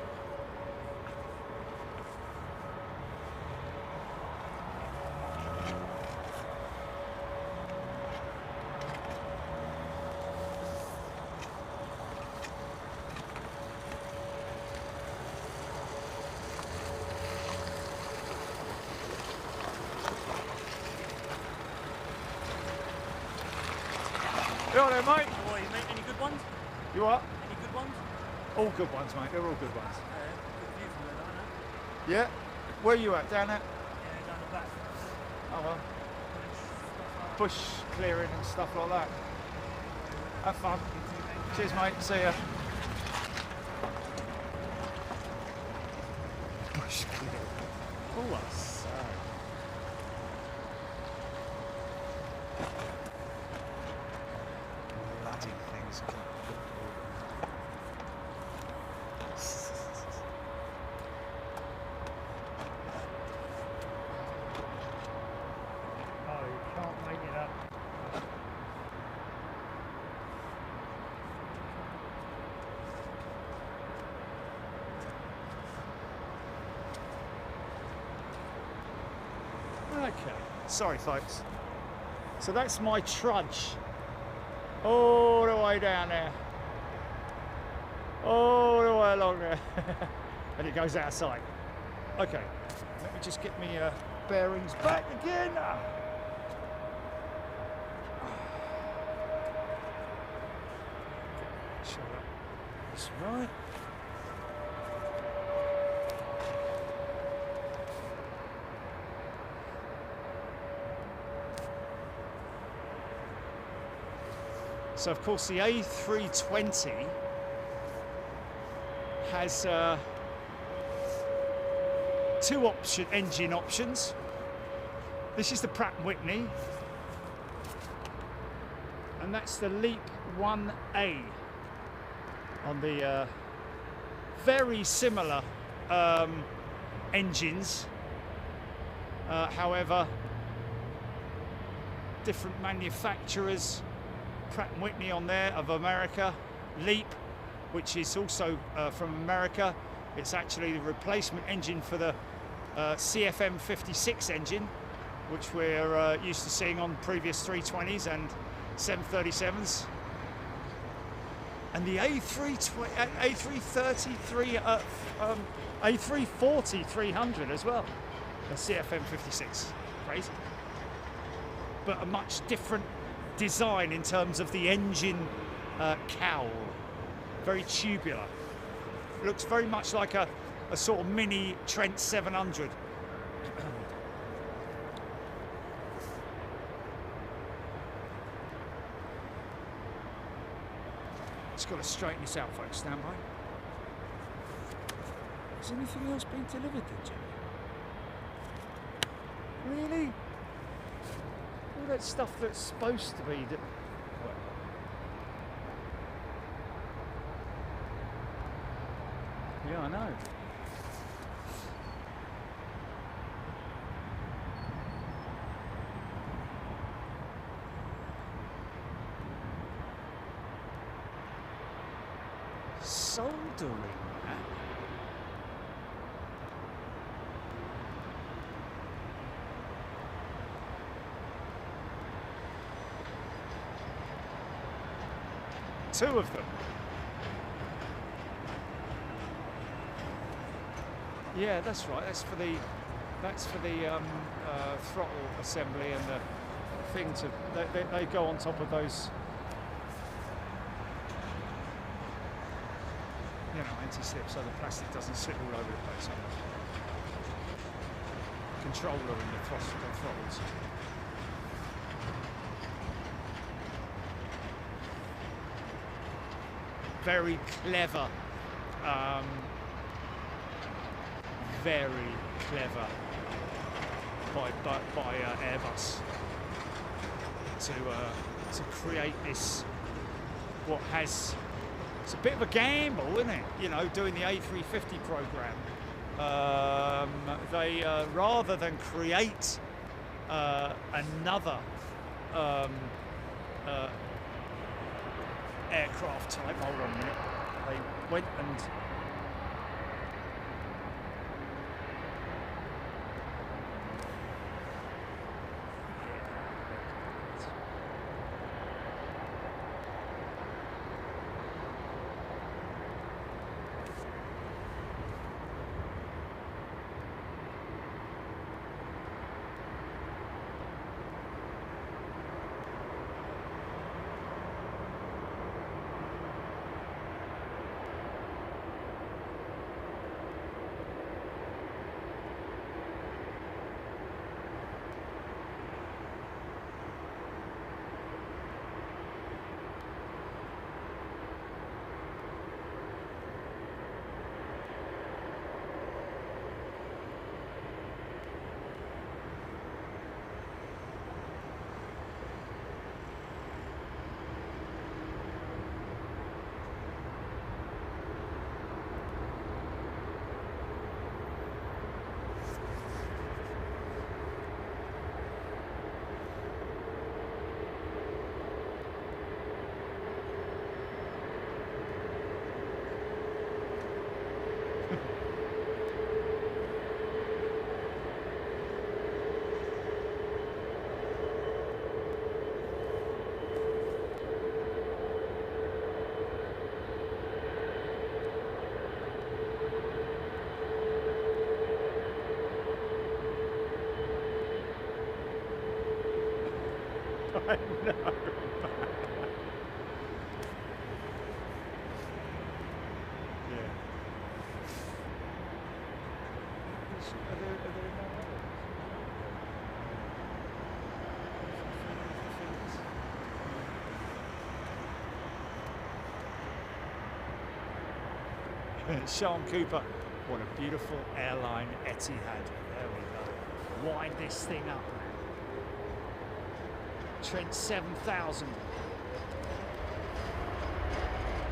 S1: You all right, mate?
S2: How are you, mate? Any good ones?
S1: You what?
S2: Any good ones?
S1: All good ones, mate. They're all good ones.
S2: Good view from there, aren't
S1: Yeah? Where you at? Down there?
S2: Yeah, down the back.
S1: Oh, well. Bush clearing and stuff like that. Have fun. Cheers, mate. See ya. Bush clearing. Oh, I say. Bloody things. Oh, you can't make it up. Okay, sorry folks. So that's my trudge all the way down there. All the way along there. And it goes outside. Okay, let me just get me bearings back again. Sure that's right. So of course the A320 has two engine options. This is the Pratt & Whitney, and that's the Leap 1A on the very similar engines, however different manufacturers. Pratt & Whitney on there of America, Leap, which is also from America. It's actually the replacement engine for the CFM56 engine, which we're used to seeing on previous 320s and 737s. And the A340-300 as well, the CFM56. Crazy. But a much different design in terms of the engine cowl. Very tubular. Looks very much like a sort of mini Trent 700. Just got to straighten this out, folks. Stand by. Has anything else been delivered, then, Jimmy? Really? All that stuff that's supposed to be. Yeah, I know. Soldering that. Two of them. Yeah, that's right. That's for the throttle assembly and the thing to. They go on top of those. You know, anti-slip, so the plastic doesn't slip all over the place. Controller and the throttles. very clever, very clever by Airbus to create this, what has, it's a bit of a gamble, isn't it? You know, doing the A350 program. They rather than create another aircraft type, hold on a minute, they went and I know. Yeah. Sean Cooper, what a beautiful airline, Etihad. There we go. Wind this thing up. Trent 7000.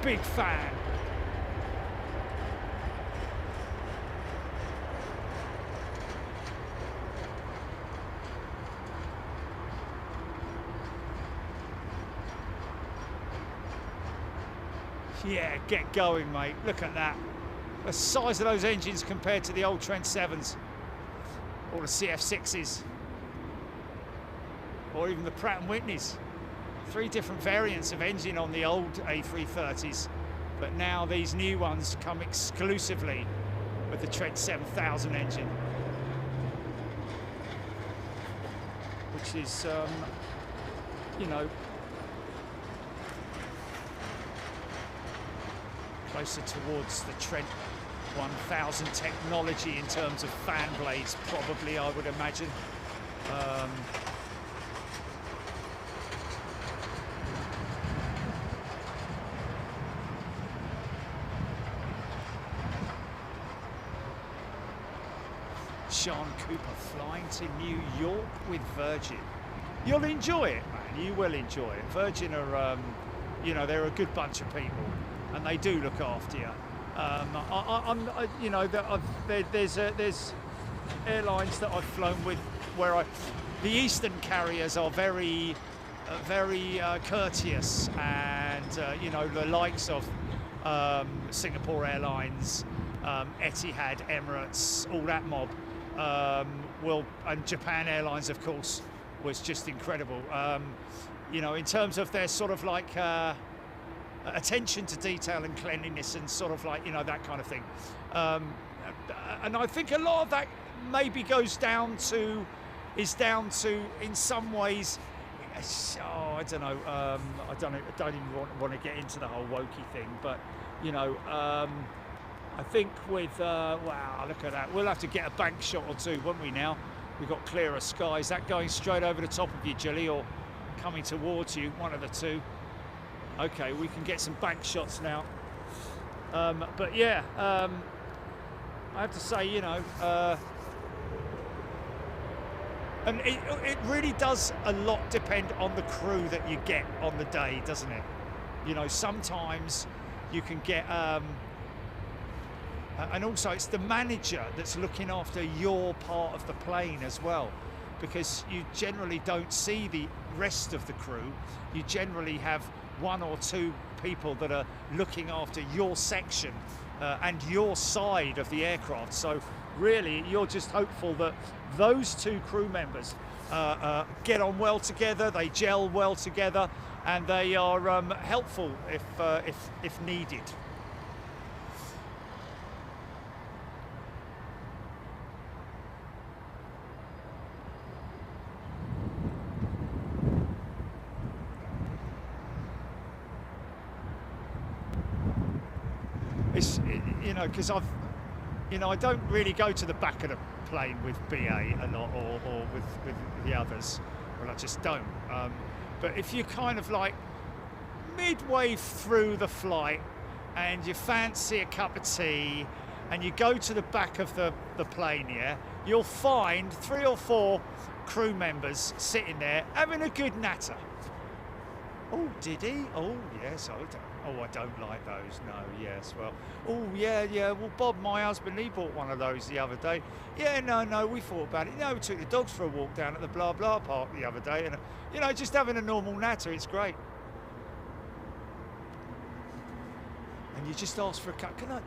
S1: Big fan. Yeah, get going, mate. Look at that. The size of those engines compared to the old Trent 7s or the CF6s. Or even the Pratt & Whitneys. 3 different variants of engine on the old A330s, but now these new ones come exclusively with the Trent 7000 engine, which is, you know, closer towards the Trent 1000 technology in terms of fan blades, probably, I would imagine. Sean Cooper flying to New York with Virgin. You'll enjoy it, man. You will enjoy it. Virgin are, you know, they're a good bunch of people, and they do look after you. You know, there's airlines that I've flown with where the Eastern carriers are very courteous, and you know, the likes of Singapore Airlines, Etihad, Emirates, all that mob. And Japan Airlines, of course, was just incredible. You know, in terms of their sort of like attention to detail and cleanliness and sort of like, you know, that kind of thing. And I think a lot of that maybe is down to, in some ways, I don't know, I don't even want to get into the whole wokey thing, but, you know, I think with, wow, look at that. We'll have to get a bank shot or two, won't we now? We've got clearer skies. That going straight over the top of you, Jilly, or coming towards you, one of the two. Okay, we can get some bank shots now. But yeah, I have to say, you know, and it really does a lot depend on the crew that you get on the day, doesn't it? You know, sometimes you can get, and also it's the manager that's looking after your part of the plane as well, because you generally don't see the rest of the crew. You generally have one or two people that are looking after your section and your side of the aircraft. So really, you're just hopeful that those two crew members get on well together, they gel well together, and they are helpful if needed. It's, you know, because I don't really go to the back of the plane with BA a lot, or with the others. Well, I just don't. But if you're kind of like midway through the flight and you fancy a cup of tea and you go to the back of the plane, yeah, you'll find 3 or 4 crew members sitting there having a good natter. Oh, did he? Oh, yes. I don't like those. No, yes. Well, oh, yeah. Well, Bob, my husband, he bought one of those the other day. Yeah, no, we thought about it. No, we took the dogs for a walk down at the blah blah park the other day, and you know, just having a normal natter. It's great. And you just ask for a cup. Can I?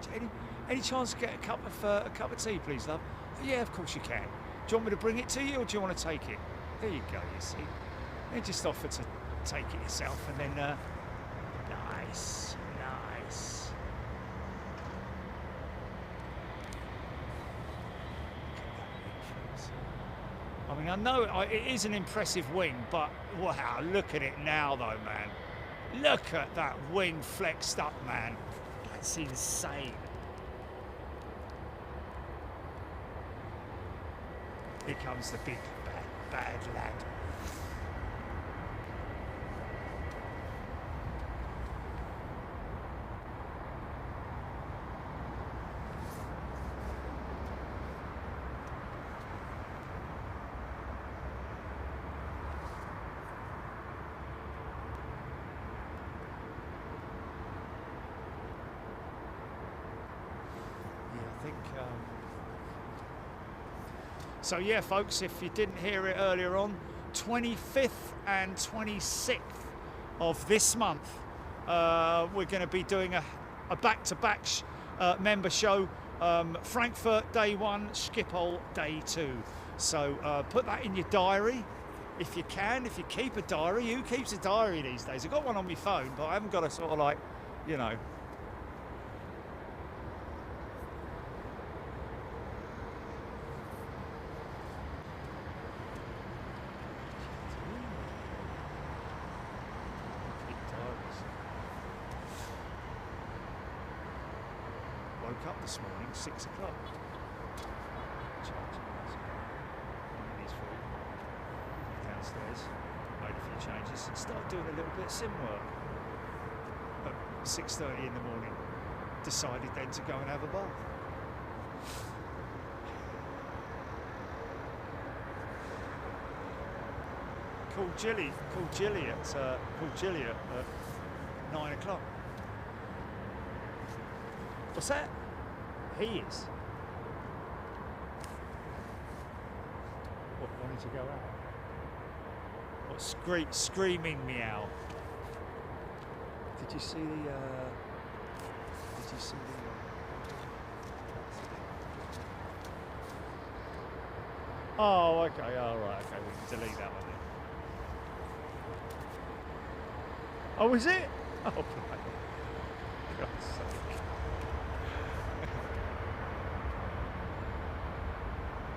S1: Any chance to get a cup of tea, please, love? Yeah, of course you can. Do you want me to bring it to you, or do you want to take it? There you go. You see, they just offer to take it yourself, and then nice. I mean, I know it is an impressive wing, but wow, look at it now though, man. Look at that wing flexed up, man. That's insane. Here comes the big bad lad. So yeah, folks, if you didn't hear it earlier on, 25th and 26th of this month, we're going to be doing a back-to-back member show. Frankfurt day 1, Schiphol day 2. So put that in your diary if you can. If you keep a diary, who keeps a diary these days? I've got one on my phone, but I haven't got a sort of like, you know. Up this morning, 6 o'clock. Downstairs, made a few changes, and started doing a little bit of sim work. At 6:30 in the morning, decided then to go and have a bath. Called Jilly at 9 o'clock. What's that? He is. What, wanting to go out? What, screaming meow? Did you see the? Oh, okay. All right. Okay, we can delete that one then. Oh, is it? Oh, right. God's sake.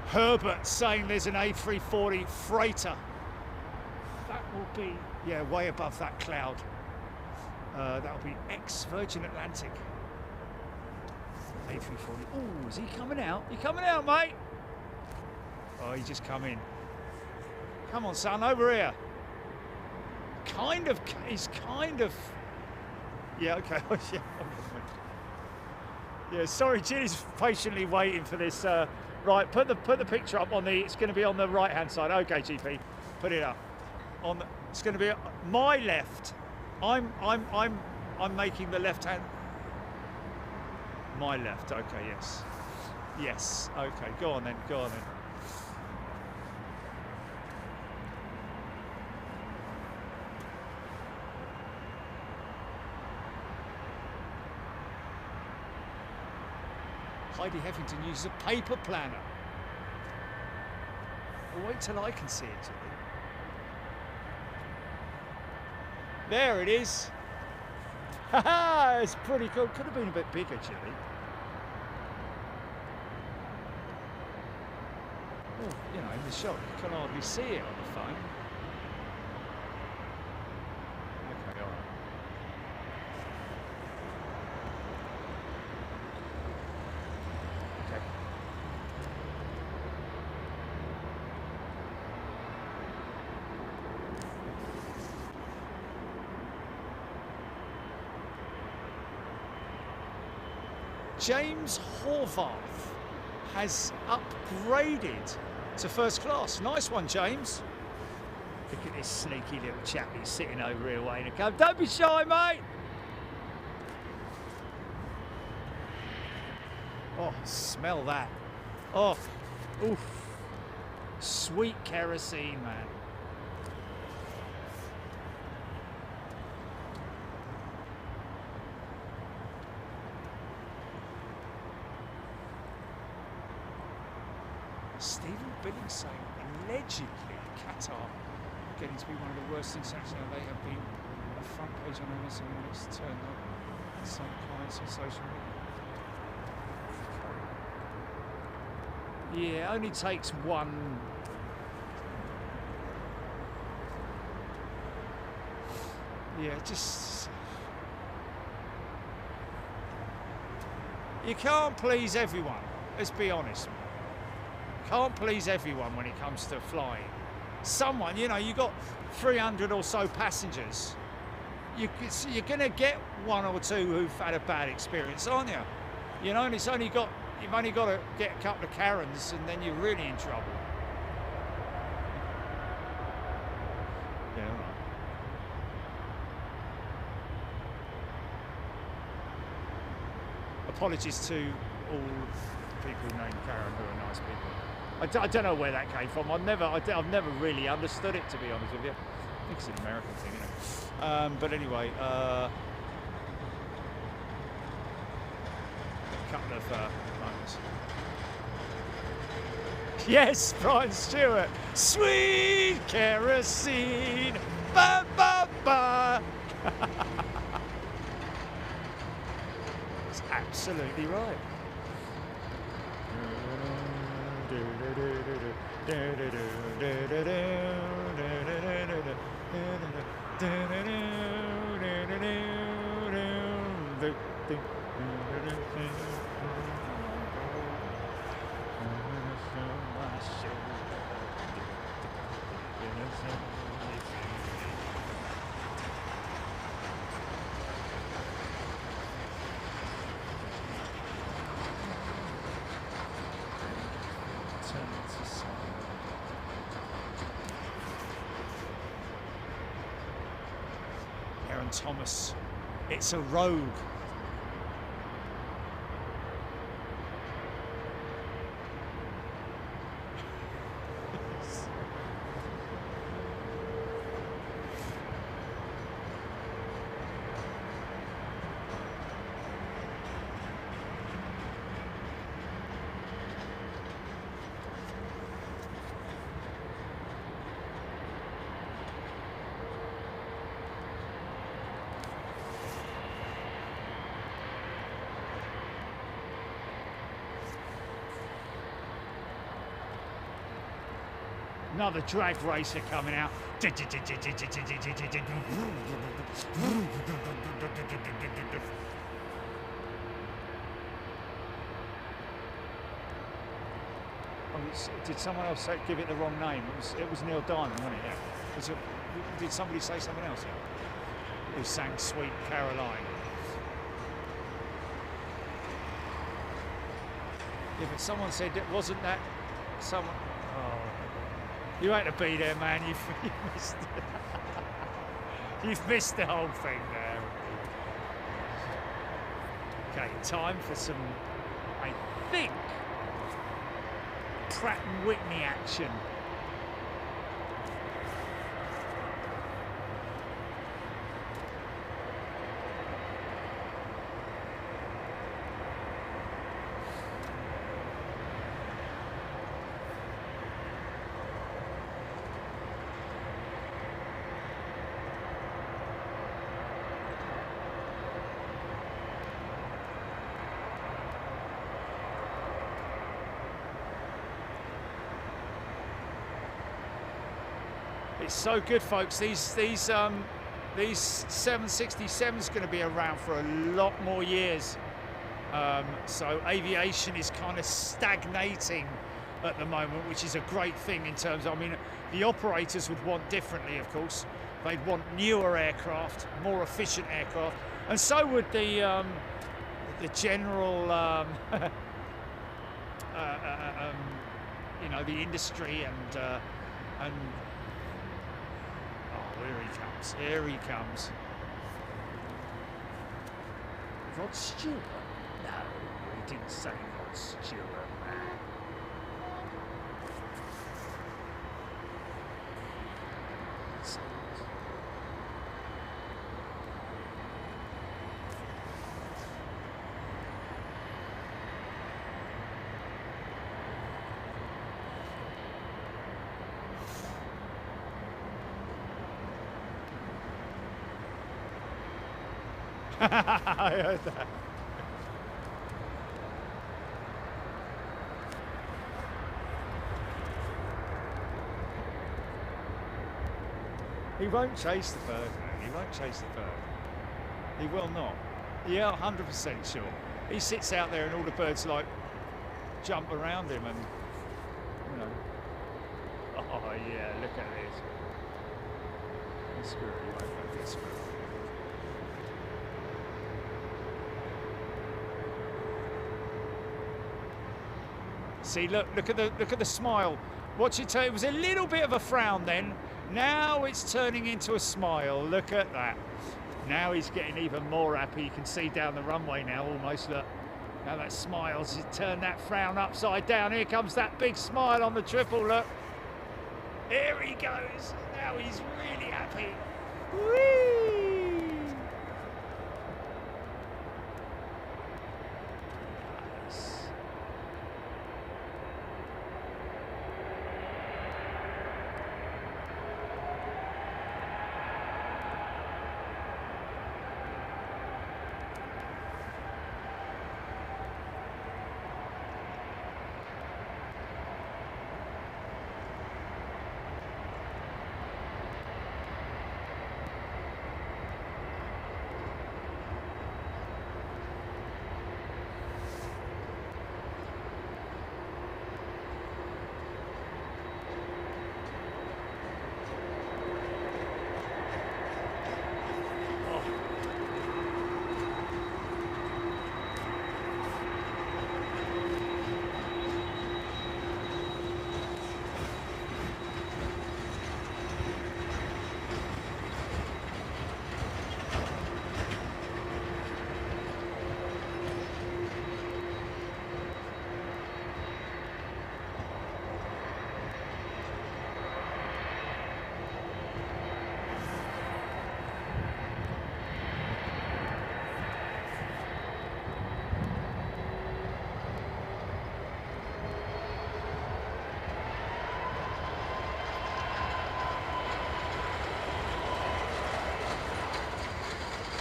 S1: Herbert saying there's an A340 freighter. That will be, yeah, way above that cloud. That'll be ex-Virgin Atlantic. A340. Oh, is he coming out? You coming out, mate? Oh, he just come in. Come on, son, over here. He's kind of Yeah, okay. Yeah. Yeah, sorry, Ginny's patiently waiting for this. Right, put the picture up on the. It's going to be on the right hand side. Okay, GP, put it up. On the, it's going to be my left. I'm making the left hand. My left. Okay, yes, yes. Okay, go on then. Go on then. Heidi Heffington uses a paper planner. Well, wait till I can see it, Jimmy. There it is. Haha, it's pretty cool. Could have been a bit bigger, Jimmy. Oh, you know, in the shot, you can hardly see it on the phone. Okay, all right. James Horvath has upgraded to first class. Nice one, James. Look at this sneaky little chap. He's sitting over here waiting to come. Don't be shy, mate. Oh, smell that. Oh, oof. Sweet kerosene, man. Stephen Billings saying allegedly Qatar getting to be one of the worst things actually. They have been a front page on Amazon and it's turned up some clients on social media. Yeah, it only takes one. Yeah, just you can't please everyone. Let's be honest. Can't please everyone when it comes to flying. Someone, you know, you got 300 or so passengers. You're going to get one or two who've had a bad experience, aren't you? You know, and you've only got to get a couple of Karens, and then you're really in trouble. Yeah, all right. Apologies to all people named Karen who are nice people. I don't know where that came from. I've never really understood it, to be honest with you. I think it's an American thing, isn't it? But anyway, a couple of moments. Yes, Brian Stewart. Sweet kerosene. Ba ba ba. It's absolutely right. Thomas, it's a rogue. Another drag racer coming out. Did someone else give it the wrong name? It was Neil Diamond, wasn't it? Yeah. Did somebody say something else? who sang Sweet Caroline. Yeah, but someone said it wasn't that. Someone. Oh, you had to be there, man. You've missed it. You've missed the whole thing there. Okay, time for some, I think, Pratt & Whitney action. It's so good, folks. These 767's going to be around for a lot more years. So aviation is kind of stagnating at the moment, which is a great thing in terms of, I mean, the operators would want differently, of course. They'd want newer aircraft, more efficient aircraft, and so would the general, you know, the industry and here he comes. Here he comes. Rod Stewart? No, he didn't say Rod Stewart, man. I heard that. He won't chase the bird, man. He won't chase the bird. He will not. Yeah, 100% sure. He sits out there and all the birds like jump around him and, you know. Oh yeah, look at this. Screw it, he won't get screwed. See, look at the smile. Watch it turn. It was a little bit of a frown then. Now it's turning into a smile. Look at that. Now he's getting even more happy. You can see down the runway now almost. Look. Now that smiles. He's turned that frown upside down. Here comes that big smile on the triple. Look. Here he goes. Now he's really happy. Whee!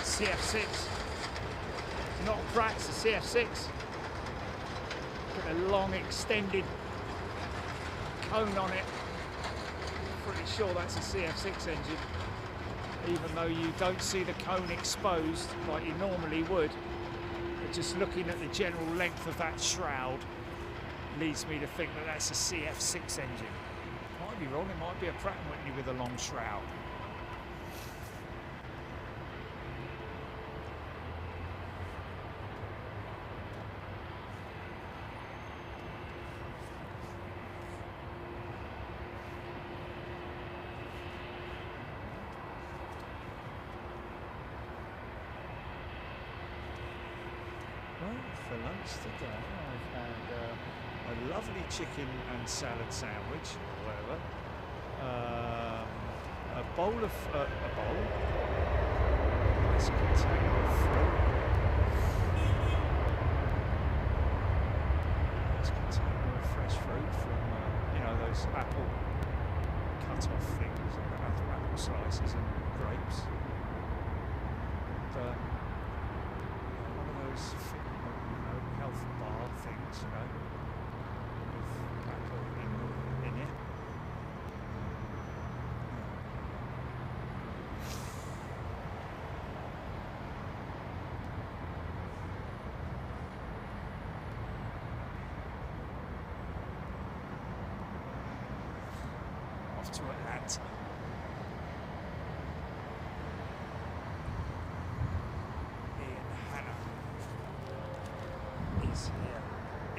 S1: CF6, not Pratt, it's a CF6. Got a long extended cone on it. Pretty sure that's a CF6 engine, even though you don't see the cone exposed like you normally would. But just looking at the general length of that shroud leads me to think that that's a CF6 engine. Might be wrong, it might be a Pratt & Whitney with a long shroud. Well, for lunch today, I've had a lovely chicken and salad sandwich, or whatever. A bowl of nice container of fruit. Nice container of fresh fruit from those apple cut-off things, apple slices and grapes. And, one of those health bar things, with apple in it. Off to Atlanta.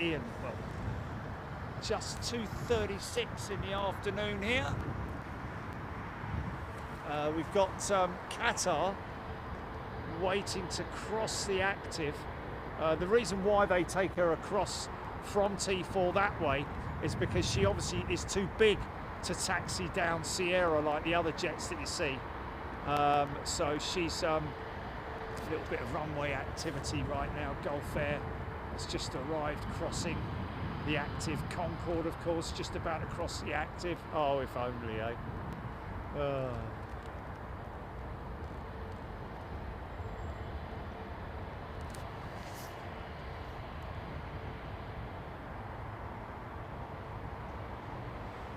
S1: Ian, well, just 2:36 in the afternoon here. We've got Qatar waiting to cross the active. The reason why they take her across from T4 that way is because she obviously is too big to taxi down Sierra like the other jets that you see. So she's a little bit of runway activity right now. Gulf Air has just arrived crossing the active. Concorde, of course, just about to cross the active. Oh, if only, eh?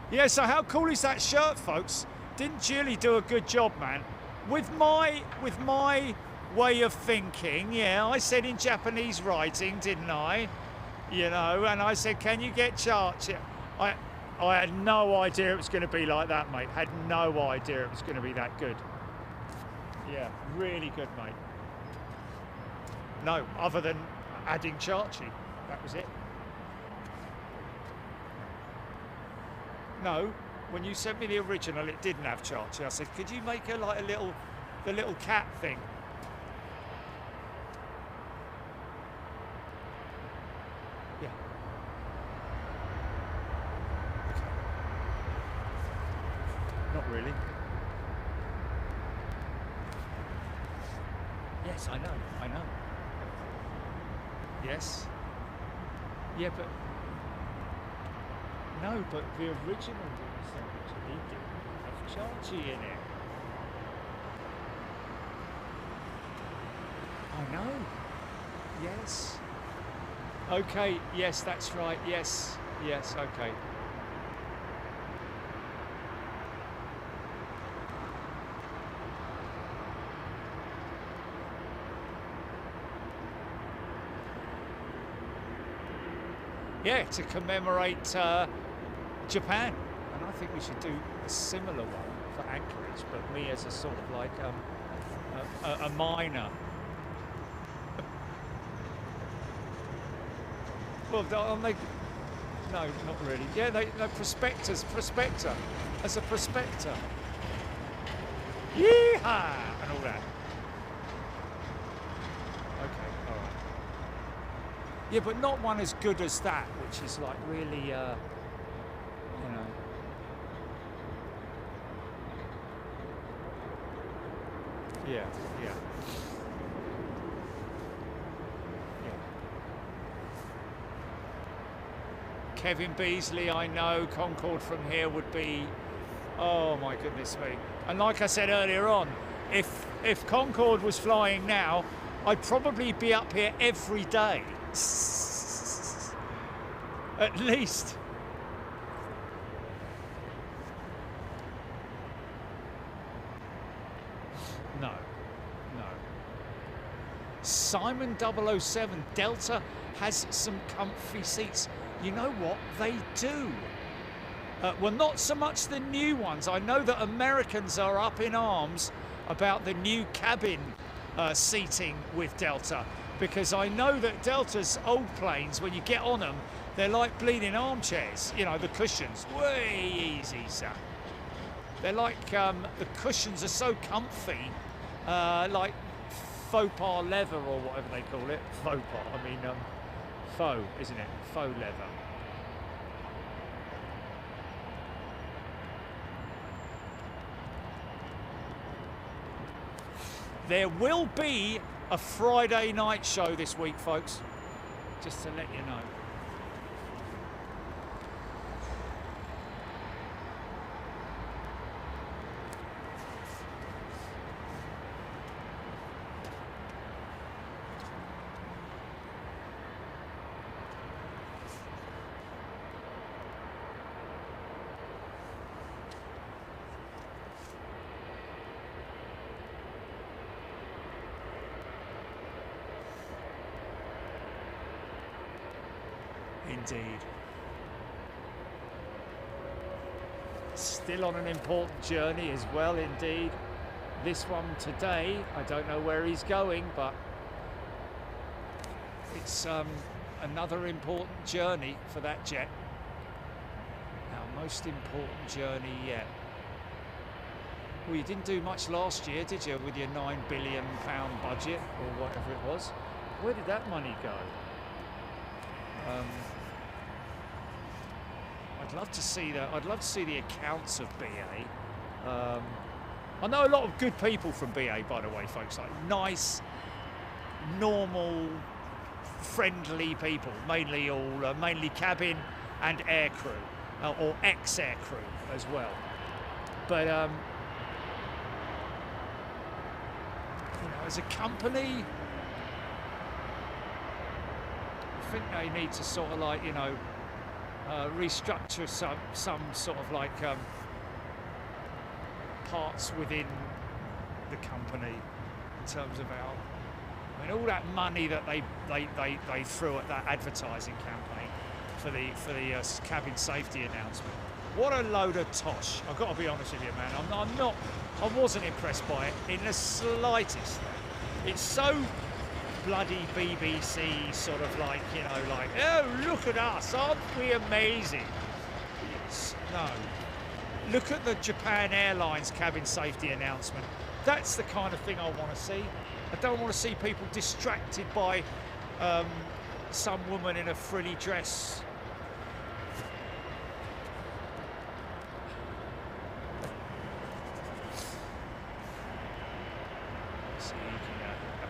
S1: Yeah, so how cool is that shirt, folks? Didn't Julie do a good job, man? With my way of thinking, yeah, I said in Japanese writing, didn't I? And I said, can you get charts? I had no idea it was going to be like that, mate. Had no idea it was going to be that good. Yeah, really good, mate. No, other than adding Chachi. That was it. No, when you sent me the original, it didn't have Chachi. I said, could you make her like the little cat thing? Yeah. Okay. Not really. Yes, I know. Yes. Yeah, but no, but the original sandwich didn't have Chachi in it. I know. Yes. Okay. Yes, that's right. Yes. Okay. Yeah, to commemorate Japan, and I think we should do a similar one for Anchorage, but me as a sort of like a minor. Well, no, not really. Yeah, prospector as a prospector. Yeehaw! And all that. Okay, all right. Yeah, but not one as good as that, which is like really, Yeah. Kevin Beasley, I know, Concorde from here would be, oh my goodness me. And like I said earlier on, if Concorde was flying now, I'd probably be up here every day. At least. No. Simon 007, Delta has some comfy seats. You know what? They do. Well, not so much the new ones. I know that Americans are up in arms about the new cabin seating with Delta, because I know that Delta's old planes, when you get on them, they're like bleeding armchairs. The cushions, way easy, sir. They're like, the cushions are so comfy, like faux pas leather or whatever they call it. Faux pas, I mean faux, isn't it? Faux leather. There will be a Friday night show this week, folks, just to let you know. Indeed. Still on an important journey as well, indeed. This one today, I don't know where he's going, but it's another important journey for that jet. Our most important journey yet. Well, you didn't do much last year, did you, with your £9 billion budget or whatever it was? Where did that money go? I'd love to see that. I'd love to see the accounts of BA. I know a lot of good people from BA, by the way, folks. Like nice, normal, friendly people. Mainly mainly cabin and air crew, or ex-air crew as well. But you know, as a company, I think they need to sort of like, you know, restructure some sort of like parts within the company in terms of how, I mean, all that money that they threw at that advertising campaign for the cabin safety announcement. What a load of tosh! I've got to be honest with you, man. I wasn't impressed by it in the slightest. It's so bloody BBC sort of like, you know, like, oh, look at us, aren't we amazing? No. Look at the Japan Airlines cabin safety announcement. That's the kind of thing I want to see. I don't want to see people distracted by some woman in a frilly dress.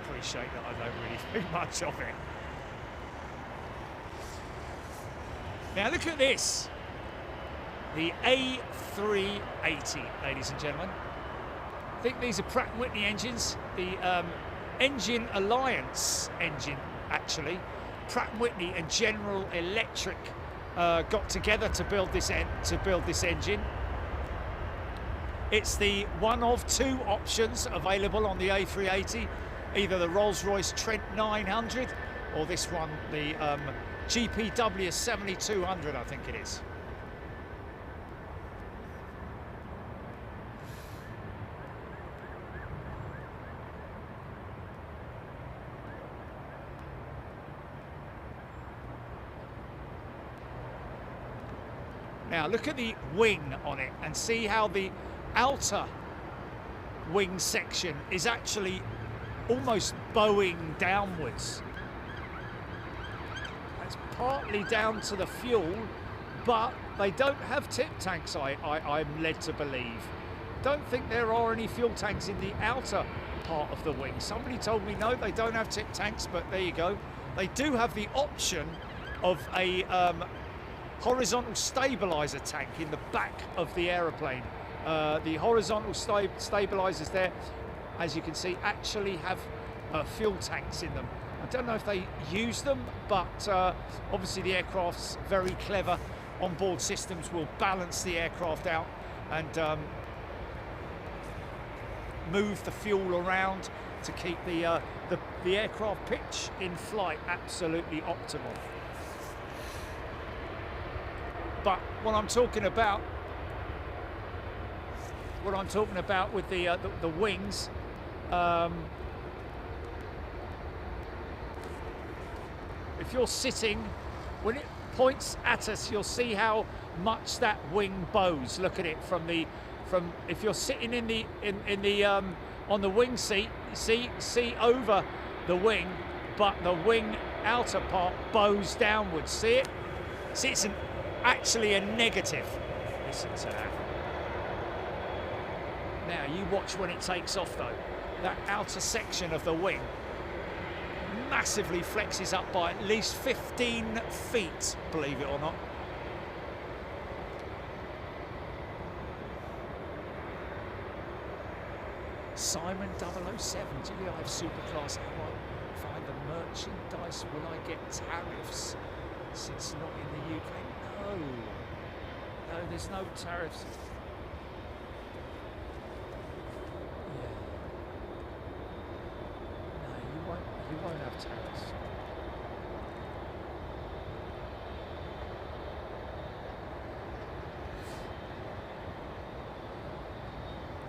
S1: Appreciate that I don't really think much of it. Now look at this, the A380, ladies and gentlemen. I think these are Pratt & Whitney engines, the Engine Alliance engine actually. Pratt & Whitney and General Electric got together to build this engine. It's the one of two options available on the A380. Either the Rolls-Royce Trent 900 or this one, the GPW 7200, I think it is. Now look at the wing on it and see how the outer wing section is actually almost bowing downwards. That's partly down to the fuel, but they don't have tip tanks, I'm led to believe. Don't think there are any fuel tanks in the outer part of the wing. Somebody told me no, they don't have tip tanks, but there you go. They do have the option of a horizontal stabilizer tank in the back of the aeroplane. The horizontal stabilizers there, as you can see, actually have fuel tanks in them. I don't know if they use them, but obviously the aircraft's very clever. Onboard systems will balance the aircraft out and move the fuel around to keep the aircraft pitch in flight absolutely optimal. But what I'm talking about with the wings, if you're sitting, when it points at us, you'll see how much that wing bows. Look at it from if you're sitting in the on the wing seat. See over the wing, but the wing outer part bows downwards. See it? See, it's actually a negative. Listen to that. Now you watch when it takes off though. That outer section of the wing massively flexes up by at least 15 feet, believe it or not. Simon 007, do you have superclass? How I find the merchandise? Will I get tariffs since not in the UK? No, there's no tariffs. Yeah. No, you won't have tariffs.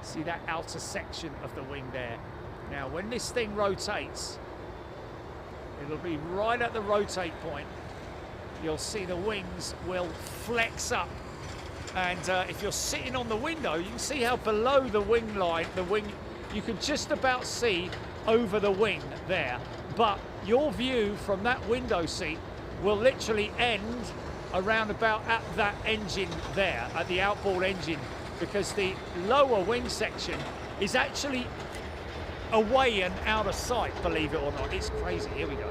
S1: See that outer section of the wing there? Now, when this thing rotates, it'll be right at the rotate point. You'll see the wings will flex up. And if you're sitting on the window, you can see how below the wing line, you can just about see over the wing there. But your view from that window seat will literally end around about at that engine there, at the outboard engine, because the lower wing section is actually away and out of sight, believe it or not. It's crazy. Here we go.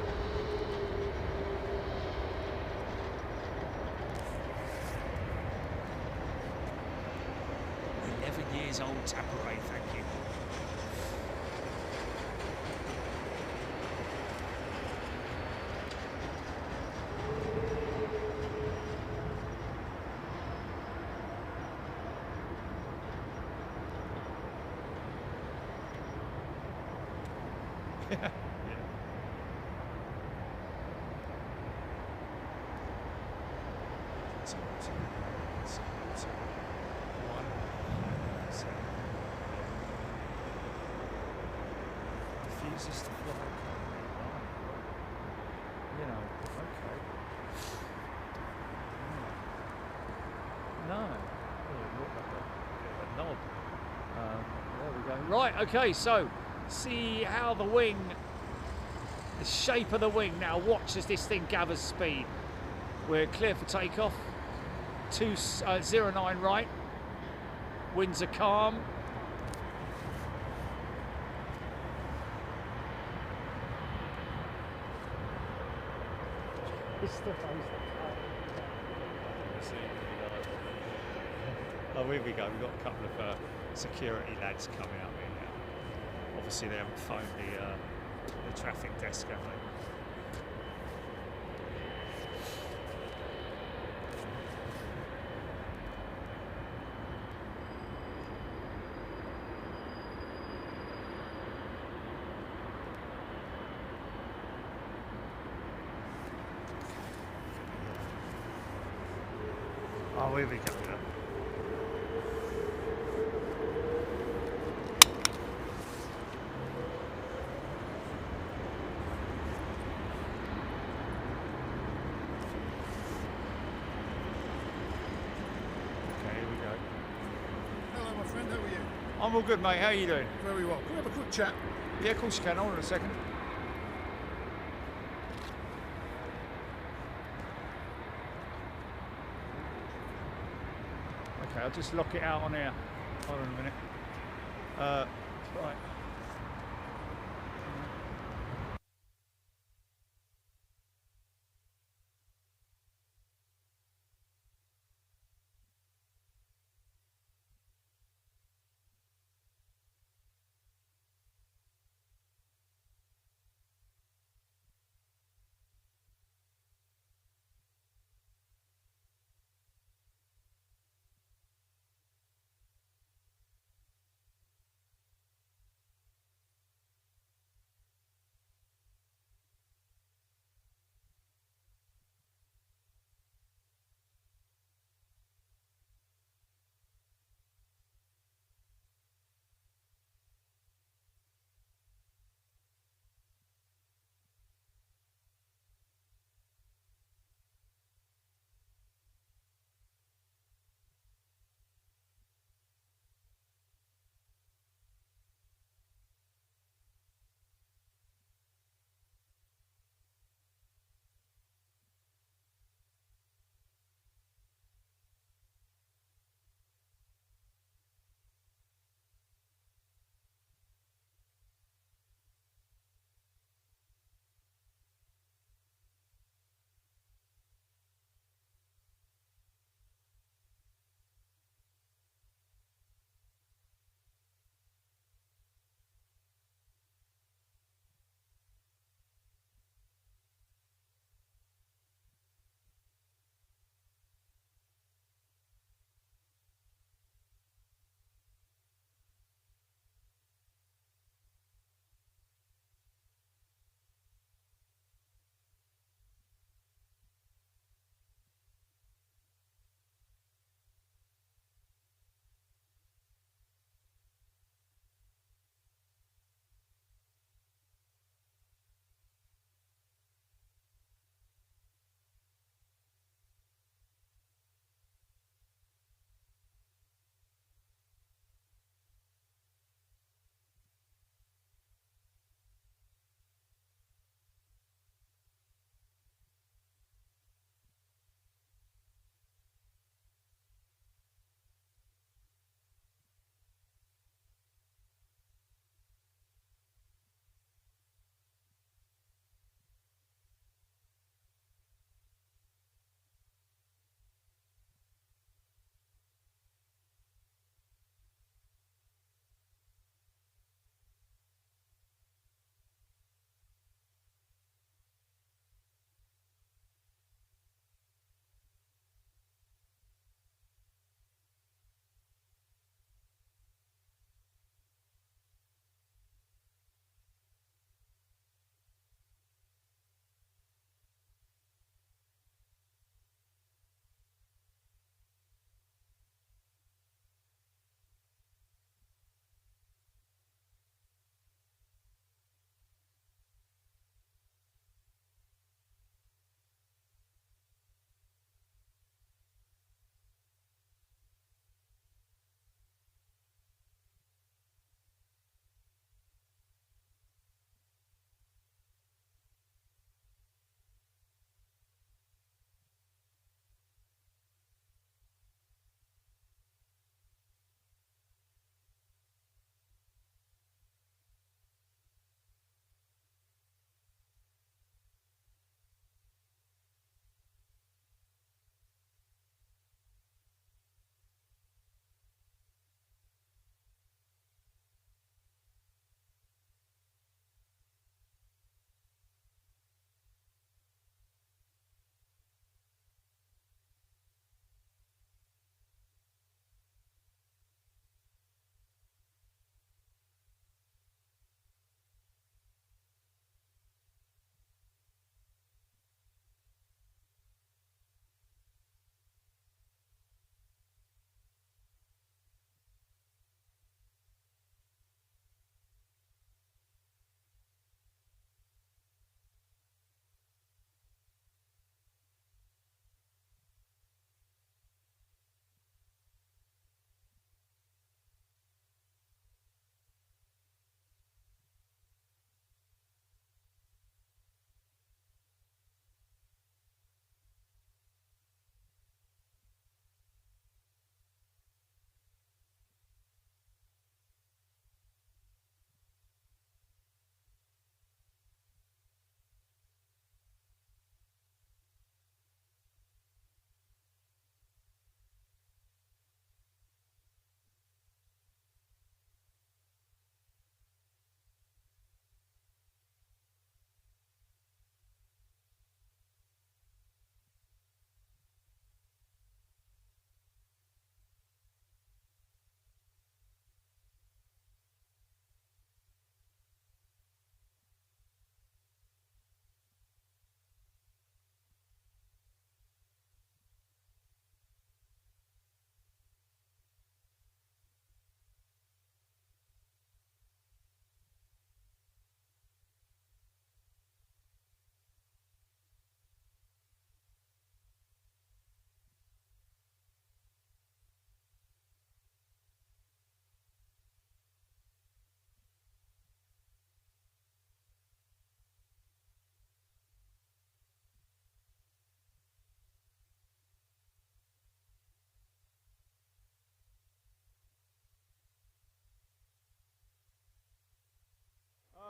S1: 11 years old Taparay, thank you. Yeah. Refuses to fly. You know, okay. No. Oh, look like a bit of a knob. There we go. Right, okay, so see how the wing, the shape of the wing. Now watch as this thing gathers speed. We're clear for takeoff. 209 right. Winds are calm. Oh, here we go. We've got a couple of security lads coming up here now. Obviously, they haven't phoned the traffic desk, have they? Oh, here we go. I'm all good, mate. How are you doing?
S3: Very well. Can we have a quick chat?
S1: Yeah, of course you can. Hold on a second. Okay, I'll just lock it out on here. Hold on a minute. Right.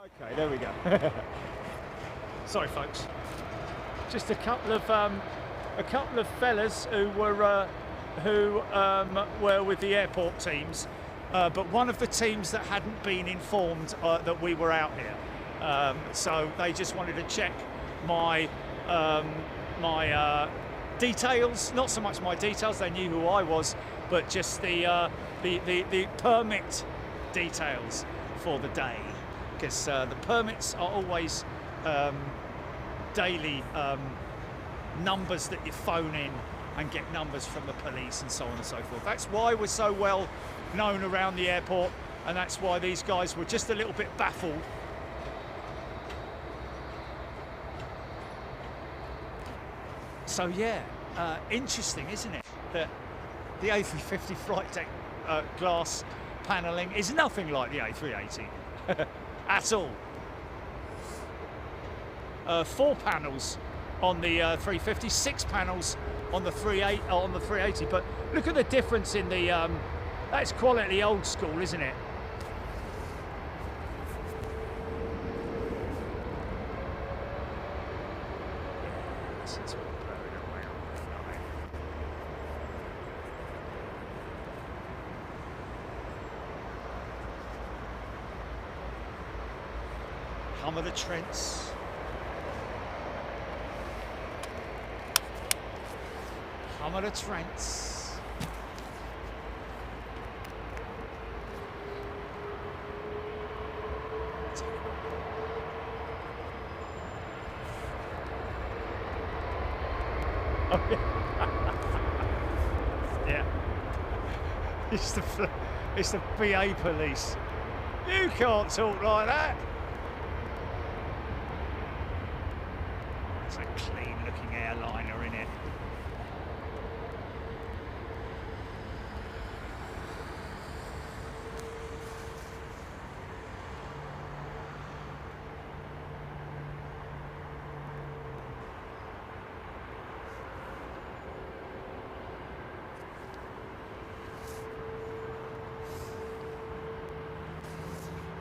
S1: Okay, there we go. Sorry, folks. Just a couple of fellas who were with the airport teams, but one of the teams that hadn't been informed that we were out here. So they just wanted to check my details, not so much my details, they knew who I was, but just the permit details for the day, because the permits are always daily numbers that you phone in and get numbers from the police and so on and so forth. That's why we're so well known around the airport, and that's why these guys were just a little bit baffled. So yeah, interesting, isn't it, that the A350 flight deck glass panelling is nothing like the A380 at all. 4 panels on the 350, 6 panels on the 380. But look at the difference in the that's quality old school, isn't it? Hum of the Trents. Hum of the Trents. Oh, yeah. Yeah. It's the BA police. You can't talk like that. It's a clean looking airliner in it.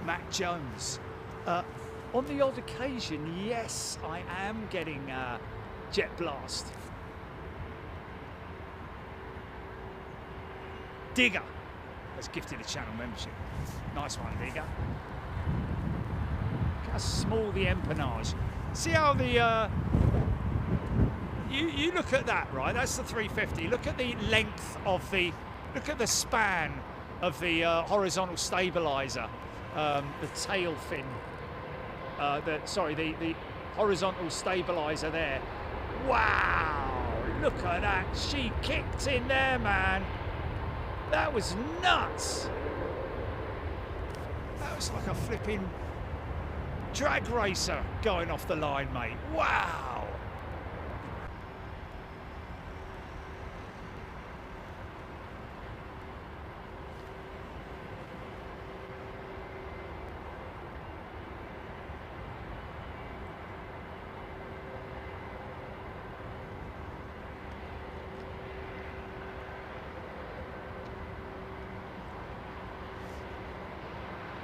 S1: Mac Jones. On the odd occasion, yes, I am getting jet blast. Digger has gifted a channel membership. Nice one, Digger. Look how small the empennage. See how the you look at that, right? That's the 350. Look at the length of the, look at the span of the horizontal stabilizer. The tail fin, the horizontal stabilizer there. Wow, look at that. She kicked in there, man. That was nuts. That was like a flipping drag racer going off the line, mate. Wow.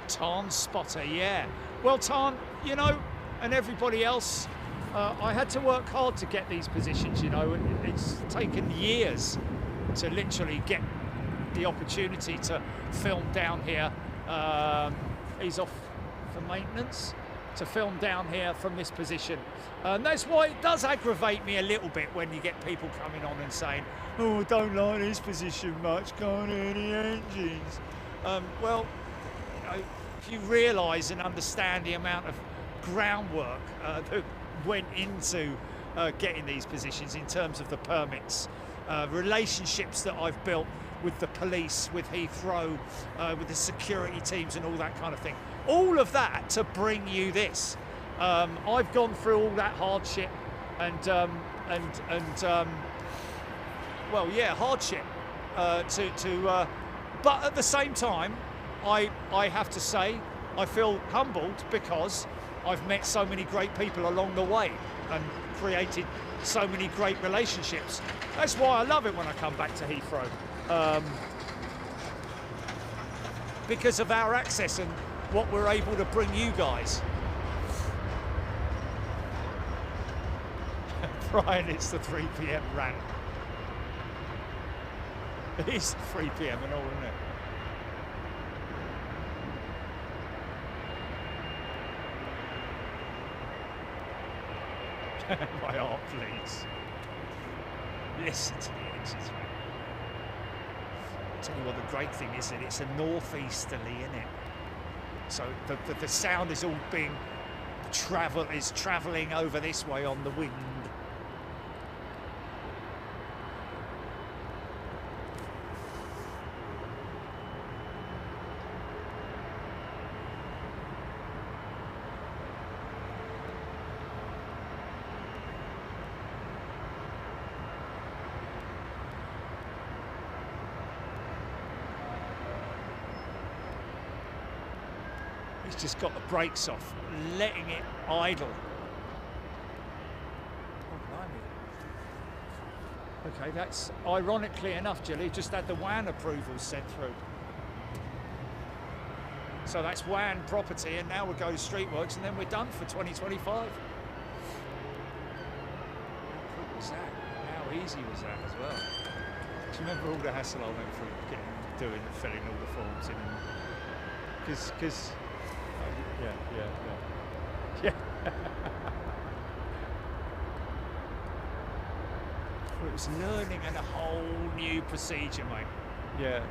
S1: Tarn spotter, yeah. Well, Tarn, you know, and everybody else, I had to work hard to get these positions, you know. It's taken years to literally get the opportunity to film down here. He's off for maintenance, to film down here from this position. And that's why it does aggravate me a little bit when you get people coming on and saying, oh, I don't like this position much, can't hear the engines. Well, you know, if you realise and understand the amount of groundwork that went into getting these positions in terms of the permits, relationships that I've built with the police, with Heathrow, with the security teams and all that kind of thing. All of that to bring you this. I've gone through all that hardship and well, yeah, hardship but at the same time, I have to say, I feel humbled because I've met so many great people along the way and created so many great relationships. That's why I love it when I come back to Heathrow. Because of our access and what we're able to bring you guys. Brian, it's the 3 p.m. rant. It is 3 p.m. and all, isn't it? My heart bleeds. Listen to the engines, man. I'll tell you what, the great thing is that it's a northeasterly, isn't it? So the sound is all being travelling over this way on the wind. He's just got the brakes off, letting it idle. Oh, okay, that's ironically enough, Jilly, just had the WAN approval sent through. So that's WAN property, and now we'll go Streetworks, and then we're done for 2025. How quick was that? How easy was that as well? Do you remember all the hassle I went through filling all the forms in? Because yeah. Well, it was learning and a whole new procedure, mate. Yeah.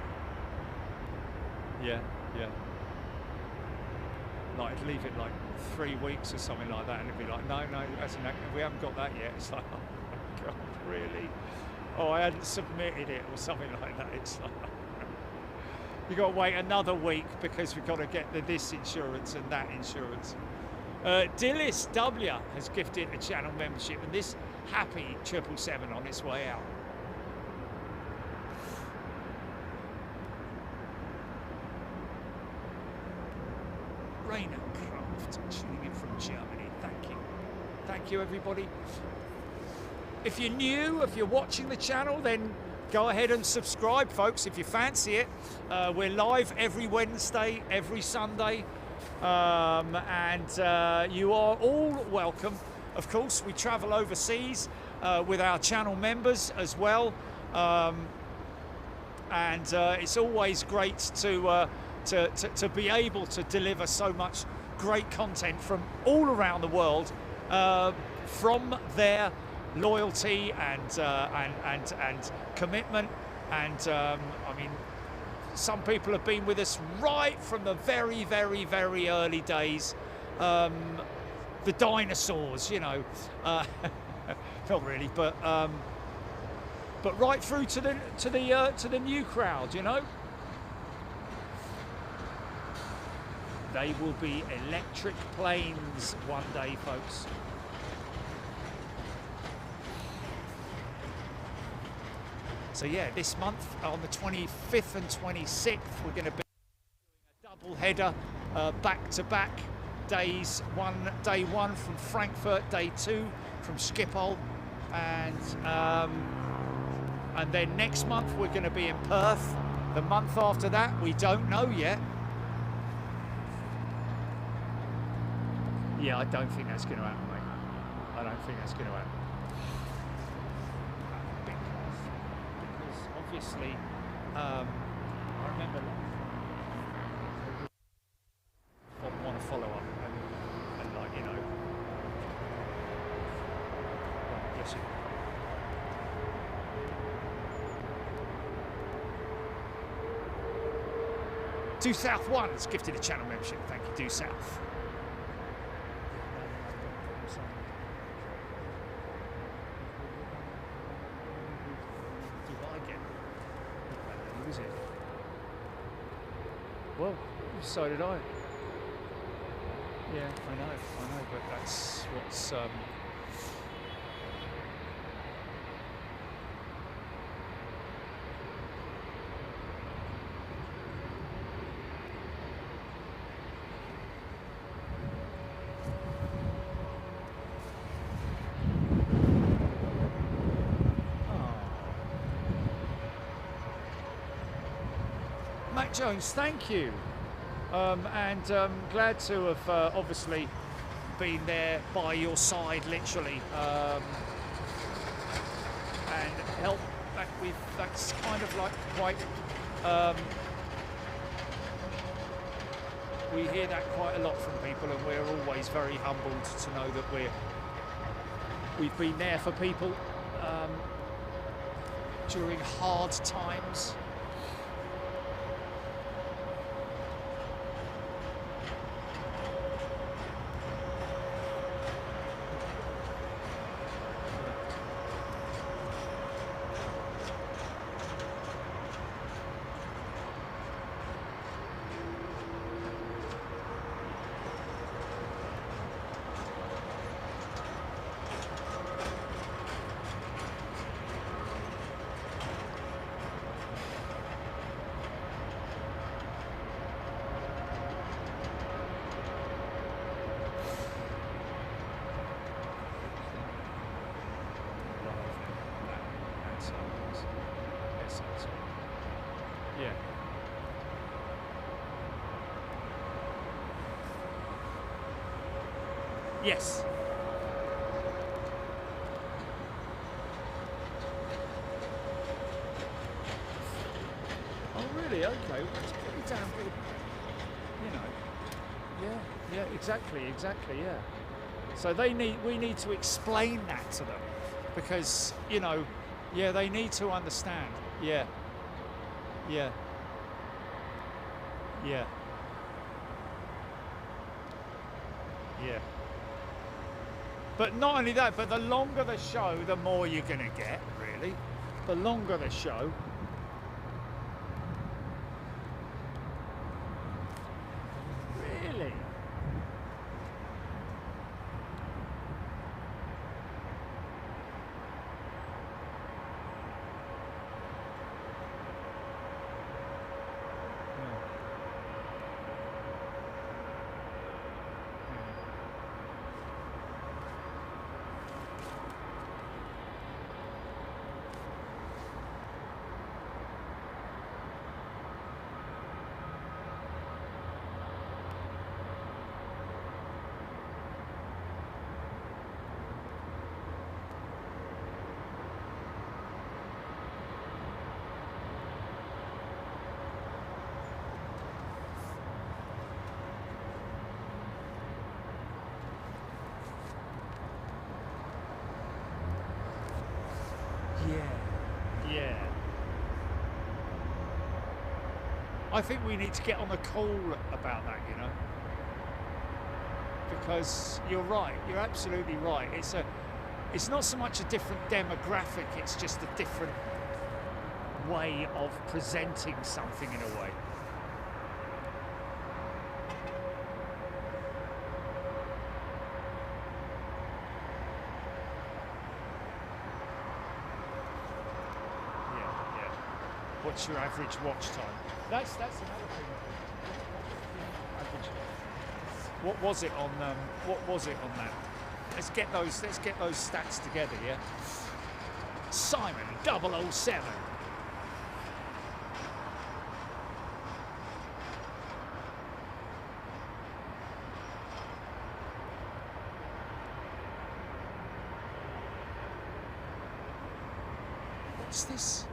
S1: Like, I'd leave it like 3 weeks or something like that, and it'd be like, no, we haven't got that yet. It's like, oh my God, really? Oh, I hadn't submitted it or something like that. It's like, you've got to wait another week because we've got to get this insurance and that insurance. Dillis W has gifted a channel membership, and this happy 777 on its way out. Rainer Kraft tuning in from Germany. Thank you everybody. If you're new, if you're watching the channel, then go ahead and subscribe, folks, if you fancy it. We're live every Wednesday, every Sunday, and you are all welcome. Of course, we travel overseas with our channel members as well, and it's always great to be able to deliver so much great content from all around the world, from their loyalty and commitment, and I mean, some people have been with us right from the very early days, the dinosaurs, you know, not really, but right through to the new crowd, you know. They will be electric planes one day, folks. So yeah, this month on the 25th and 26th, we're going to be doing a double header, back-to-back days. Day one from Frankfurt, day two from Schiphol, and then next month we're going to be in Perth. The month after that, we don't know yet. Yeah, I don't think that's going to happen, mate. I don't think that's going to happen. Because obviously, I remember I want to follow up and like, you know, bless you. Due South 1 has gifted a channel membership. Thank you, Due South. Well, so did I. Yeah, I know, but that's what's Matt Jones, thank you. And glad to have obviously been there by your side, literally. and help that with. That's kind of like quite. We hear that quite a lot from people, and we're always very humbled to know that we've been there for people during hard times. Yeah. Yes. Oh, really? Okay. Well, that's pretty damn good. You know. Yeah. Yeah. Exactly. Yeah. So we need to explain that to them, because yeah, they need to understand. Yeah. Yeah. Yeah. Yeah. But not only that, but the longer the show, the more you're going to get, really. The longer the show. Really? Yeah. I think we need to get on the call about that, because you're right. You're absolutely right. It's not so much a different demographic. It's just a different way of presenting something in a way. What's your average watch time? That's another thing. Average. What was it on that? Let's get those stats together, yeah. Simon 007. What's this?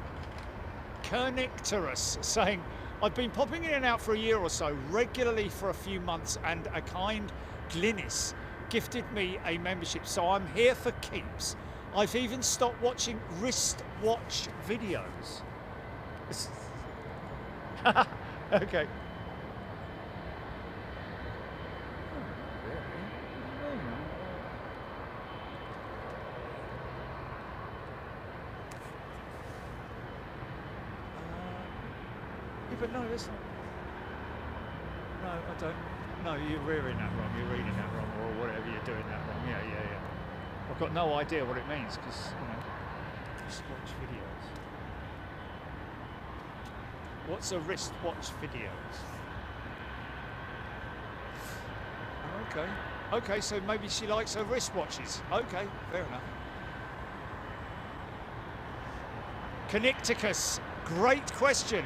S1: Kernicterus saying, I've been popping in and out for a year or so, regularly for a few months, and a kind Glynis gifted me a membership, so I'm here for keeps. I've even stopped watching wristwatch videos. Okay. But no, listen. No, I don't. No, you're reading that wrong. You're reading that wrong, or whatever you're doing that wrong. Yeah. I've got no idea what it means, because wristwatch videos. What's a wristwatch videos? Oh, okay. Okay, so maybe she likes her wristwatches. Okay, fair enough. Connecticus, great question.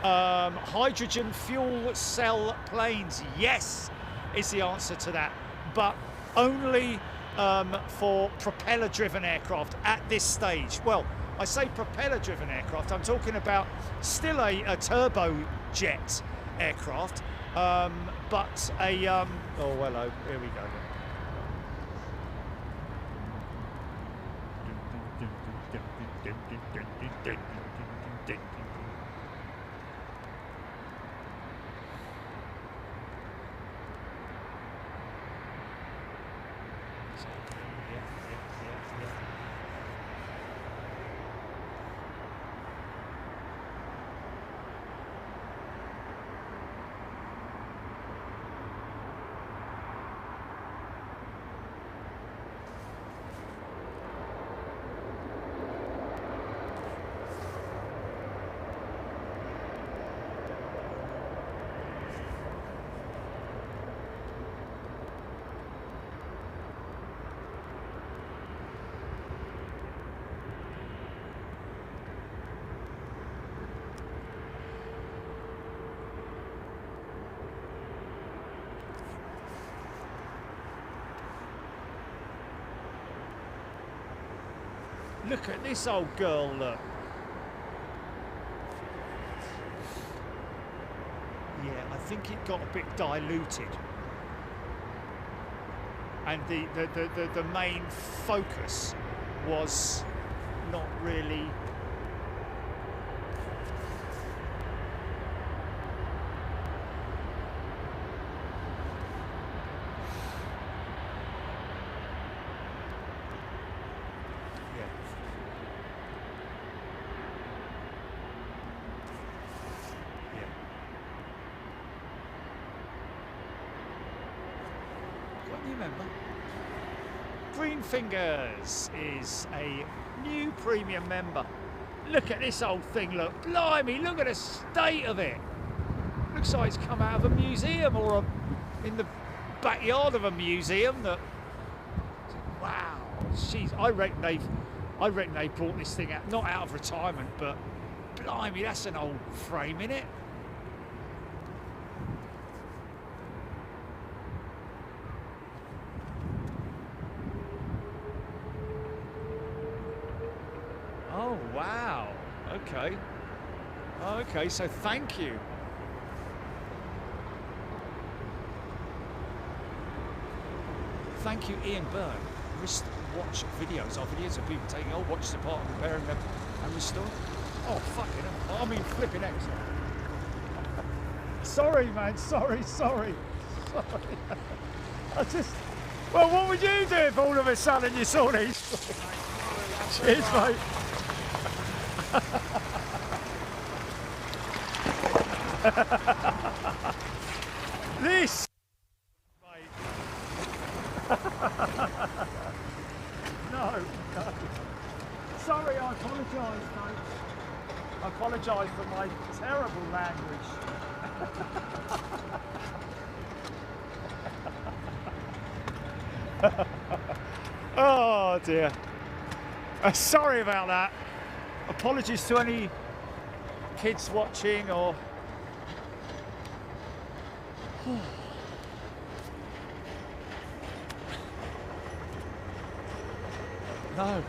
S1: Hydrogen fuel cell planes, yes, is the answer to that, but only for propeller-driven aircraft at this stage. Well, I say propeller-driven aircraft, I'm talking about still a turbojet aircraft, but a... oh, hello, here we go. Look at this old girl, look. Yeah, I think it got a bit diluted. And the main focus was not really... Remember, Green Fingers is a new premium member. Look at this old thing, look, blimey, look at the state of it. Looks like it's come out of a museum or in the backyard of a museum. That, wow, jeez, I reckon they brought this thing out, not out of retirement, but blimey, that's an old frame, innit? Oh, wow. Okay. Okay, so thank you. Thank you, Ian Byrne. Watch videos. Our videos of people taking old watches apart and repairing them and restoring. Oh, fucking hell. I mean, flipping X. Sorry, man. Sorry. I just... Well, what would you do if all of a sudden you saw these? Cheers, mate. This, mate. No. Sorry, I apologise, folks. I apologise for my terrible language. Oh dear. Sorry about that. Apologies to any kids watching or... No.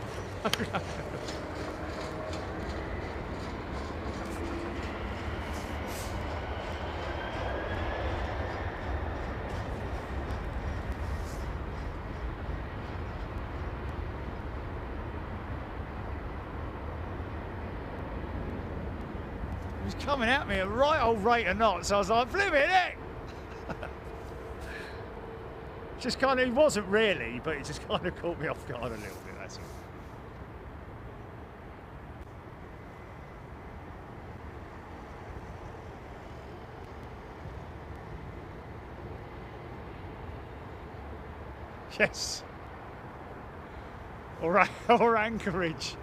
S1: Coming at me at a right old rate of knots, so I was like, flipping heck! Just kind of, he wasn't really, but it just kind of caught me off guard a little bit, that's all. Yes. Or Anchorage,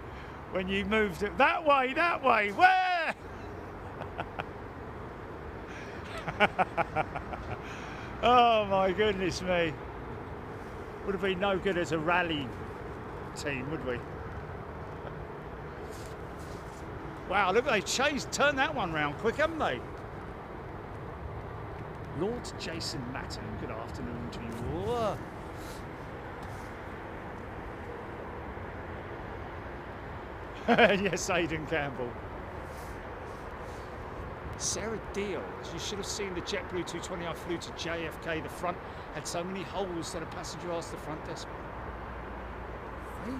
S1: when you moved it that way, where? Oh my goodness me. Would have been no good as a rally team, would we? Wow, look, they turned that one round quick, haven't they? Lord Jason Matten, good afternoon to you all. Yes, Aidan Campbell. Sarah Deal, you should have seen the JetBlue 220 I flew to JFK. The front had so many holes that a passenger asked the front desk. Hey?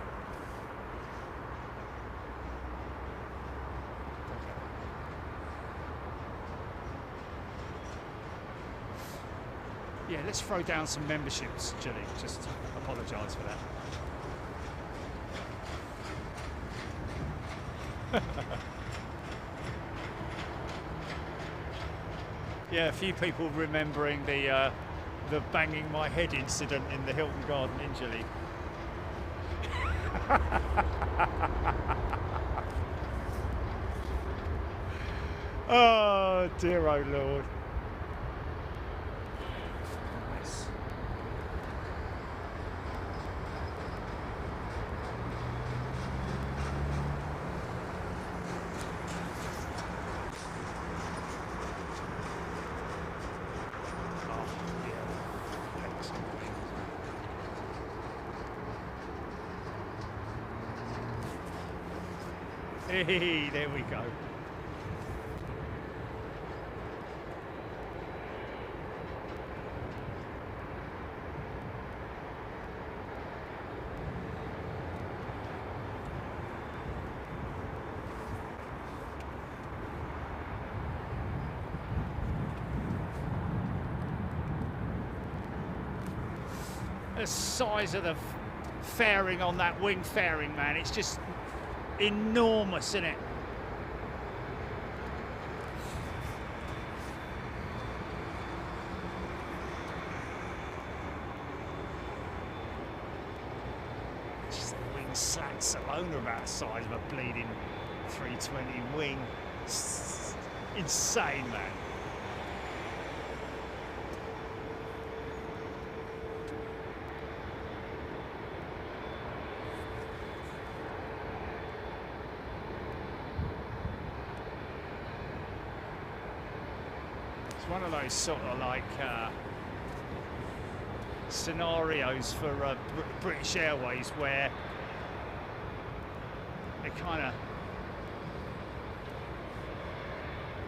S1: Yeah, let's throw down some memberships, Julie. Just apologise for that. Yeah, a few people remembering the banging my head incident in the Hilton Garden Inn, Julie. Oh dear, oh Lord. Nice. Hey, there we go. The size of the fairing on that wing fairing, man, it's just enormous, isn't it? Just the wing slats alone are about the size of a bleeding 320 wing. It's insane, man. One of those sort of like scenarios for British Airways where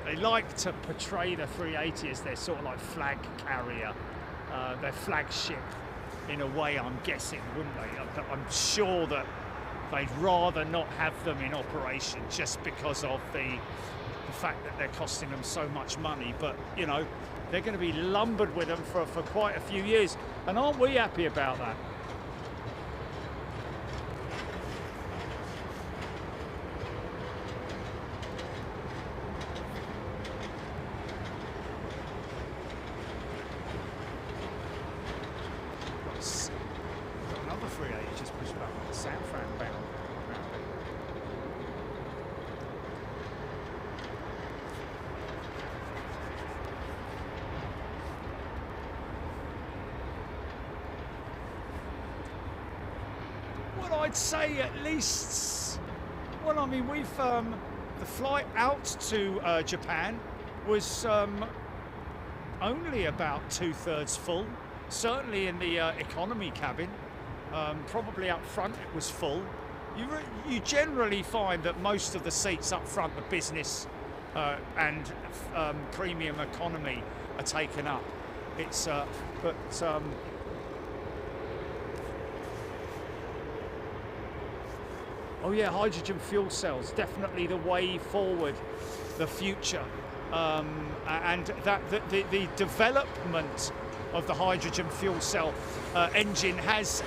S1: they like to portray the 380 as their sort of like flag carrier, their flagship in a way, I'm guessing, wouldn't they? I'm sure that they'd rather not have them in operation just because of the fact that they're costing them so much money, but you know, they're going to be lumbered with them for quite a few years, and aren't we happy about that? Got another 380 just pushed back on the San Fran bound. I'd say at least, well, I mean, we've the flight out to Japan was only about 2/3 full. Certainly in the economy cabin, probably up front it was full. You generally find that most of the seats up front, the business and premium economy, are taken up. It's oh yeah, hydrogen fuel cells, definitely the way forward, the future. And that the development of the hydrogen fuel cell engine has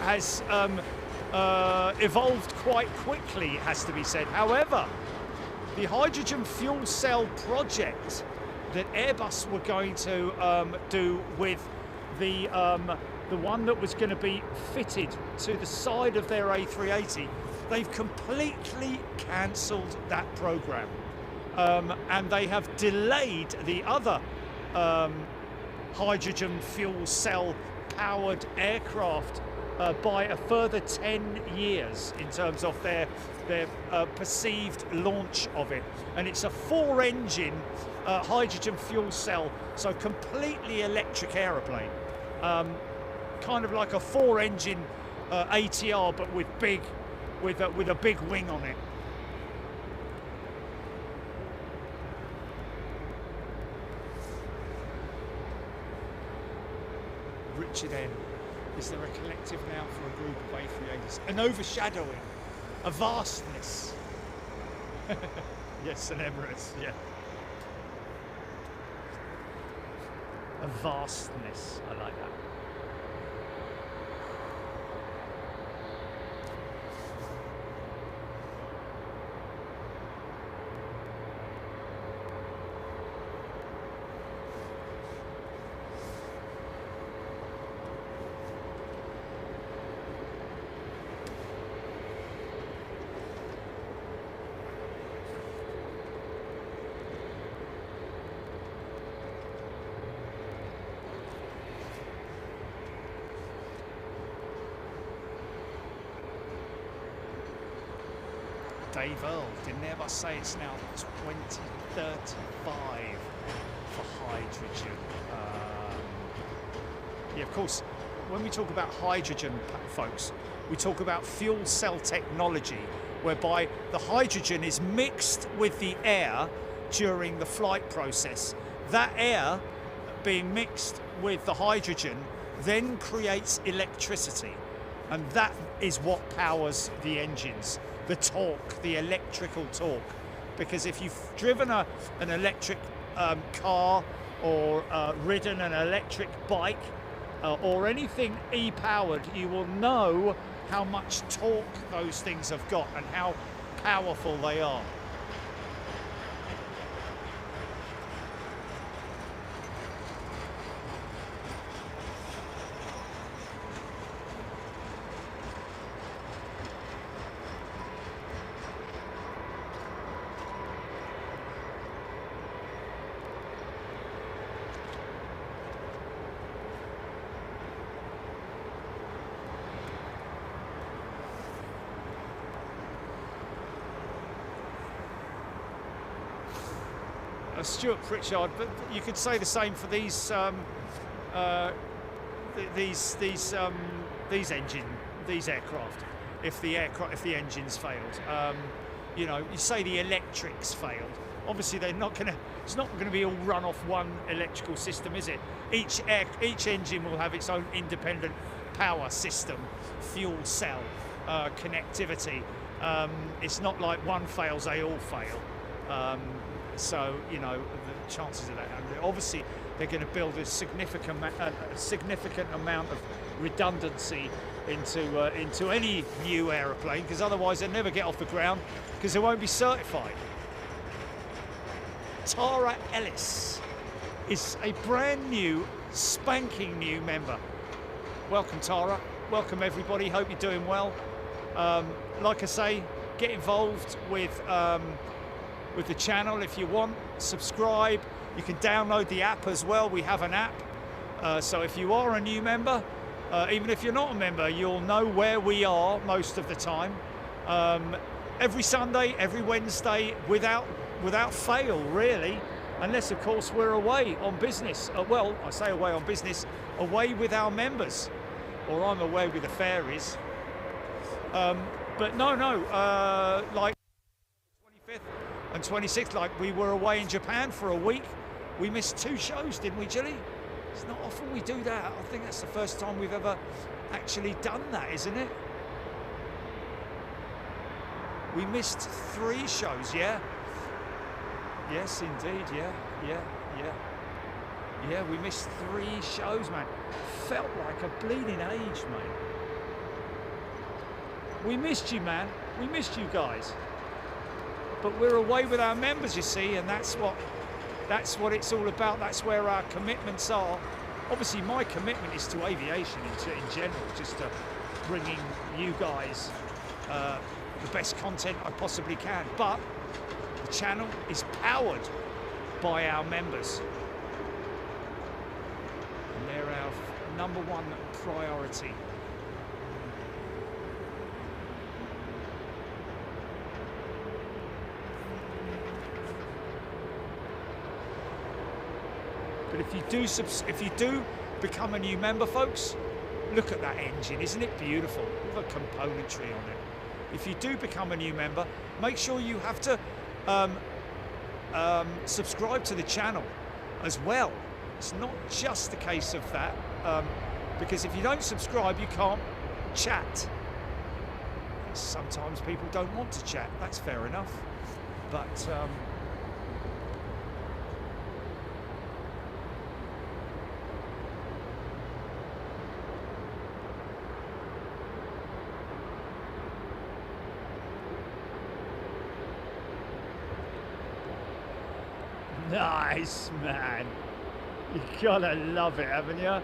S1: evolved quite quickly, it has to be said. However, the hydrogen fuel cell project that Airbus were going to do with the one that was going to be fitted to the side of their A380, they've completely cancelled that program, and they have delayed the other hydrogen fuel cell powered aircraft by a further 10 years in terms of their perceived launch of it. And it's a 4-engine hydrogen fuel cell, so completely electric aeroplane, kind of like a 4-engine ATR, but with a big wing on it. picture then? Is there a collective now for a group of A380s? An overshadowing, a vastness. Yes, an Emirates, yeah. A vastness, I like that. Dave Earl, didn't ever say it's now 2035 for hydrogen. Yeah, of course, when we talk about hydrogen, folks, we talk about fuel cell technology, whereby the hydrogen is mixed with the air during the flight process. That air being mixed with the hydrogen then creates electricity, and that is what powers the engines. The torque, the electrical torque. Because if you've driven an electric car or ridden an electric bike or anything e-powered, you will know how much torque those things have got and how powerful they are. Stuart Pritchard, but you could say the same for these aircraft. If the engines failed, you know, you say the electrics failed. Obviously, they're not going to. It's not going to be all run off one electrical system, is it? Each engine will have its own independent power system, fuel cell, connectivity. It's not like one fails, they all fail. So, you know, the chances of that. And obviously, they're going to build a significant amount of redundancy into any new aeroplane, because otherwise they'll never get off the ground because they won't be certified. Tara Ellis is a brand new, spanking new member. Welcome, Tara. Welcome, everybody. Hope you're doing well. Like I say, get involved with the channel if you want. Subscribe. You can download the app as well. We have an app. So if you are a new member, even if you're not a member, you'll know where we are most of the time. Every Sunday, every Wednesday, without fail, really. Unless, of course, we're away on business. Well, I say away on business, away with our members. Or I'm away with the fairies. But no, like 25th and 26th, like we were away in Japan for a week. We missed 2 shows, didn't we, Jilly? It's not often we do that. I think that's the first time we've ever actually done that, isn't it? We missed 3 shows, yeah? Yes, indeed, yeah, we missed 3 shows, man. Felt like a bleeding age, mate. We missed you, man. We missed you guys. But we're away with our members, you see, and that's what it's all about. That's where our commitments are. Obviously, my commitment is to aviation in general, just to bringing you guys the best content I possibly can. But the channel is powered by our members. And they're our #1 priority. But if you do become a new member, folks, look at that engine. Isn't it beautiful? All the componentry on it. If you do become a new member, make sure you have to subscribe to the channel as well. It's not just a case of that, because if you don't subscribe, you can't chat. Sometimes people don't want to chat, that's fair enough, but nice, man. You gotta love it, haven't you?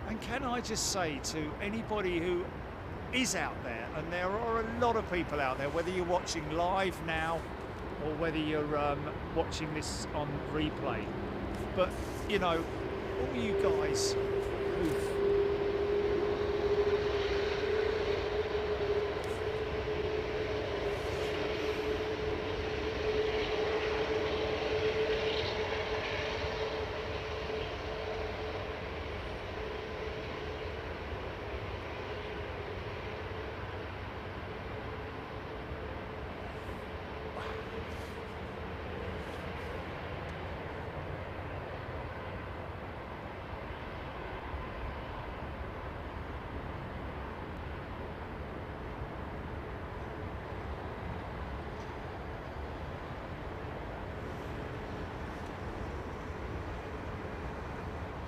S1: And can I just say to anybody who is out there, and there are a lot of people out there, whether you're watching live now or whether you're watching this on replay, but you know, all you guys who've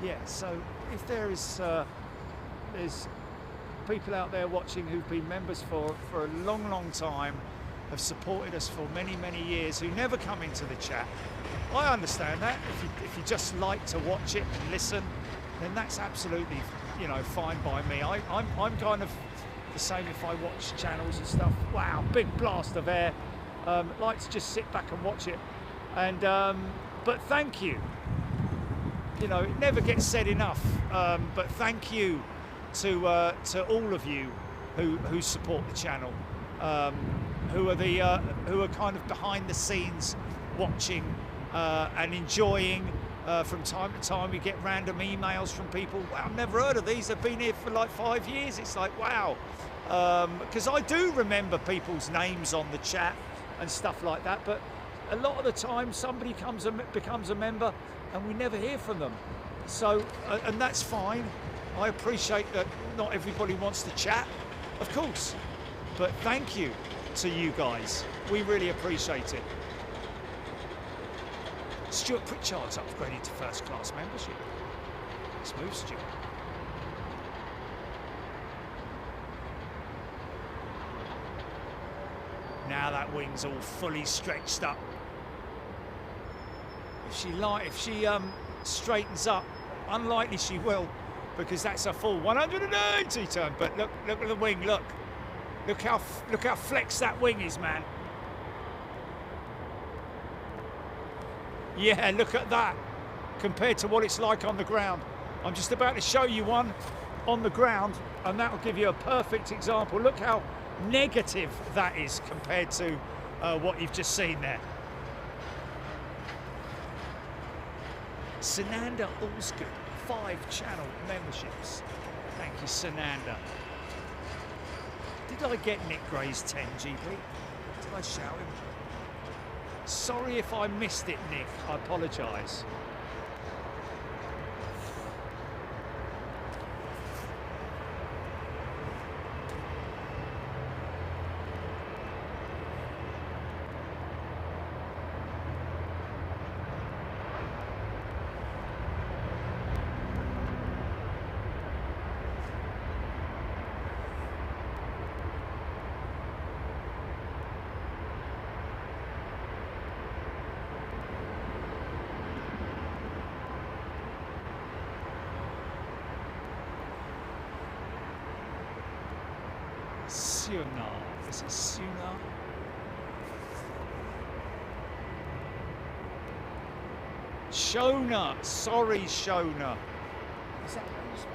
S1: yeah, so if there's people out there watching who've been members for a long, long time, have supported us for many, many years, who never come into the chat, I understand that. If you just like to watch it and listen, then that's absolutely, you know, fine by me. I'm kind of the same if I watch channels and stuff. Wow, big blast of air. Like to just sit back and watch it. And but thank you. You know, it never gets said enough, but thank you to all of you who support the channel, who are kind of behind the scenes, watching and enjoying. From time to time, we get random emails from people. Wow, I've never heard of these. They've been here for like 5 years. It's like, wow, because I do remember people's names on the chat and stuff like that. But a lot of the time, somebody becomes a member, and we never hear from them. So, and that's fine. I appreciate that not everybody wants to chat, of course. But thank you to you guys. We really appreciate it. Stuart Pritchard's upgraded to first class membership. Smooth, Stuart. Now that wing's all fully stretched up. If she straightens up, unlikely she will, because that's a full 180 turn. But look at the wing. Look how flexed that wing is, man. Yeah, look at that compared to what it's like on the ground. I'm just about to show you one on the ground, and that will give you a perfect example. Look how negative that is compared to what you've just seen there. Sananda Allsgood, 5 channel memberships. Thank you, Sananda. Did I get Nick Gray's 10 GB? Did I shout him? Sorry if I missed it, Nick. I apologise. Suna. Is it Suna? Shona. Sorry, Shona. Is that how you spell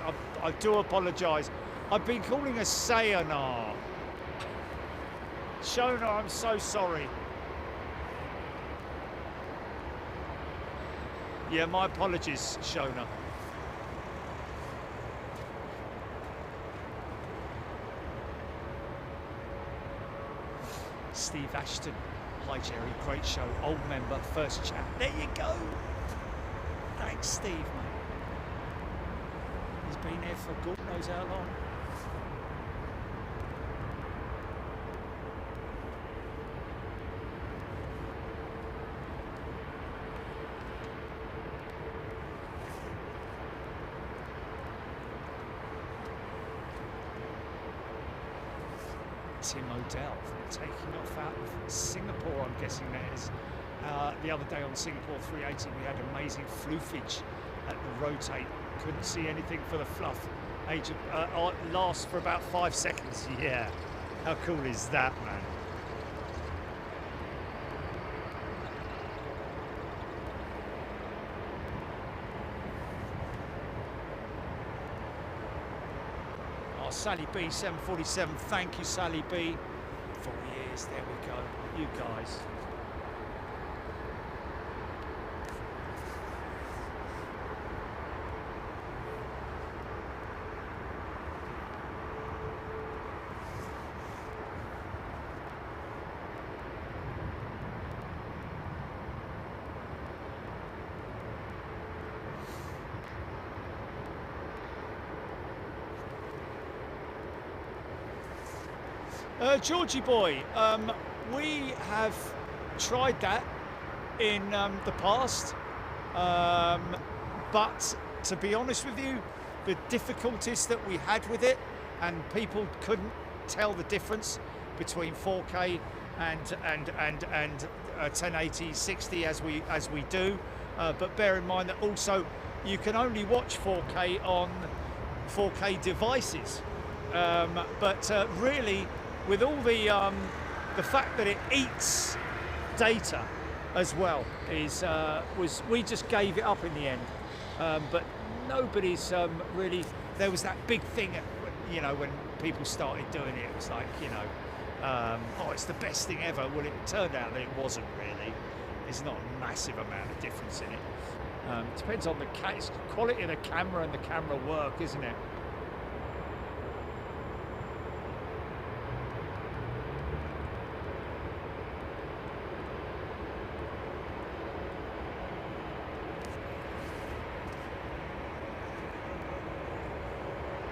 S1: Shona? I do apologise. I've been calling her Sayonara. Shona, I'm so sorry. Yeah, my apologies, Shona. Steve Ashton. Hi, Jerry. Great show. Old member, first chat. There you go. Thanks, Steve, mate. He's been here for God knows how long. Tim O'Dell taking off out of Singapore, I'm guessing that is. The other day on Singapore 380 we had amazing floofage at the rotate. Couldn't see anything for the fluff. Lasts for about 5 seconds. Yeah, how cool is that, man? Sally B 747, thank you Sally B. 4 years, there we go, you guys. Georgie boy, we have tried that in the past, but to be honest with you, the difficulties that we had with it, and people couldn't tell the difference between 4K and 1080 60 as we do, but bear in mind that also you can only watch 4K on 4K devices, but really, with all the fact that it eats data as well, we just gave it up in the end. But nobody's really. There was that big thing, you know, when people started doing it. It was like, you know, oh, it's the best thing ever. Well, it turned out that it wasn't really. There's not a massive amount of difference in it. It depends on the quality of the camera and the camera work, isn't it?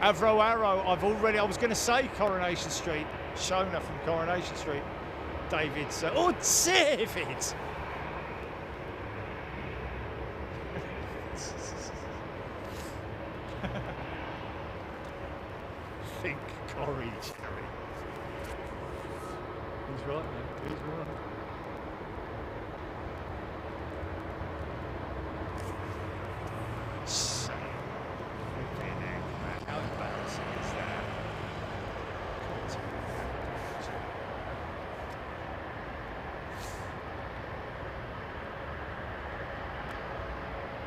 S1: Avro Arrow, I was going to say Coronation Street. Shona from Coronation Street. David's, oh, David! Think Corrie, Jerry. He's right, man. He's right.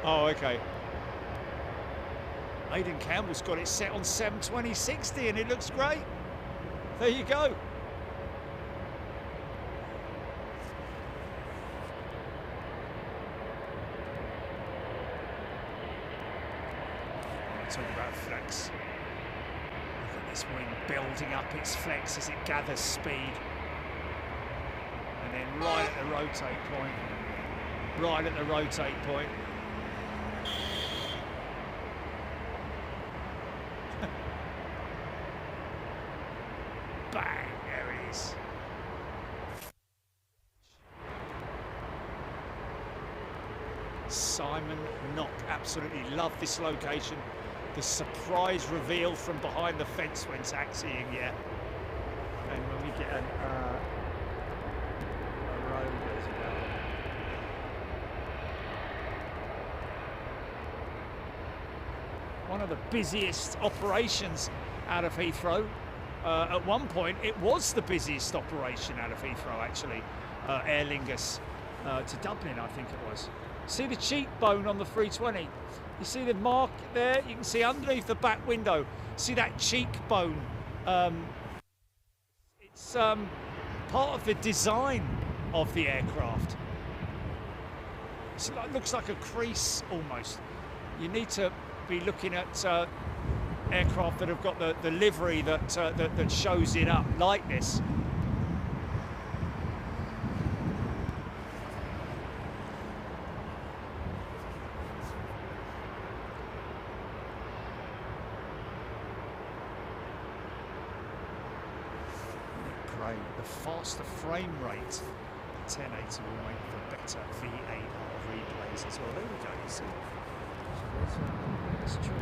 S1: Oh, okay. Aidan Campbell's got it set on 720/60 and it looks great. There you go. Talk about flex. Look at this wing building up its flex as it gathers speed. And then right at the rotate point. Right at the rotate point. Bang, there it is. Simon Knock, absolutely love this location. The surprise reveal from behind the fence when taxiing, yeah. And when we get a road as well. One of the busiest operations out of Heathrow. at one point, it was the busiest operation out of Heathrow, actually. Aer Lingus to Dublin, I think it was. See the cheekbone on the 320? You see the mark there? You can see underneath the back window. See that cheekbone? It's part of the design of the aircraft. So it looks like a crease almost. You need to be looking at aircraft that have got the livery that shows it up like this. Great. The faster frame rate 1080 will make for better VAR replays as well. There we go, you see. That's true.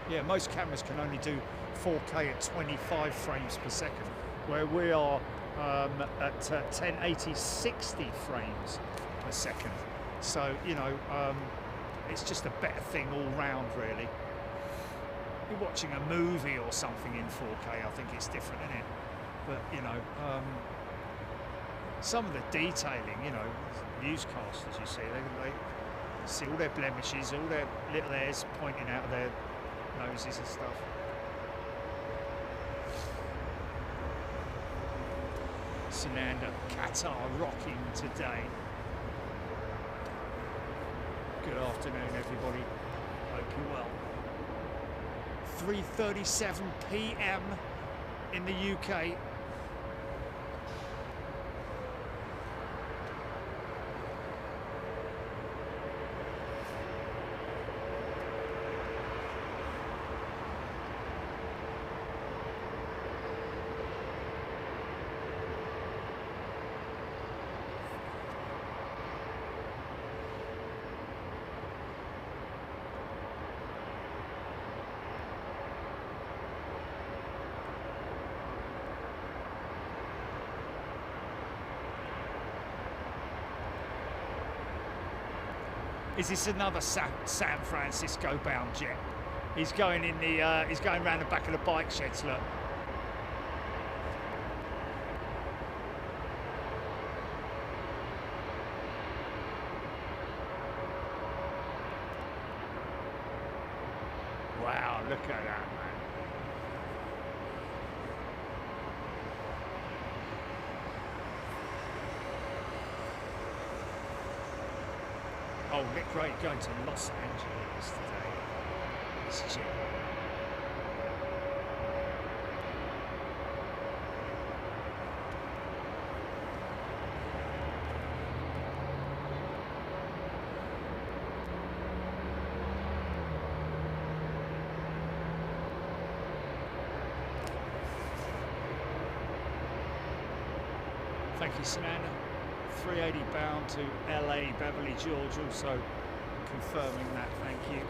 S1: Yeah, most cameras can only do 4K at 25 frames per second, where we are at 1080 60 frames per second. So, you know, it's just a better thing all round, really. You're watching a movie or something in 4K, I think it's different, isn't it? But, you know, some of the detailing, you know, newscasters, you see, they see all their blemishes, all their little hairs pointing out of their noses and stuff. Sananda, Qatar rocking today. Good afternoon, everybody. Hope you're well. 3:37 p.m. in the UK. Is this another San Francisco bound jet? He's going in the he's going around the back of the bike sheds, look. Wow, look at that, man. Oh, Nick Ray going to Los Angeles today. This jet. Thank you, Sananda. 380 bound to LA, Beverly George, also confirming that, thank you.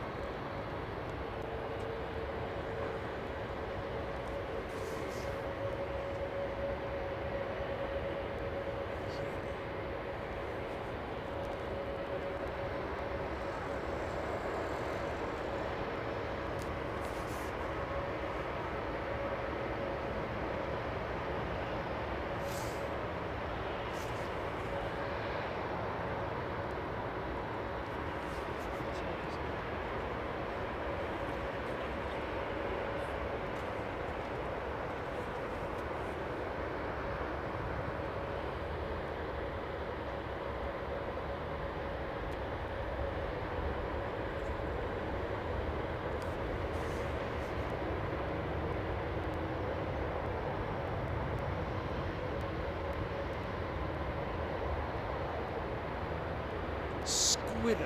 S1: Squirrel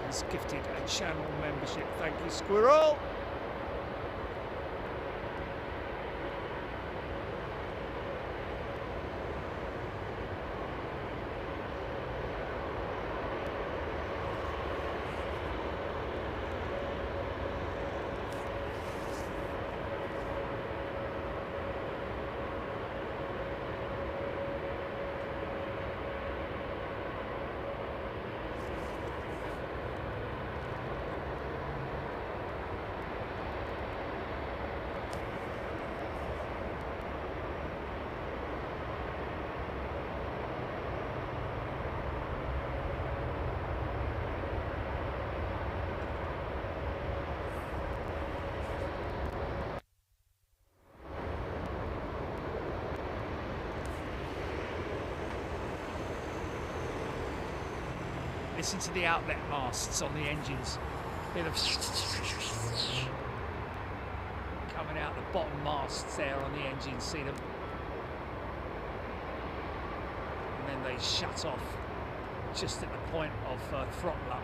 S1: has gifted a channel membership. Thank you, Squirrel. Listen to the outlet masts on the engines. Bit of coming out the bottom masts there on the engine, see them? And then they shut off just at the point of throttle up.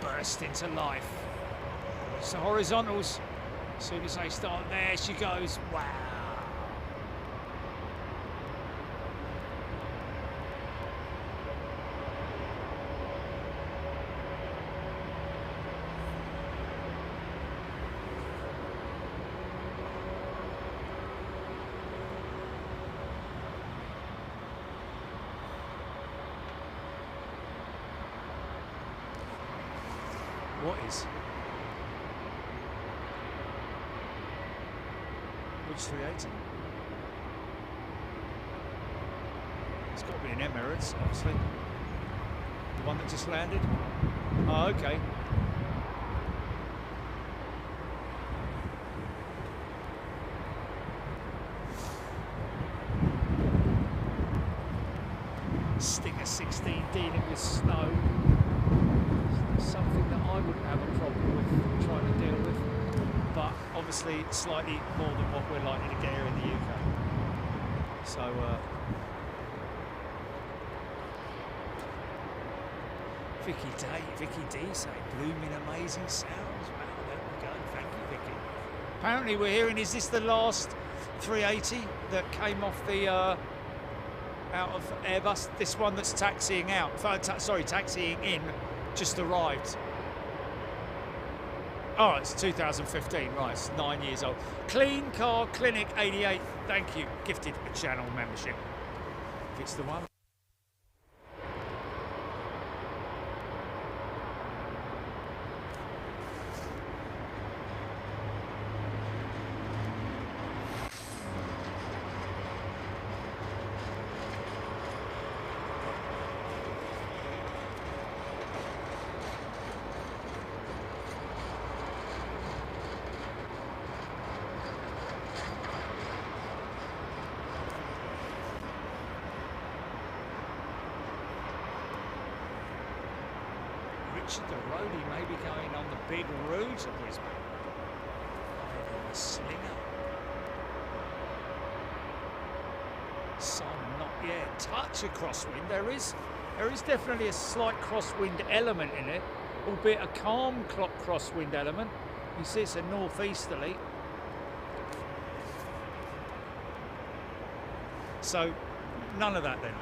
S1: Burst into life. It's the horizontals. As soon as they start, there she goes. Wow. What is? Which 380? It's got to be an Emirates, obviously. The one that just landed? Oh, okay. Stinger 16 dealing with snow. Something that I wouldn't have a problem with trying to deal with, but obviously slightly more than what we're likely to get here in the UK. So Vicky D say blooming amazing sounds. Wow, there we go. Thank you, Vicky. Apparently we're hearing, is this the last 380 that came off the out of Airbus? This one that's taxiing out, sorry, taxiing in, just arrived. Oh, it's 2015, right, it's 9 years old. Clean Car Clinic 88, thank you, gifted a channel membership. If it's the one. The roadie may be going on the big route of Brisbane. The slinger. Some not yet. Touch of crosswind. There is definitely a slight crosswind element in it, albeit a calm crosswind element. You see it's a northeasterly. So none of that then.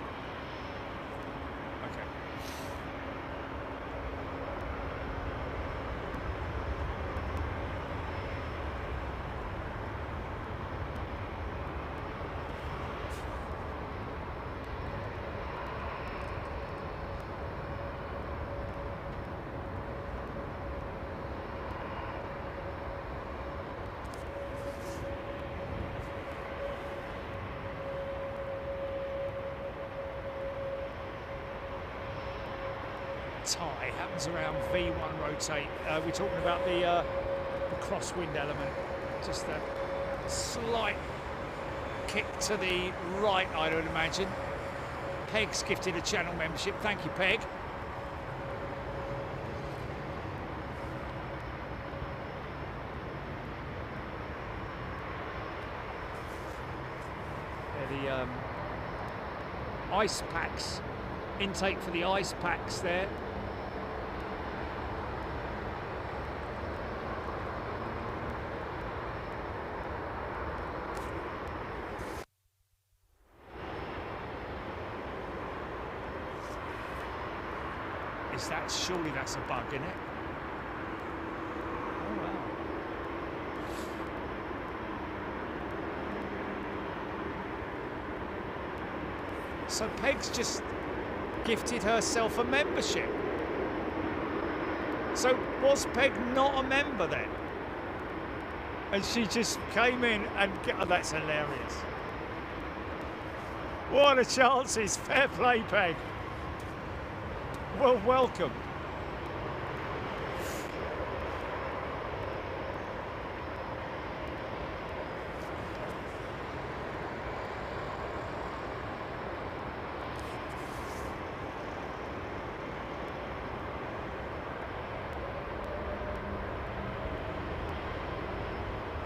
S1: Tie happens around V1 rotate. We're talking about the crosswind element. Just a slight kick to the right, I would imagine. Peg's gifted a channel membership. Thank you, Peg. They're the ice packs. Intake for the ice packs there. Is that, surely that's a bug, isn't it? Oh wow. So Peg's just gifted herself a membership. So was Peg not a member then? And she just came in and, oh, that's hilarious. What a chances, fair play Peg. Well, welcome.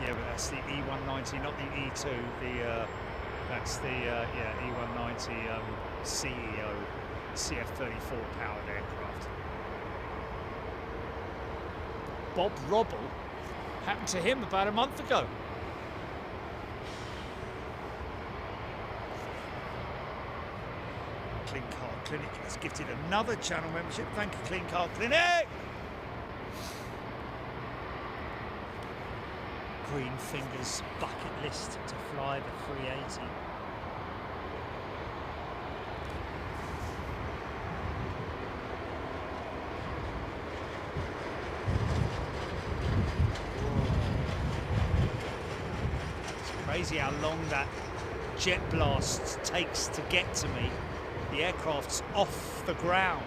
S1: Yeah, but that's the E190, not the E2. That's the E190 CEO CF34 powered aircraft. Bob Robble happened to him about a month ago. Clean Car Clinic has gifted another channel membership. Thank you, Clean Car Clinic. Green Fingers bucket list to fly the 380. It's crazy how long that jet blast takes to get to me. The aircraft's off the ground.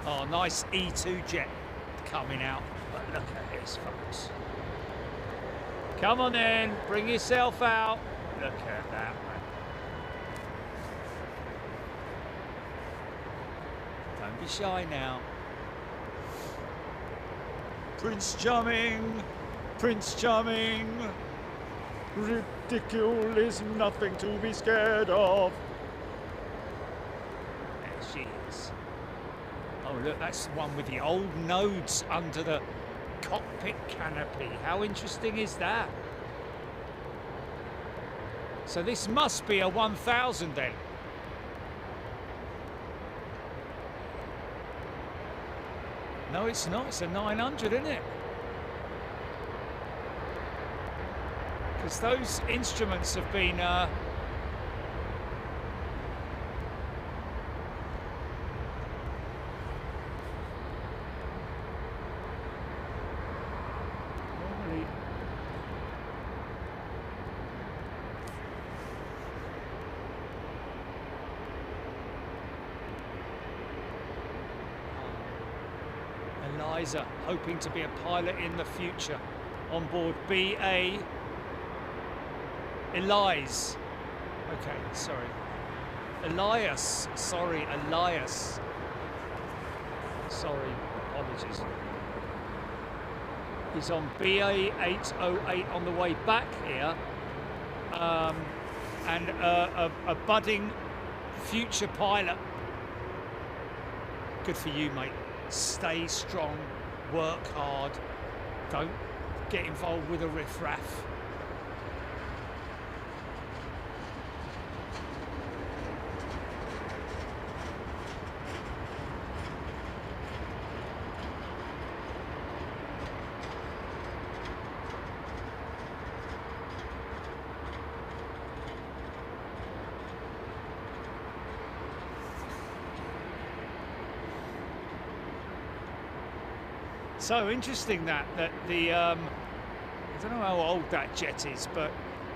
S1: Oh, nice E2 jet coming out. But look at this, folks. Come on then, bring yourself out. Look at that, man. Don't be shy now. Prince Charming, Prince Charming. Ridicule is nothing to be scared of. There she is. Oh look, that's the one with the old nodes under the cockpit canopy. How interesting is that? So this must be a 1000 then. No, it's not. It's a 900, isn't it? Because those instruments have been Eliza, hoping to be a pilot in the future, on board BA Elias. Okay, sorry. Elias. Sorry, Elias. Sorry, apologies. He's on BA 808 on the way back here. And a budding future pilot. Good for you, mate. Stay strong, work hard, don't get involved with a riff-raff. So interesting that the I don't know how old that jet is, but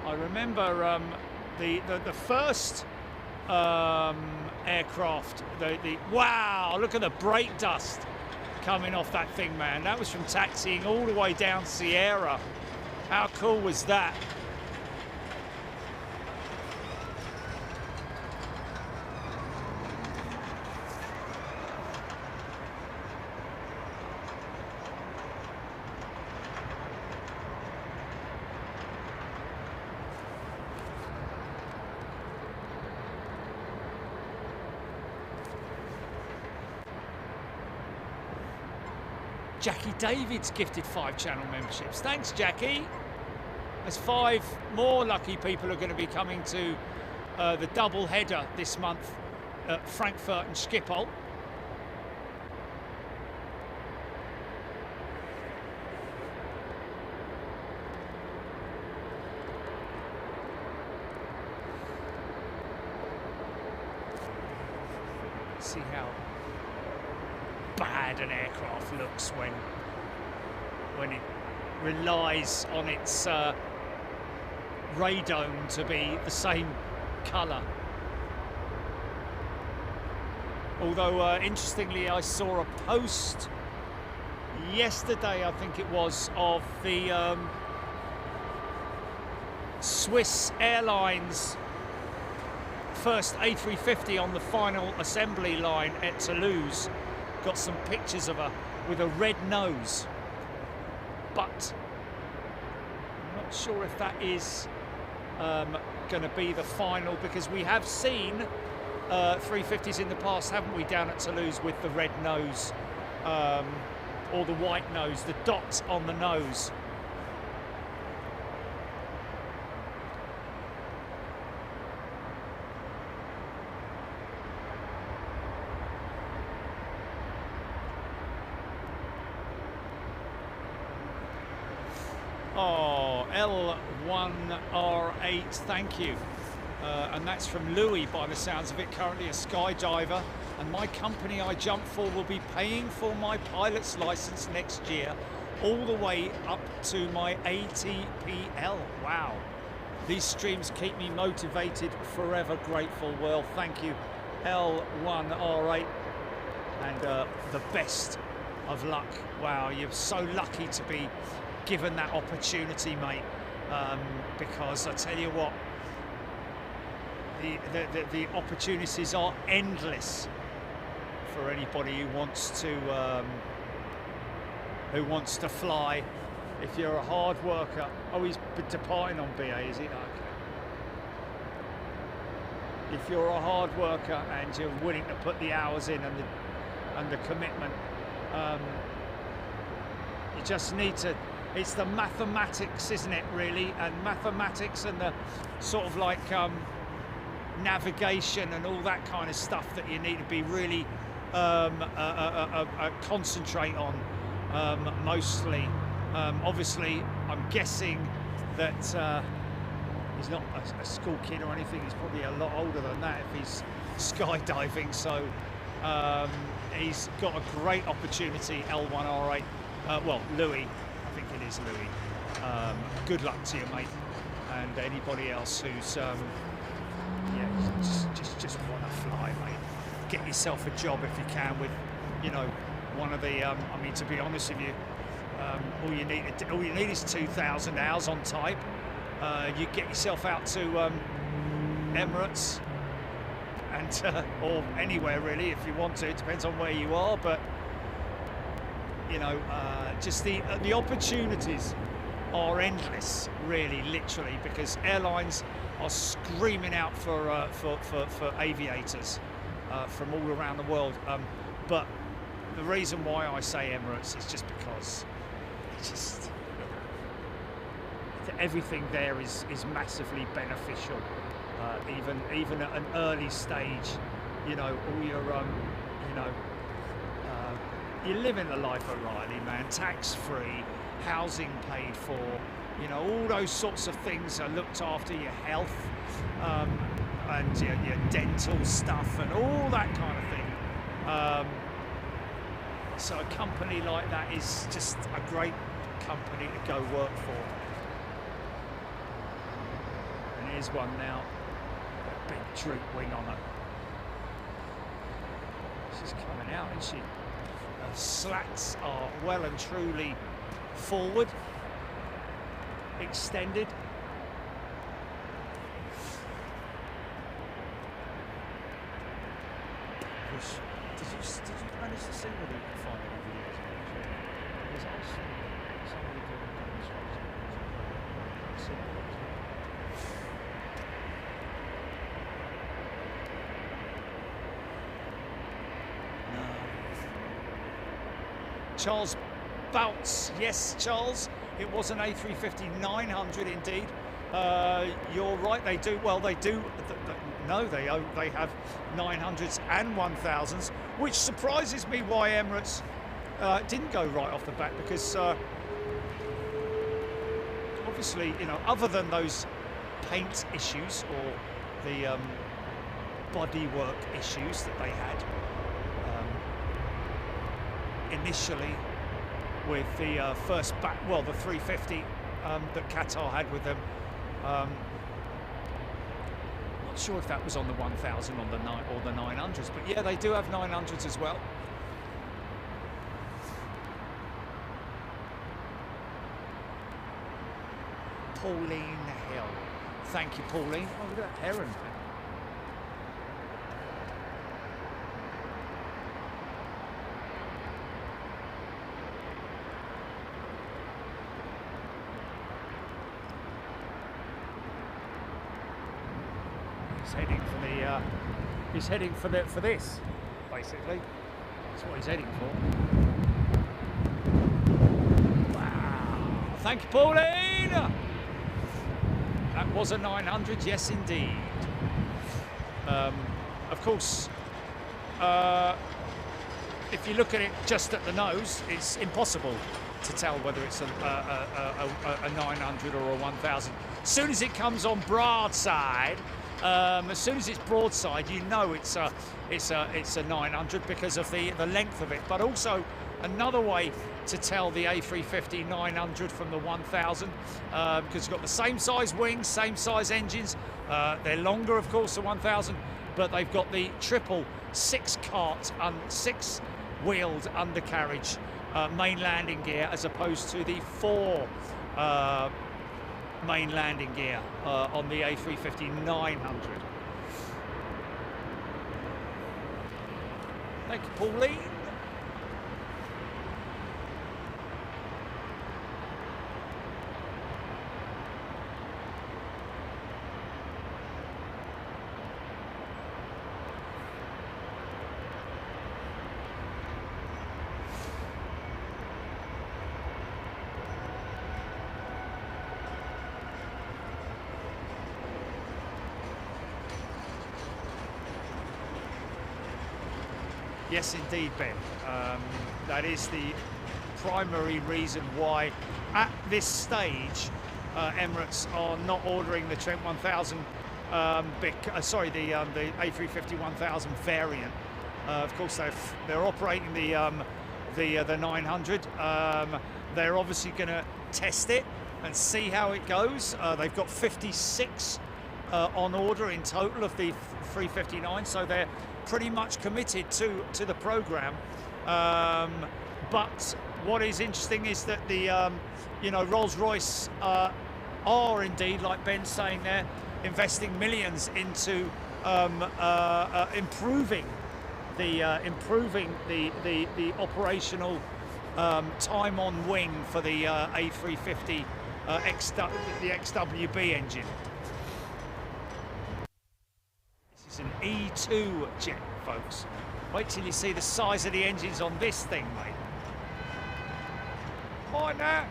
S1: I remember the first aircraft. The wow! Look at the brake dust coming off that thing, man. That was from taxiing all the way down Sierra. How cool was that? Jackie David's gifted 5 channel memberships. Thanks, Jackie. as 5 more lucky people are going to be coming to the double header this month at Frankfurt and Schiphol. See how bad an aircraft looks when it relies on its radome to be the same colour. Although interestingly, I saw a post yesterday, I think it was, of the Swiss Airlines first A350 on the final assembly line at Toulouse. Got some pictures of her with a red nose, but I'm not sure if that is going to be the final, because we have seen 350s in the past, haven't we, down at Toulouse with the red nose or the white nose, the dots on the nose. Oh, L1R8, thank you. And that's from Louis, by the sounds of it, currently a skydiver. And my company I jump for will be paying for my pilot's license next year, all the way up to my ATPL. Wow. These streams keep me motivated, forever grateful. Well, thank you, L1R8. And the best of luck. Wow, you're so lucky to be given that opportunity, mate, because I tell you what, the opportunities are endless for anybody who wants to fly. If you're a hard worker. Oh, he's departing on BA, is he? Okay. If you're a hard worker and you're willing to put the hours in and the commitment, you just need to. It's the mathematics, isn't it, really? And mathematics and the sort of like navigation and all that kind of stuff that you need to be really concentrate on mostly. Obviously, I'm guessing that he's not a school kid or anything. He's probably a lot older than that if he's skydiving. So he's got a great opportunity, L1R8. Well, Louis. I think it is Louis. Good luck to you, mate, and anybody else who's just want to fly, mate. Get yourself a job if you can with, you know, one of the. I mean, to be honest with you, all you need is 2,000 hours on type. You get yourself out to Emirates and or anywhere really if you want to. It depends on where you are, but. You know, just the opportunities are endless, really, literally, because airlines are screaming out for aviators from all around the world. But the reason why I say Emirates is just because it's just everything there is massively beneficial, even at an early stage. You know, all your you know. You're living the life of Riley, man. Tax-free, housing paid for, you know, all those sorts of things are looked after, your health and your dental stuff and all that kind of thing. So a company like that is just a great company to go work for. And here's one now, a big droop wing on her. She's coming out, isn't she? Slats are well and truly forward, extended. Did you manage to see whether you could find any videos of it? Because I saw somebody doing a demonstration. Charles Bouts, yes, Charles, It was an A350-900 indeed. You're right, they do. Well, they do. No, they have 900s and 1000s, which surprises me why Emirates didn't go right off the bat, because obviously, you know, other than those paint issues or the bodywork issues that they had initially with the first the 350 that Qatar had with them. Not sure if that was on the 1000 on the or the 900s, but yeah, they do have 900s as well. Pauline Hill. Thank you, Pauline. Oh, look at that heron. He's heading for this, basically. That's what he's heading for. Wow! Thank you, Pauline. That was a 900, yes, indeed. Of course, if you look at it just at the nose, it's impossible to tell whether it's a 900 or a 1000. As soon as it comes on broadside. As soon as it's broadside, you know it's a 900 because of the length of it. But also another way to tell the A350-900 from the 1000, because it's got the same size wings, same size engines. They're longer, of course, the 1000, but they've got the triple six-wheeled undercarriage main landing gear, as opposed to the 4 main landing gear on the A350-900. Thank you, Pauline. Yes, indeed, Ben. That is the primary reason why, at this stage, Emirates are not ordering the Trent 1000. The A350-1000 variant. Of course, they're operating the 900. They're obviously going to test it and see how it goes. They've got 56 on order in total of the 359, so they're pretty much committed to the program. But what is interesting is that the Rolls-Royce are indeed, like Ben's saying there, investing millions into improving the operational time on wing for the A350 the XWB engine. This is an E2 jet, folks. Wait till you see the size of the engines on this thing, mate. Why not?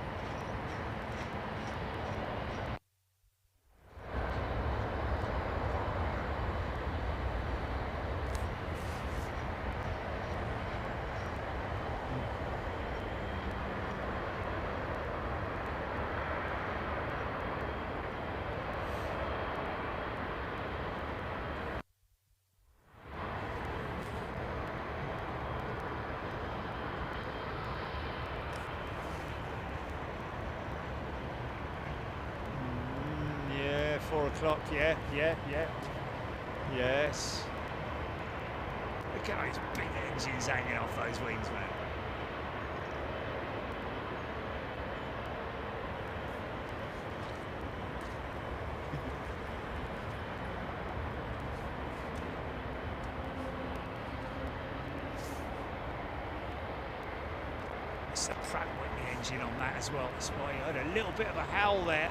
S1: Yeah, 4 o'clock, yeah. Yes. Look at those big engines hanging off those wings, man. It's the Pratt Whitney engine on that as well. That's why you heard a little bit of a howl there.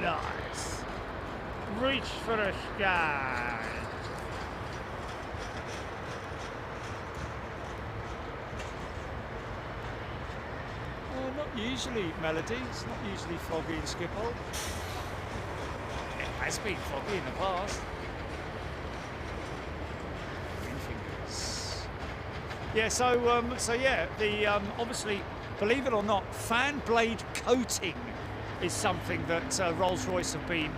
S1: Nice. Reach for the sky. Not usually, Melody. It's not usually foggy in Schiphol. It has been foggy in the past. Green fingers. Yeah. So yeah. The obviously, believe it or not, fan blade coating is something that Rolls-Royce have been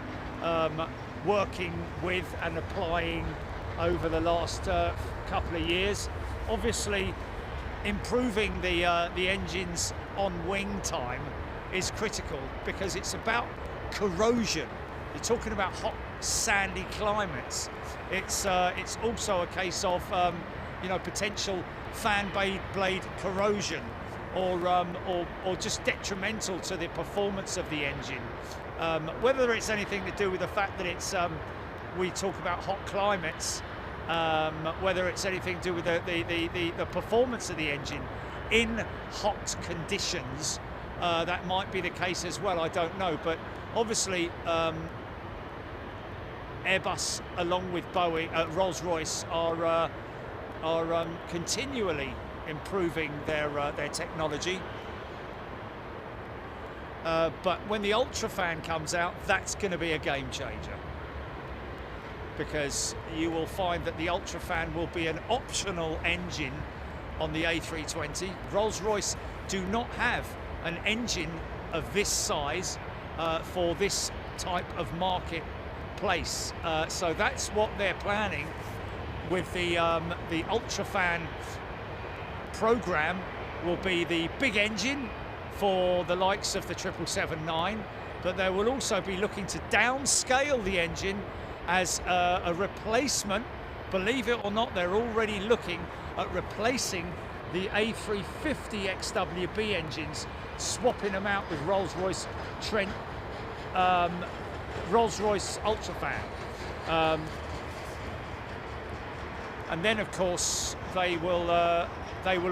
S1: working with and applying over the last couple of years. Obviously, improving the engines on wing time is critical because it's about corrosion. You're talking about hot, sandy climates. It's also a case of potential fan blade corrosion or just detrimental to the performance of the engine. Whether it's anything to do with the fact that it's we talk about hot climates, whether it's anything to do with the performance of the engine in hot conditions, that might be the case as well. I don't know, but obviously Airbus, along with Boeing, Rolls-Royce, are continually improving their technology. But when the UltraFan comes out, that's going to be a game changer, because you will find that the UltraFan will be an optional engine on the A320. Rolls-Royce do not have an engine of this size for this type of marketplace. So that's what they're planning with the UltraFan program. Will be the big engine for the likes of the 777-9, but they will also be looking to downscale the engine as a replacement. Believe it or not, they're already looking at replacing the A350 XWB engines, swapping them out with Rolls-Royce Trent, Rolls-Royce UltraFan. And then, of course, they will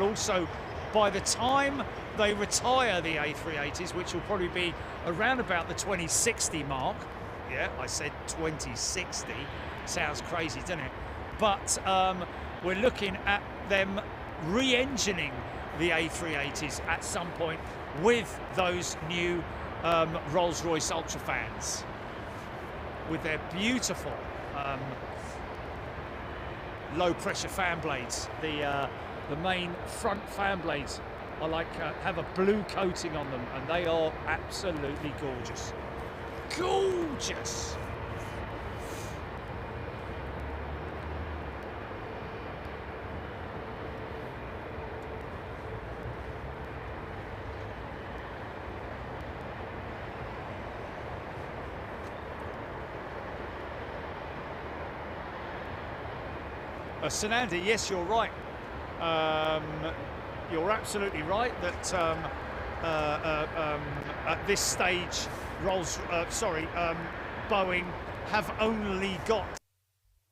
S1: also, by the time they retire the A380s, which will probably be around about the 2060 mark. Yeah, I said 2060. Sounds crazy, doesn't it? But we're looking at them re-engining the A380s at some point with those new Rolls-Royce UltraFans, with their beautiful low-pressure fan blades. The main front fan blades are have a blue coating on them, and they are absolutely gorgeous. Gorgeous. Sananda, yes, you're right. You're absolutely right that at this stage, Boeing have only got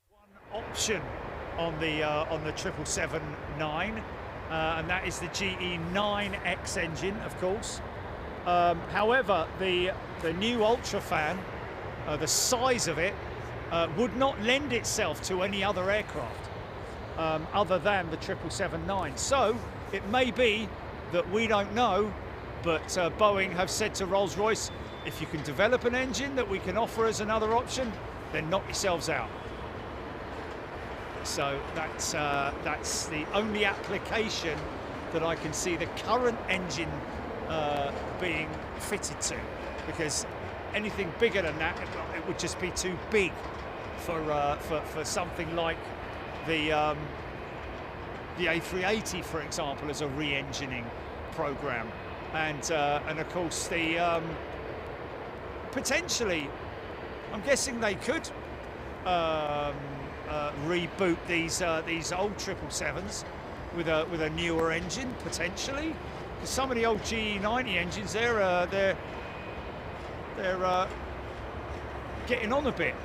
S1: one option on the 777-9, and that is the GE9X engine, of course. However, the new UltraFan, the size of it, would not lend itself to any other aircraft other than the 777-9. So it may be that we don't know, but Boeing have said to Rolls-Royce, if you can develop an engine that we can offer as another option, then knock yourselves out. So that's the only application that I can see the current engine being fitted to, because anything bigger than that, it would just be too big for something like the A380, for example, as a re-engining program, and of course the potentially, I'm guessing they could reboot these old 777s with a newer engine potentially. Because some of the old GE90 engines, they're getting on a bit.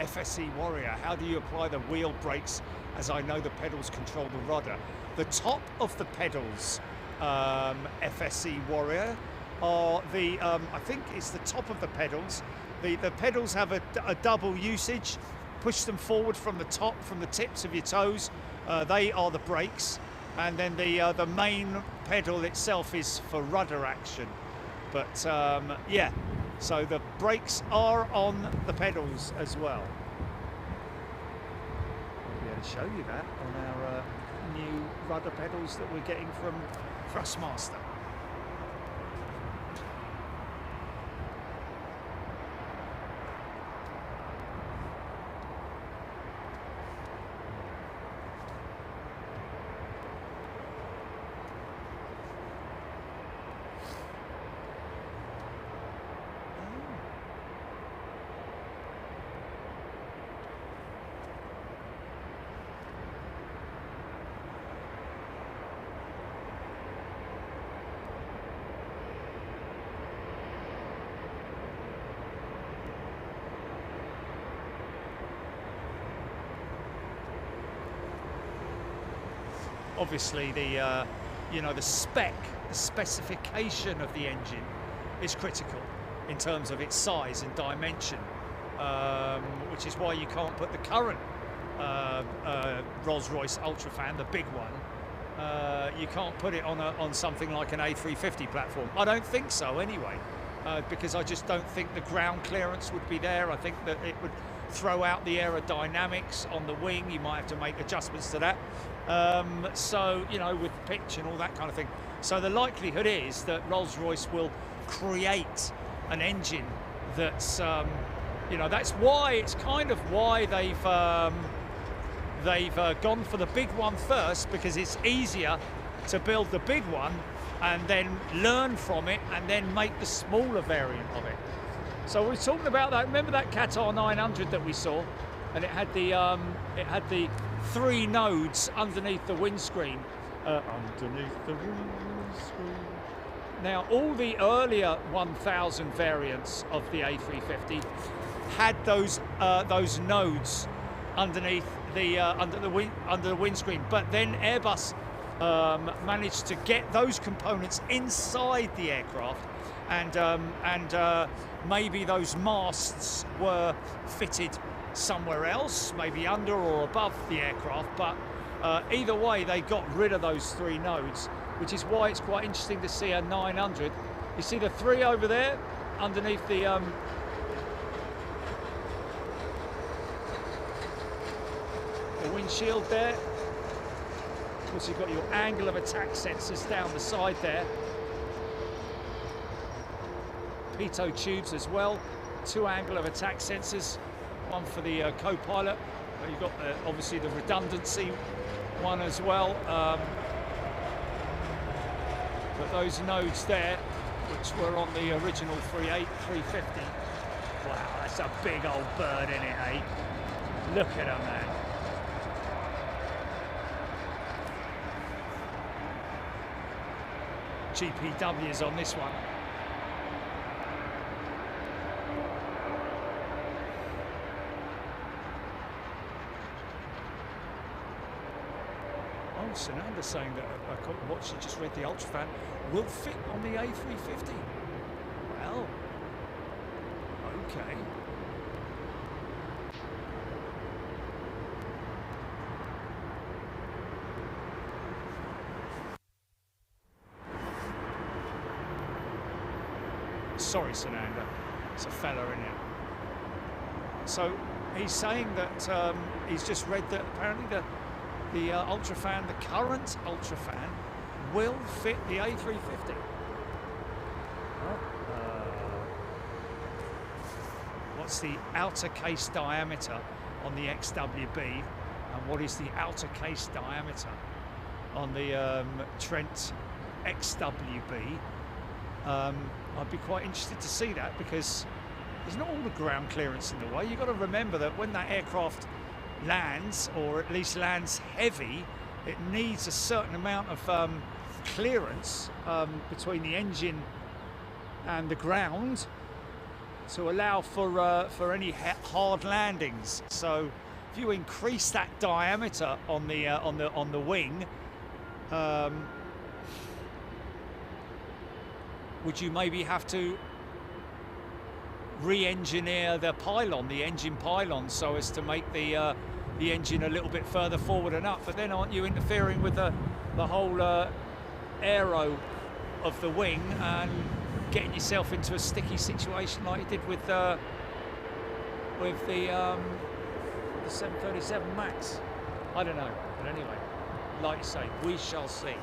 S1: FSC Warrior, how do you apply the wheel brakes, as I know the pedals control the rudder? The top of the pedals, FSC Warrior, are the, I think it's the top of the pedals. The pedals have a double usage. Push them forward from the top, from the tips of your toes. They are the brakes. And then the main pedal itself is for rudder action. But yeah, so the brakes are on the pedals as well. I'll be able to show you that on our new rudder pedals that we're getting from Thrustmaster. Obviously, the you know, the specification of the engine is critical in terms of its size and dimension, which is why you can't put the current Rolls-Royce Ultrafan, the big one, you can't put it on something like an A350 platform. I don't think so anyway, because I just don't think the ground clearance would be there. I think that it would throw out the aerodynamics on the wing. You might have to make adjustments to that. So, you know, with pitch and all that kind of thing. So the likelihood is that Rolls-Royce will create an engine that's, you know, that's why, it's kind of why they've gone for the big one first, because it's easier to build the big one and then learn from it and then make the smaller variant of it. So we're talking about that. Remember that Qatar 900 that we saw, and it had the 3 nodes underneath the windscreen. Now, all the earlier 1000 variants of the A350 had those nodes underneath the under the windscreen, but then Airbus managed to get those components inside the aircraft, and maybe those masts were fitted somewhere else, maybe under or above the aircraft, but either way they got rid of those 3 nodes, which is why it's quite interesting to see a 900. You see the 3 over there underneath the windshield there. Of course, you've got your angle of attack sensors down the side there. Pitot tubes as well, 2 angle of attack sensors, one for the co-pilot. You've got obviously the redundancy one as well. But those nodes there, which were on the original 350. Wow, that's a big old bird in it, eh? Look at her, man. GPWs on this one. Oh, Sananda's saying that what she just read, the Ultrafan, will fit on the A350. Well, okay. Sorry, Sananda, it's a fella in it. So he's saying that he's just read that apparently the Ultrafan, the current Ultrafan, will fit the A350. What's the outer case diameter on the XWB, and what is the outer case diameter on the Trent XWB? I'd be quite interested to see that, because there's not all the ground clearance in the way. You've got to remember that when that aircraft lands, or at least lands heavy, it needs a certain amount of between the engine and the ground. to allow for any hard landings. So if you increase that diameter on the wing, would you maybe have to re-engineer the pylon, the engine pylon, so as to make the engine a little bit further forward and up? But then aren't you interfering with the whole aero of the wing and getting yourself into a sticky situation like you did with the 737 Max? I don't know, but anyway, like you say, we shall see.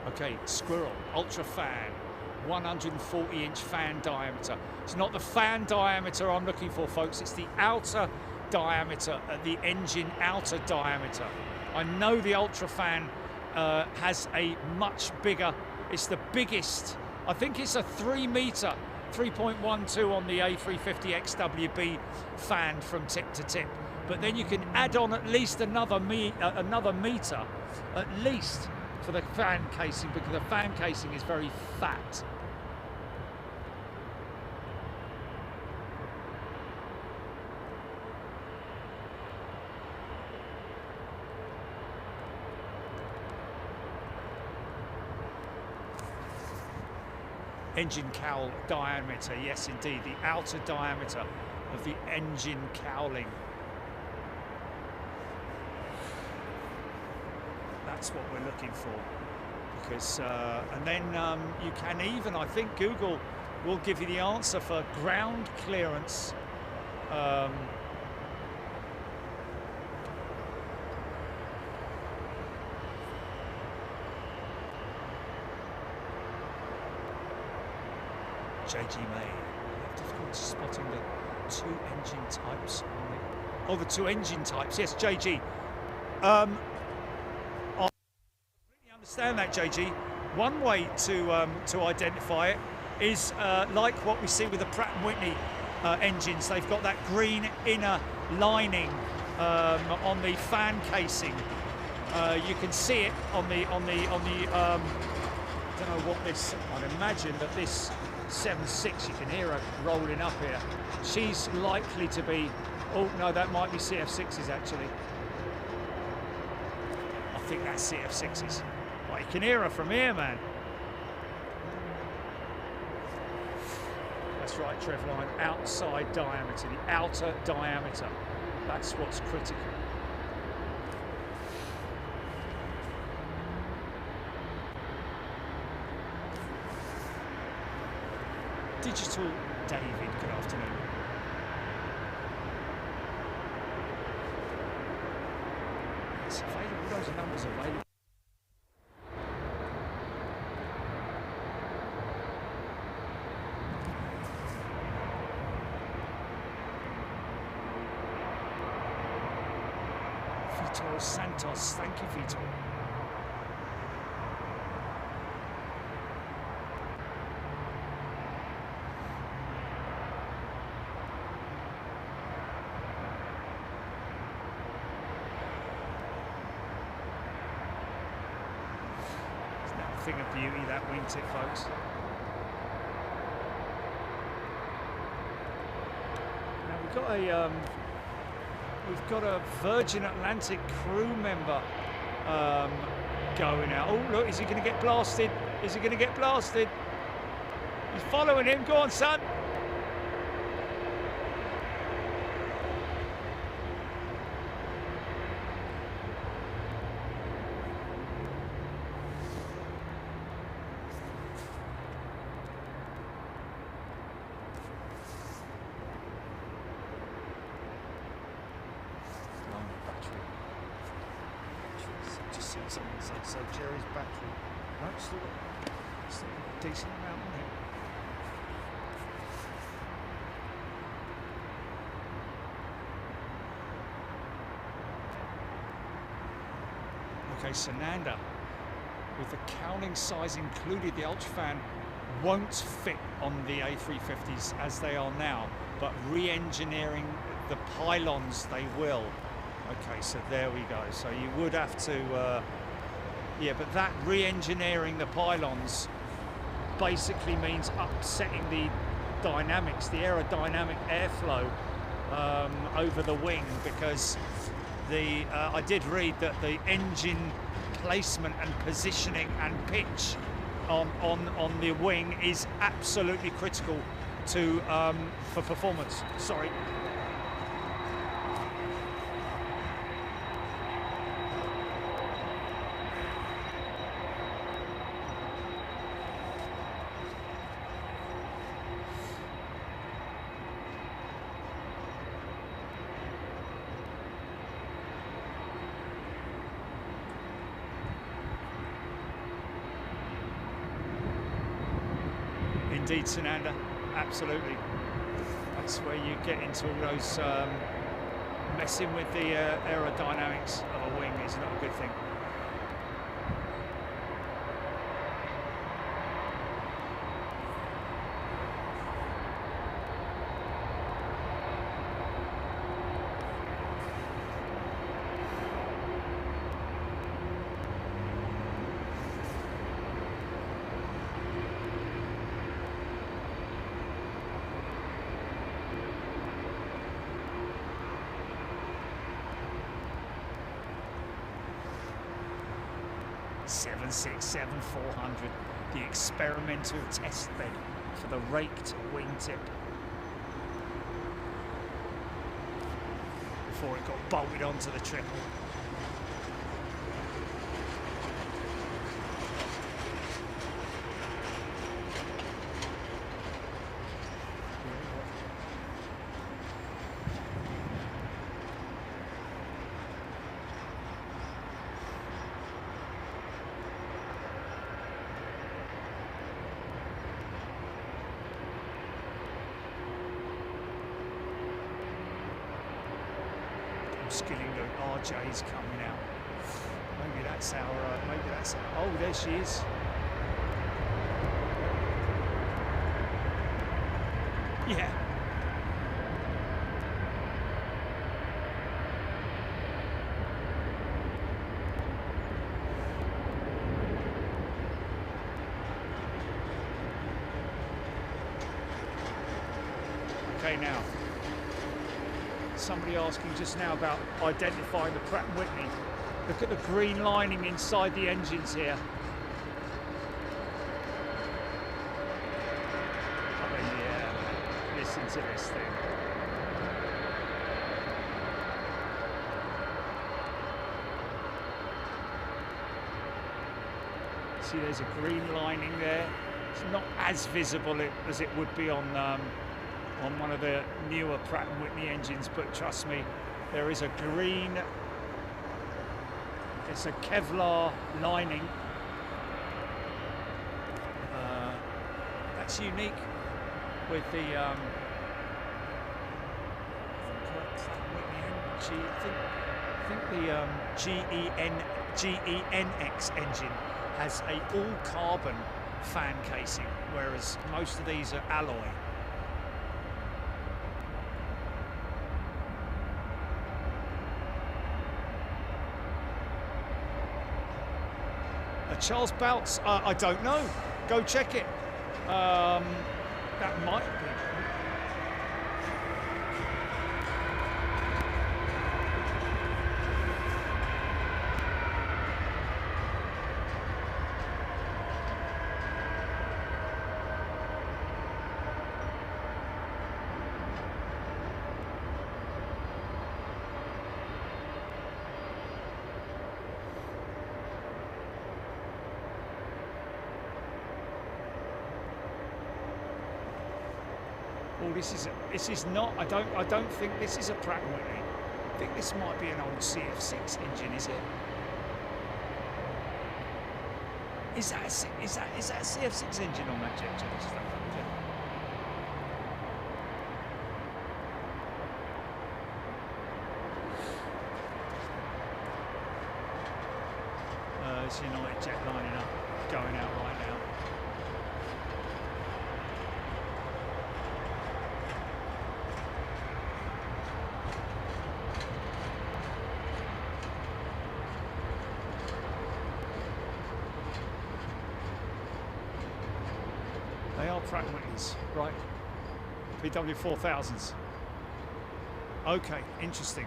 S1: Okay, Squirrel, ultra fan, 140-inch fan diameter. It's not the fan diameter I'm looking for, folks. It's the outer diameter, the engine outer diameter. I know the ultra fan has a much bigger, it's the biggest, I think it's a 3 meter, 3.12 on the A350 XWB fan from tip to tip. But then you can add on at least another meter, at least, for the fan casing, because the fan casing is very fat. Engine cowl diameter, yes indeed, the outer diameter of the engine cowling. That's what we're looking for, because and then you can even, I think Google will give you the answer for ground clearance. JG May, difficult spotting the two engine types. Oh, the two engine types, yes, JG. I completely understand that, JG. One way to identify it is like what we see with the Pratt & Whitney engines. They've got that green inner lining on the fan casing. You can see it on the I don't know what this. I'd imagine that this 7.6, you can hear her rolling up here. She's likely to be, oh no, that might be CF6s actually. I think that's CF6s. Well, you can hear her from here, man. That's right, Trevline, outside diameter, the outer diameter. That's what's critical. Digital David, good afternoon. It's available, those numbers are available. Vitor Santos, thank you, Vitor. Thing of beauty, that wingtip, folks. Now we've got a Virgin Atlantic crew member going out. Oh look, is he going to get blasted? Is he going to get blasted? He's following him. Go on, son. So Jerry's battery, no, still got a decent amount on it. Okay, Sananda, with the cowling size included, the Ultrafan won't fit on the A350s as they are now, but re-engineering the pylons they will. Okay, so there we go. So you would have to, yeah, but that re-engineering the pylons basically means upsetting the dynamics, the aerodynamic airflow over the wing, because I did read that the engine placement and positioning and pitch on the wing is absolutely critical to for performance. Sorry. Indeed, Sananda, absolutely. That's where you get into all those messing with the aerodynamics of a wing is not a good thing. B777-400, the experimental test bed for the raked wingtip, before it got bolted onto the triple. Skilling the RJ's coming out. Maybe that's our. Oh, there she is. Yeah. Okay, now. Somebody asking just now about identifying the Pratt & Whitney. Look at the green lining inside the engines here. I mean, yeah, listen to this thing. See, there's a green lining there. It's not as visible as it would be on one of the newer Pratt & Whitney engines, but trust me, there is a green, it's a Kevlar lining. That's unique with the I think the GENX engine has a all-carbon fan casing, whereas most of these are alloy. Charles Boutts, I don't know. Go check it. That might be. This is not. I don't think this is a Pratt & Whitney. I think this might be an old CF6 engine. Is it? Is that a CF6 engine on that jet stuff? It's United Jet lining up, going out right now. fragment is, right? PW4000s. Okay, interesting.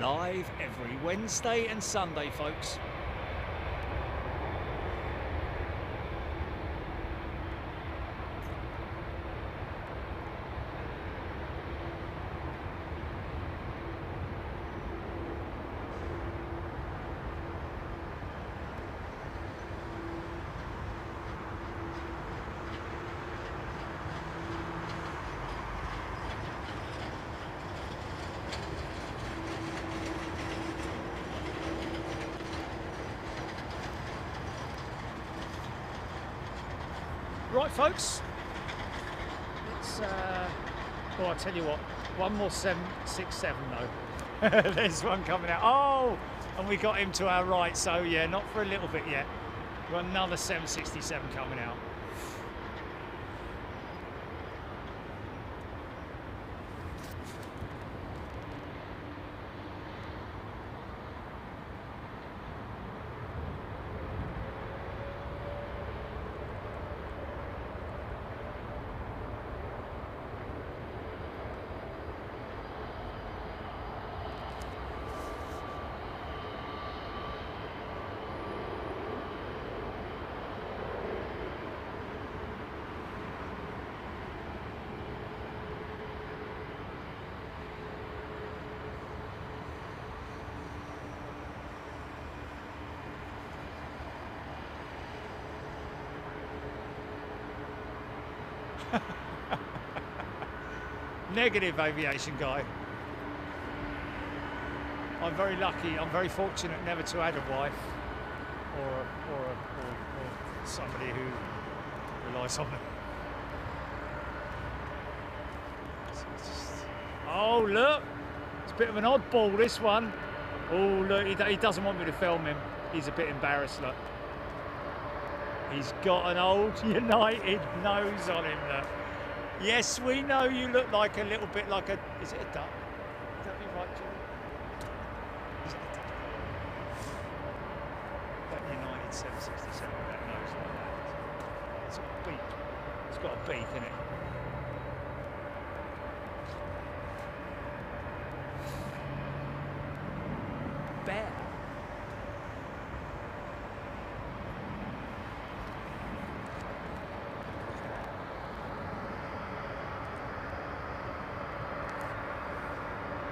S1: Live every Wednesday and Sunday, folks. Right, folks, it's, oh, I'll tell you what, one more 767 though. There's one coming out. Oh, and we got him to our right, so yeah, not for a little bit yet. We've got another 767 coming out. Negative aviation guy. I'm very lucky, I'm very fortunate never to have a wife or somebody who relies on them. Oh look, it's a bit of an oddball this one. Oh look, he doesn't want me to film him. He's a bit embarrassed, look. He's got an old United nose on him, look. Yes, we know you look like a little bit like a... Is it a duck? Is that be right, Jim? Is it a duck? That United 767 with that nose like that. It's got a beak. It's got a beak, innit? Bear.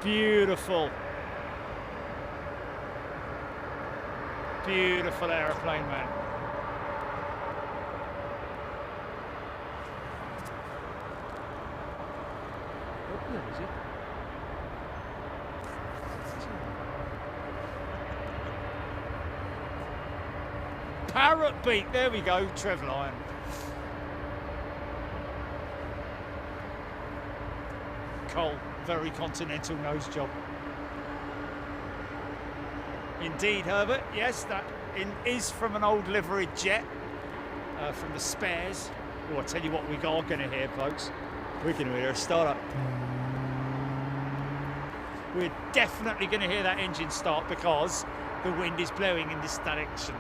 S1: Beautiful. Beautiful aeroplane, man. What is it? Parrot beak, there we go, Trevor Lyon. Cole, very continental nose job. Indeed, Herbert, yes, that is from an old livery jet, from the spares. Oh, I'll tell you what we are going to hear, folks. We're going to hear a startup. We're definitely going to hear that engine start because the wind is blowing in this direction.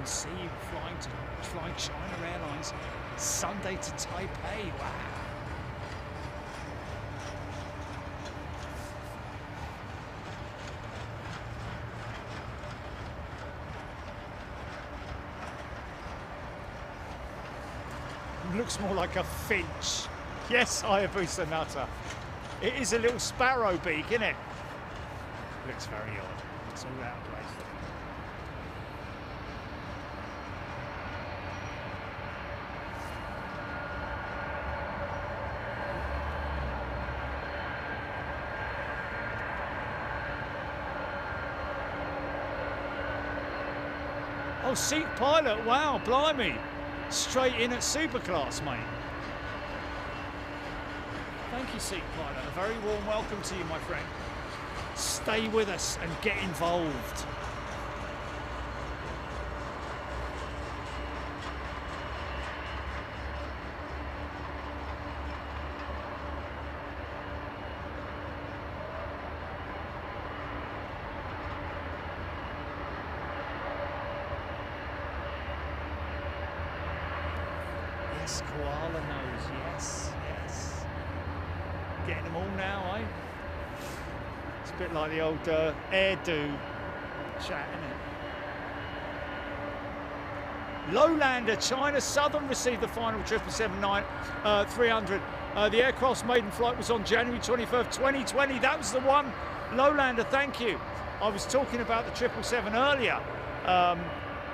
S1: See you flying China Airlines Sunday to Taipei. Wow. Looks more like a finch. Yes, Hayabusa Nutter. It is a little sparrow beak, isn't it? Looks very odd. It's all out of place. Oh, seat pilot, wow, blimey. Straight in at super class, mate. Thank you, seat pilot. A very warm welcome to you, my friend. Stay with us and get involved. Yes, koala nose, yes, yes. Getting them all now, eh? It's a bit like the old air-do chat, isn't it? Lowlander, China Southern received the final 777-9 the aircraft's maiden flight was on January 21st, 2020. That was the one. Lowlander, thank you. I was talking about the 777 earlier.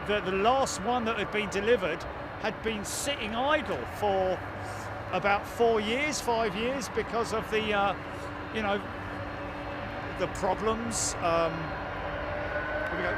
S1: The last one that had been delivered had been sitting idle for about 4 years, 5 years, because of the, you know, the problems. Here we go.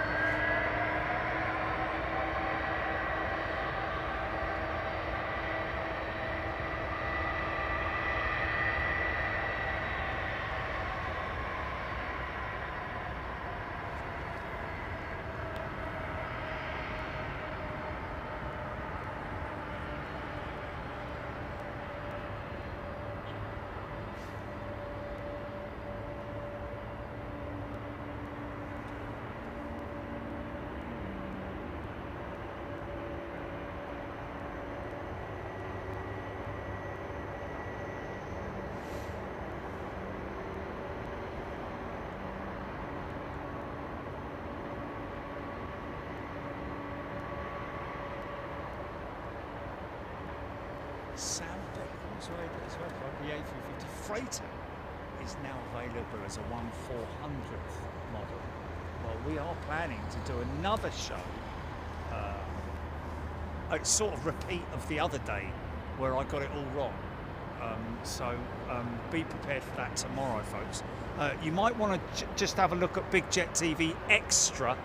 S1: The A350 Freighter is now available as a 1/400th model. Well, we are planning to do another show, a sort of repeat of the other day where I got it all wrong. So be prepared for that tomorrow, folks. You might want to just have a look at Big Jet TV Extra,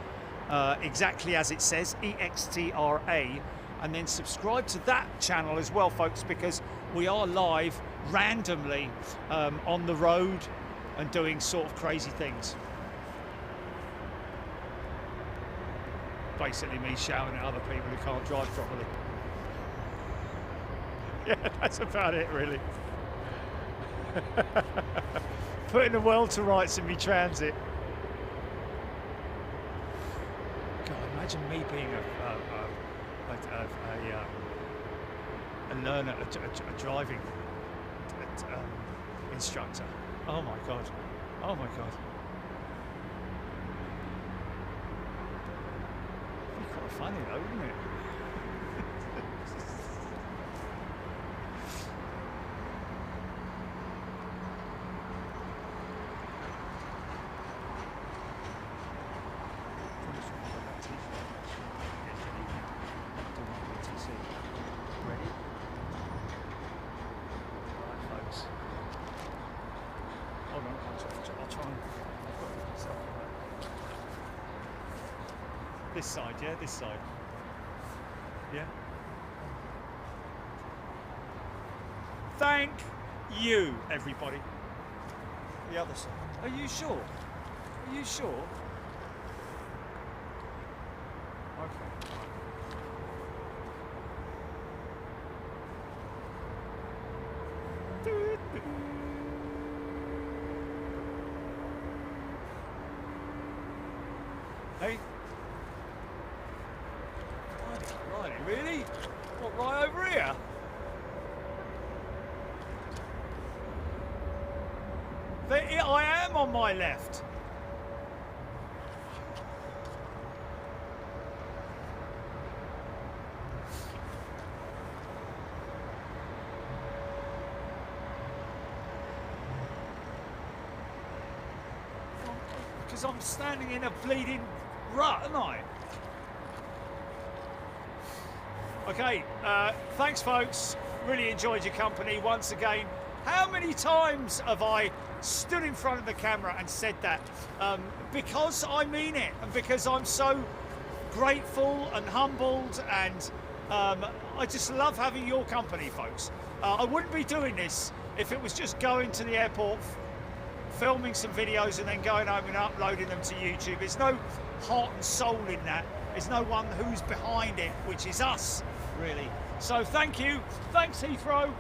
S1: exactly as it says, EXTRA, and then subscribe to that channel as well, folks, because we are live randomly on the road and doing sort of crazy things. Basically me shouting at other people who can't drive properly. Yeah, that's about it, really. Putting the world to rights in me transit. God, imagine me being a learner, a driving instructor. Oh my God. Oh my God. It'd be quite funny though, wouldn't it? This side, yeah, this side. Yeah. Thank you, everybody. The other side. Are you sure? Are you sure? Okay. Hey. Right, really? What, right over here? I am on my left. because I'm standing in a bleeding rut, aren't I? Okay, thanks folks. Really enjoyed your company once again. How many times have I stood in front of the camera and said that? Because I mean it, and because I'm so grateful and humbled, and I just love having your company, folks. I wouldn't be doing this if it was just going to the airport, filming some videos and then going home and uploading them to YouTube. There's no heart and soul in that. There's no one who's behind it, which is us, really. So thank you. Thanks, Heathrow.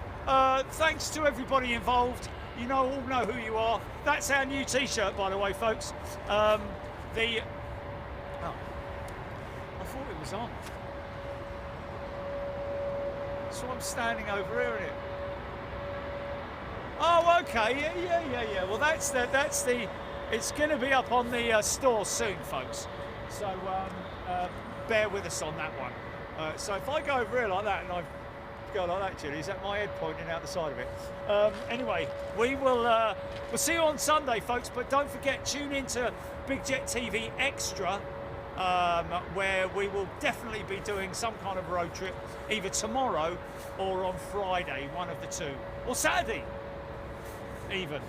S1: Thanks to everybody involved. You all know who you are. That's our new T-shirt, by the way, folks. Oh, I thought it was on. So I'm standing over here, isn't it? Oh, okay. Yeah. Well, that's the. It's going to be up on the store soon, folks. So bear with us on that one. So if I go over here like that and I go like that, Julie, is that my head pointing out the side of it? Anyway, we'll see you on Sunday, folks. But don't forget, tune into Big Jet TV Extra, where we will definitely be doing some kind of road trip, either tomorrow or on Friday, one of the two, or Saturday, even.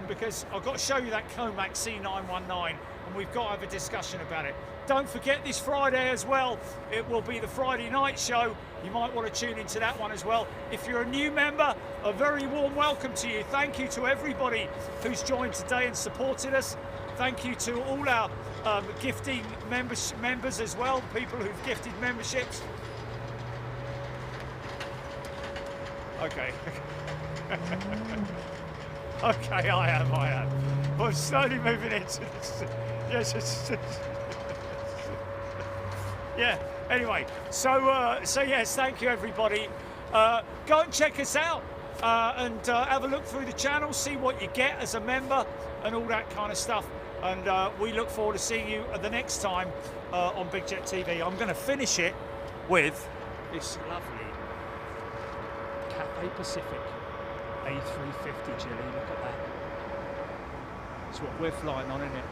S1: Because I've got to show you that Comac C919, and we've got to have a discussion about it. Don't forget this Friday as well, it will be the Friday night show. You might want to tune into that one as well. If you're a new member, a very warm welcome to you. Thank you to everybody who's joined today and supported us. Thank you to all our gifting members as well, people who've gifted memberships. Okay. Okay, I am. I'm slowly moving into this. Yes. Yeah, anyway, so yes, thank you everybody. Go and check us out and have a look through the channel, see what you get as a member and all that kind of stuff. And we look forward to seeing you the next time on Big Jet TV. I'm going to finish it with this lovely Cathay Pacific A350, Jilly, look at that. That's what we're flying on, isn't it?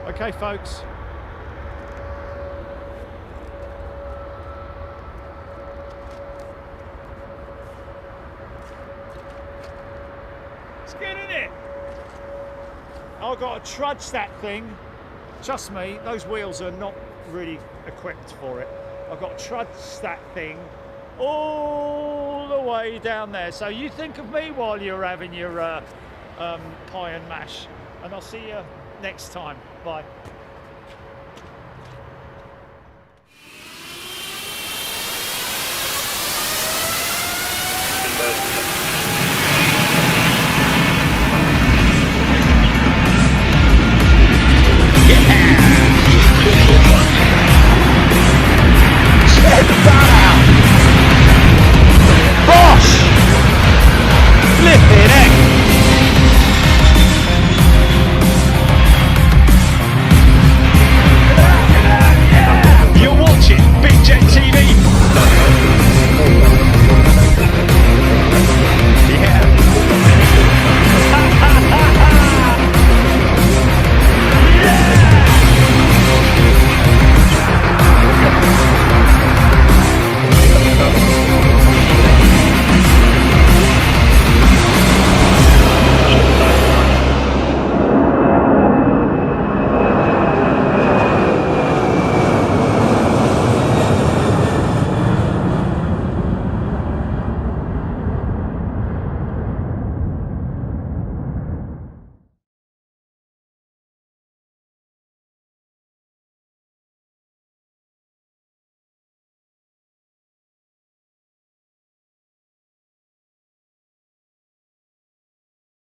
S1: Okay, folks. Let's get in it. I've got to trudge that thing. Trust me, those wheels are not really equipped for it. I've got to trudge that thing all the way down there. So you think of me while you're having your pie and mash. And I'll see you next time. Bye.